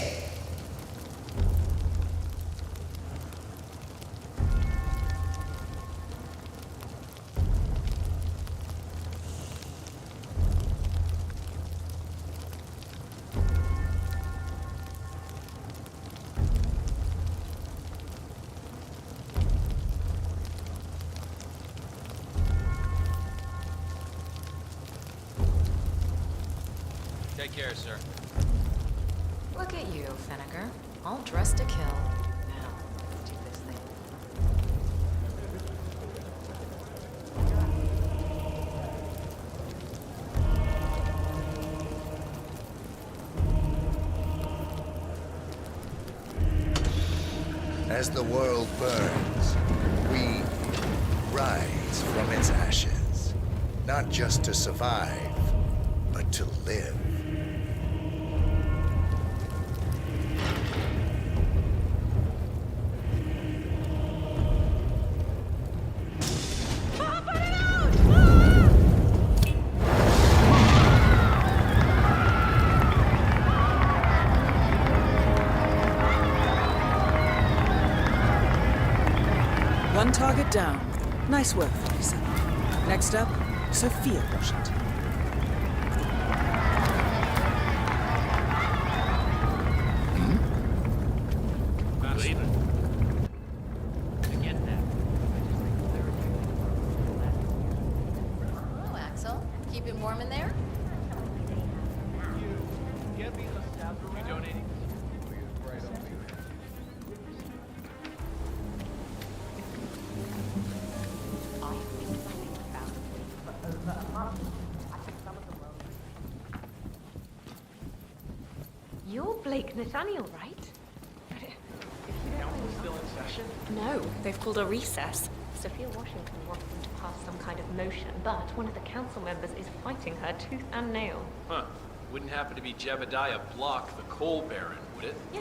Speaker 14: Take care, sir.
Speaker 20: Look at you, Fenniger. All dressed to kill. Now, let's do this thing.
Speaker 6: As the world burns, we rise from its ashes. Not just to survive, but to live.
Speaker 3: One target down. Nice work, 47. Next up, Sophia Washington.
Speaker 20: Hello, Axel. Keeping warm in there?
Speaker 7: You donating?
Speaker 23: Blake Nathaniel, right?
Speaker 11: Council's still in session?
Speaker 23: No, they've called a recess. Sophia Washington wants them to pass some kind of motion, but one of the council members is fighting her tooth and nail.
Speaker 13: Huh. Wouldn't happen to be Jebediah Block, the coal baron, would it?
Speaker 23: Yeah,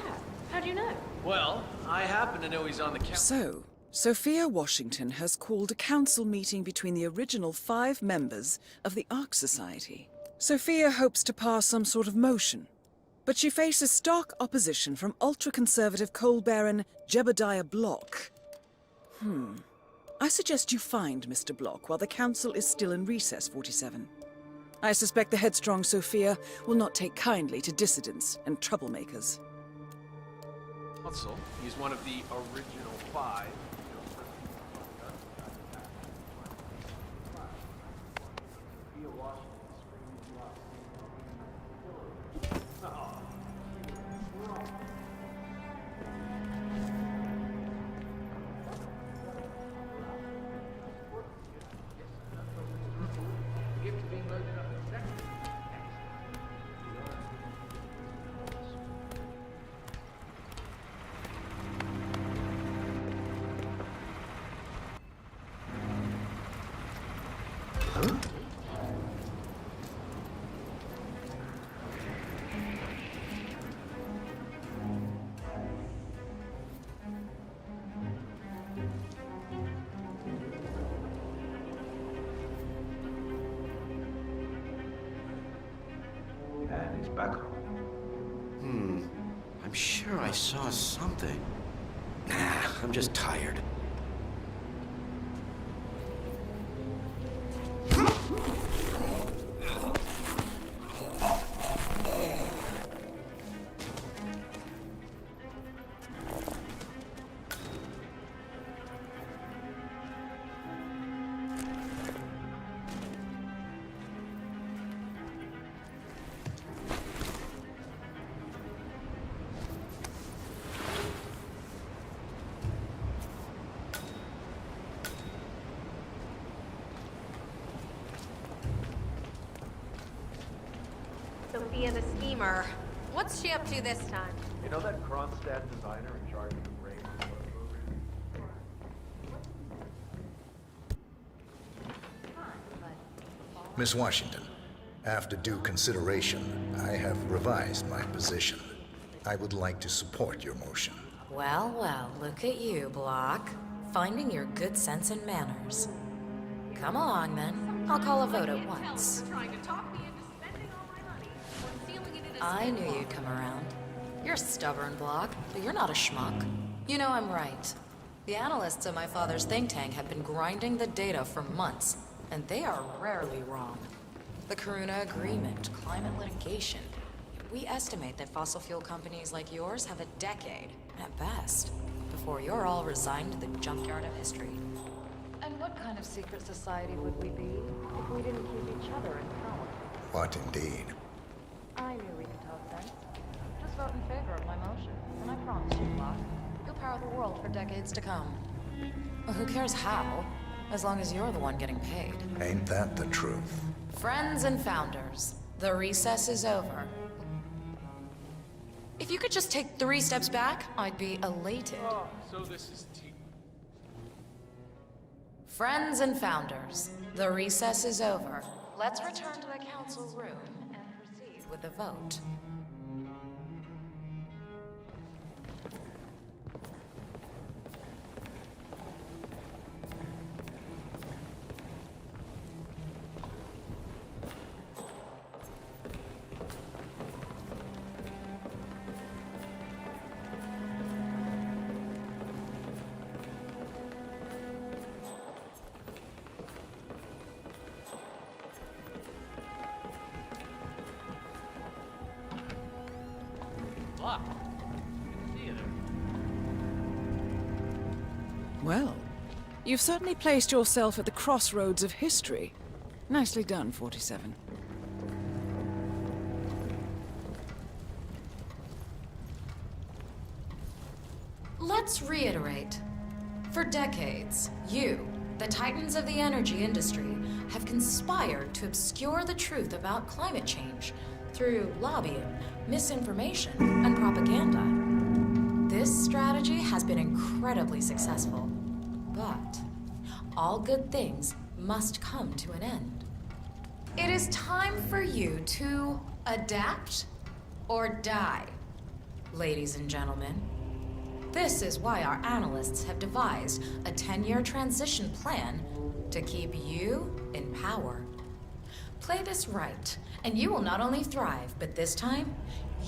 Speaker 23: how do you know?
Speaker 13: Well, I happen to know he's on the council.
Speaker 3: So, Sophia Washington has called a council meeting between the original 5 members of the Ark Society. Sophia hopes to pass some sort of motion, but she faces stark opposition from ultra-conservative coal baron Jebediah Block. I suggest you find Mr. Block while the council is still in recess, 47. I suspect the headstrong Sophia will not take kindly to dissidents and troublemakers.
Speaker 13: Council, he's one of the original 5.
Speaker 16: And he's back home.
Speaker 4: I'm sure I saw something. Nah, I'm just tired.
Speaker 23: Sophia the schemer. What's she up to this time?
Speaker 11: You know that Kronstadt designer in charge of the brain program?
Speaker 6: Miss Washington, after due consideration, I have revised my position. I would like to support your motion.
Speaker 20: Well, well, look at you, Block. Finding your good sense and manners. Come along, then. I'll call a vote at once. I knew you'd come around. You're stubborn, Block, but you're not a schmuck. You know I'm right. The analysts of my father's think tank have been grinding the data for months, and they are rarely wrong. The Karuna Agreement, climate litigation. We estimate that fossil fuel companies like yours have a decade, at best, before you're all resigned to the junkyard of history.
Speaker 19: And what kind of secret society would we be if we didn't keep each other in power?
Speaker 6: What indeed?
Speaker 19: I knew we could talk sense. Just vote in favor of my motion, and I promise you, Block, you'll power the world for decades to come.
Speaker 20: Well, who cares how, as long as you're the one getting paid.
Speaker 6: Ain't that the truth?
Speaker 20: Friends and founders, the recess is over. If you could just take 3 steps back, I'd be elated.
Speaker 13: Oh, so this is tea.
Speaker 20: Friends and founders, the recess is over. Let's return to the council room and proceed with the vote.
Speaker 3: Well, you've certainly placed yourself at the crossroads of history. Nicely done, 47.
Speaker 20: Let's reiterate. For decades, you, the titans of the energy industry, have conspired to obscure the truth about climate change through lobbying, misinformation, and propaganda. This strategy has been incredibly successful. But all good things must come to an end. It is time for you to adapt or die, ladies and gentlemen. This is why our analysts have devised a 10-year transition plan to keep you in power. Play this right, and you will not only thrive, but this time,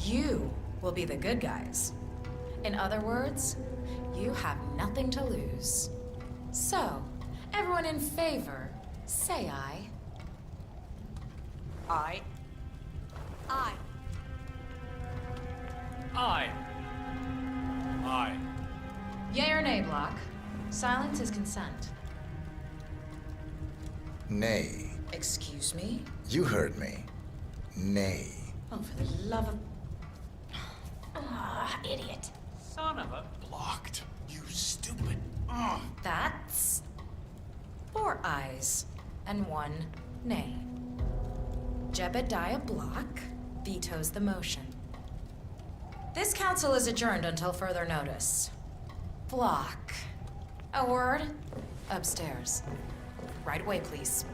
Speaker 20: you will be the good guys. In other words, you have nothing to lose. So, everyone in favor, say aye.
Speaker 11: Aye.
Speaker 19: Aye.
Speaker 13: Aye. Aye.
Speaker 20: Yay or nay, Block? Silence is consent.
Speaker 6: Nay.
Speaker 20: Excuse me?
Speaker 6: You heard me. Nay.
Speaker 20: Oh, for the love of...
Speaker 19: Ah, idiot.
Speaker 18: Son of a...
Speaker 15: Blocked. You stupid. Ugh.
Speaker 20: That's... 4 ayes and 1 nay. Jebediah Block vetoes the motion. This council is adjourned until further notice. Block. A word? Upstairs. Right away, please.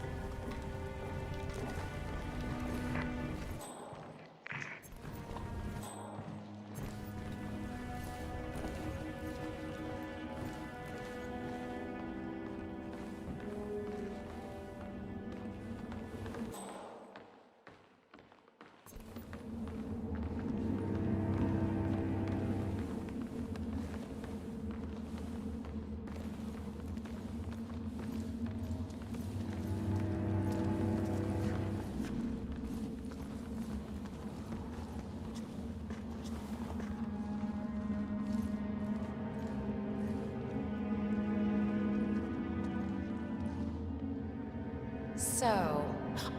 Speaker 20: So,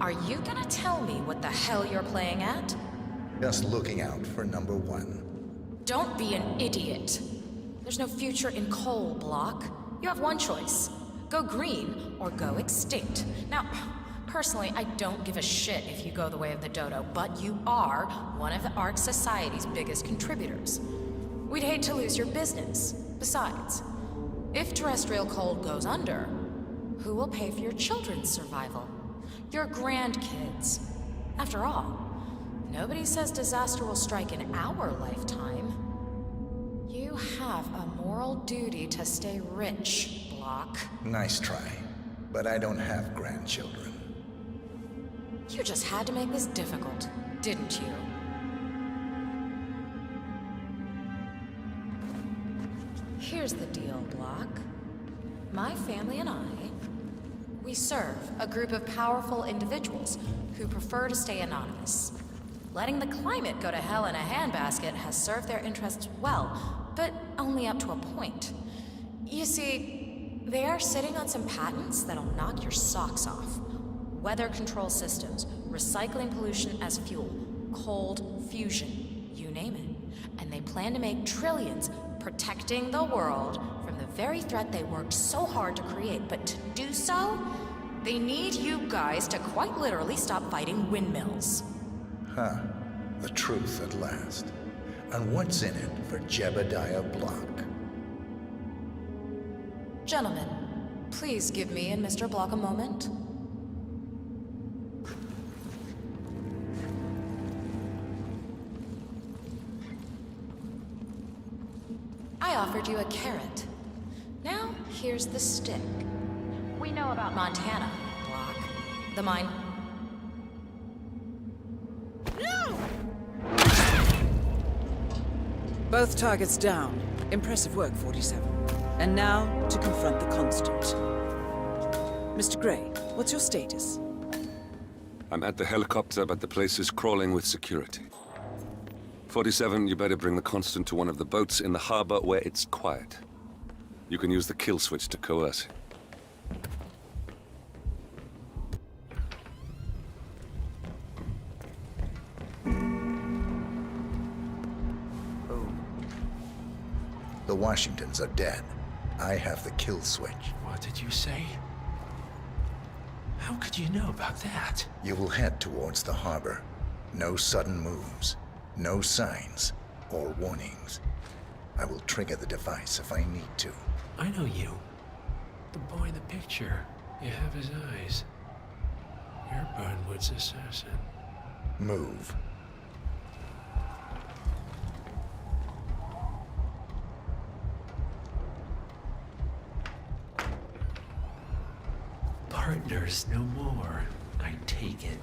Speaker 20: are you gonna tell me what the hell you're playing at?
Speaker 6: Just looking out for number 1.
Speaker 20: Don't be an idiot. There's no future in coal, Block. You have one choice. Go green or go extinct. Now, personally, I don't give a shit if you go the way of the dodo, but you are one of the Ark Society's biggest contributors. We'd hate to lose your business. Besides, if terrestrial coal goes under, who will pay for your children's survival? Your grandkids. After all, nobody says disaster will strike in our lifetime. You have a moral duty to stay rich, Block.
Speaker 6: Nice try. But I don't have grandchildren.
Speaker 20: You just had to make this difficult, didn't you? Here's the deal, Block. My family and I, we serve a group of powerful individuals who prefer to stay anonymous. Letting the climate go to hell in a handbasket has served their interests well, but only up to a point. You see, they are sitting on some patents that'll knock your socks off. Weather control systems, recycling pollution as fuel, cold fusion, you name it. And they plan to make trillions protecting the world from the very threat they worked so hard to create. But to do so, they need you guys to quite literally stop fighting windmills.
Speaker 6: Huh. The truth at last. And what's in it for Jebediah Block?
Speaker 20: Gentlemen, please give me and Mr. Block a moment. I offered you a carrot. Now, here's the stick. We know about Montana, Block. The mine...
Speaker 3: No! Both targets down. Impressive work, 47. And now, to confront the Constant. Mr. Gray, what's your status?
Speaker 9: I'm at the helicopter, but the place is crawling with security. 47, you better bring the Constant to one of the boats in the harbor where it's quiet. You can use the kill switch to coerce it.
Speaker 6: The Washingtons are dead. I have the kill switch.
Speaker 15: What did you say? How could you know about that?
Speaker 6: You will head towards the harbor. No sudden moves, no signs or warnings. I will trigger the device if I need to.
Speaker 1: I know you. The boy in the picture. You have his eyes. You're Burnwood's assassin.
Speaker 6: Move.
Speaker 1: Partners no more, I take it.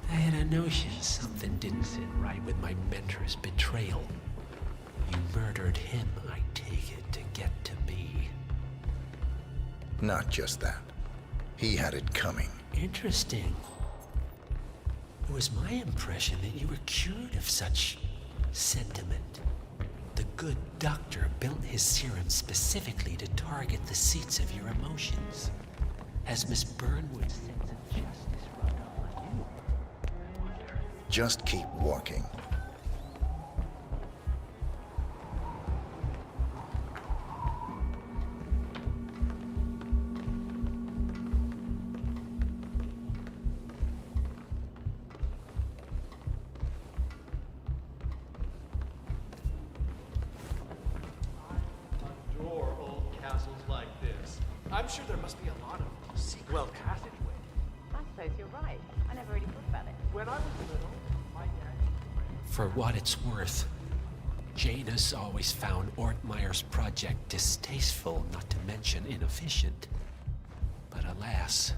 Speaker 1: I had a notion something didn't sit right with my mentor's betrayal. You murdered him, I take it, to get to me.
Speaker 6: Not just that. He had it coming.
Speaker 1: Interesting. It was my impression that you were cured of such sentiment. The good doctor built his serum specifically to target the seats of your emotions. Has Miss Burnwood's sense of justice rubbed off on you?
Speaker 6: Just keep walking.
Speaker 13: I'm sure there must be a lot of secret passageway.
Speaker 19: I suppose you're right. I never really thought about it.
Speaker 13: When I was little, my dad...
Speaker 1: For what it's worth, Janus always found Ortmeyer's project distasteful, not to mention inefficient. But alas,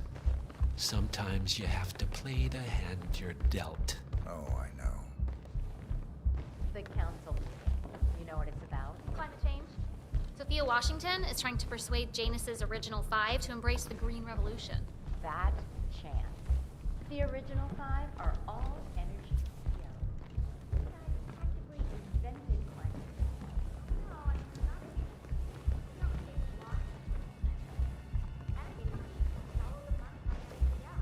Speaker 1: sometimes you have to play the hand you're dealt.
Speaker 6: Oh, I know.
Speaker 19: The council. You know what it's about?
Speaker 10: Climate change. Sophia Washington is trying to persuade Janus's original five to embrace the Green Revolution.
Speaker 19: That chance. The original five are all energy CEOs. You guys practically invented climate change. No, I mean, not you. You don't take a lot. And I think we should follow the money on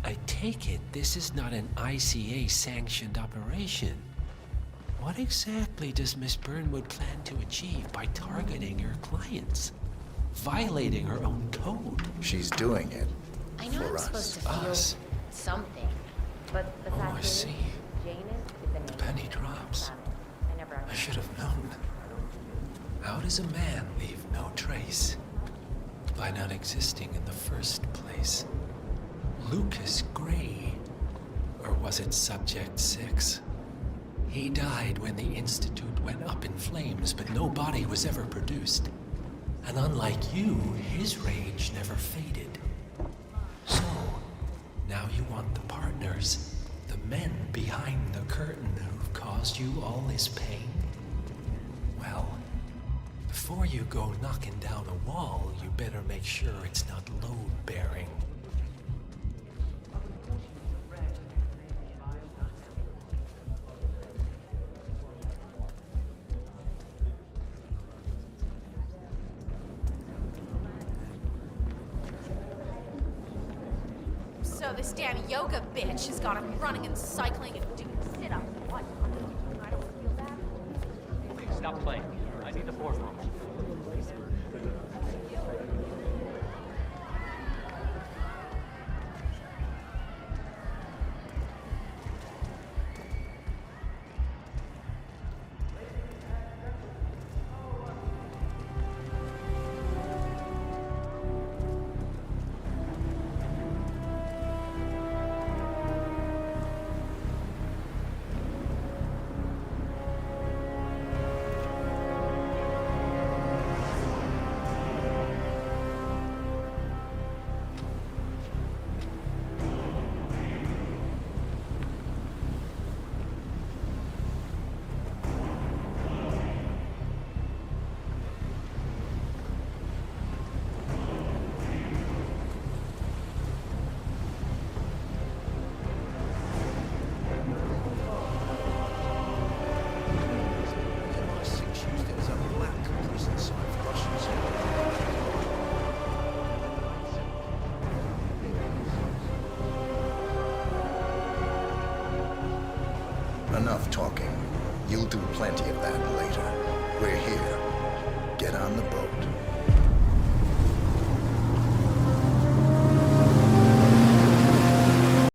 Speaker 19: the
Speaker 1: I take it this is not an ICA-sanctioned operation. What exactly does Miss Burnwood plan to achieve by targeting her clients? Violating her own code?
Speaker 6: She's doing it
Speaker 19: I know
Speaker 6: for
Speaker 19: I'm
Speaker 6: us.
Speaker 19: supposed to feel something, but the fact is, Janus is the name
Speaker 1: Penny
Speaker 19: of the
Speaker 1: drops.
Speaker 19: planet. I never
Speaker 1: I should have known. How does a man leave no trace? By not existing in the first place. Lucas Gray. Or was it Subject 6? He died when the Institute went up in flames, but no body was ever produced. And unlike you, his rage never faded. So, now you want the partners, the men behind the curtain who've caused you all this pain? Well, before you go knocking down a wall, you better make sure it's not load-bearing.
Speaker 23: So this damn yoga bitch has got him running and cycling and doing sit-ups and whatnot. I don't feel bad.
Speaker 18: Please stop playing. I need the boardroom.
Speaker 6: Enough talking. You'll do plenty of that later. We're here. Get on the boat.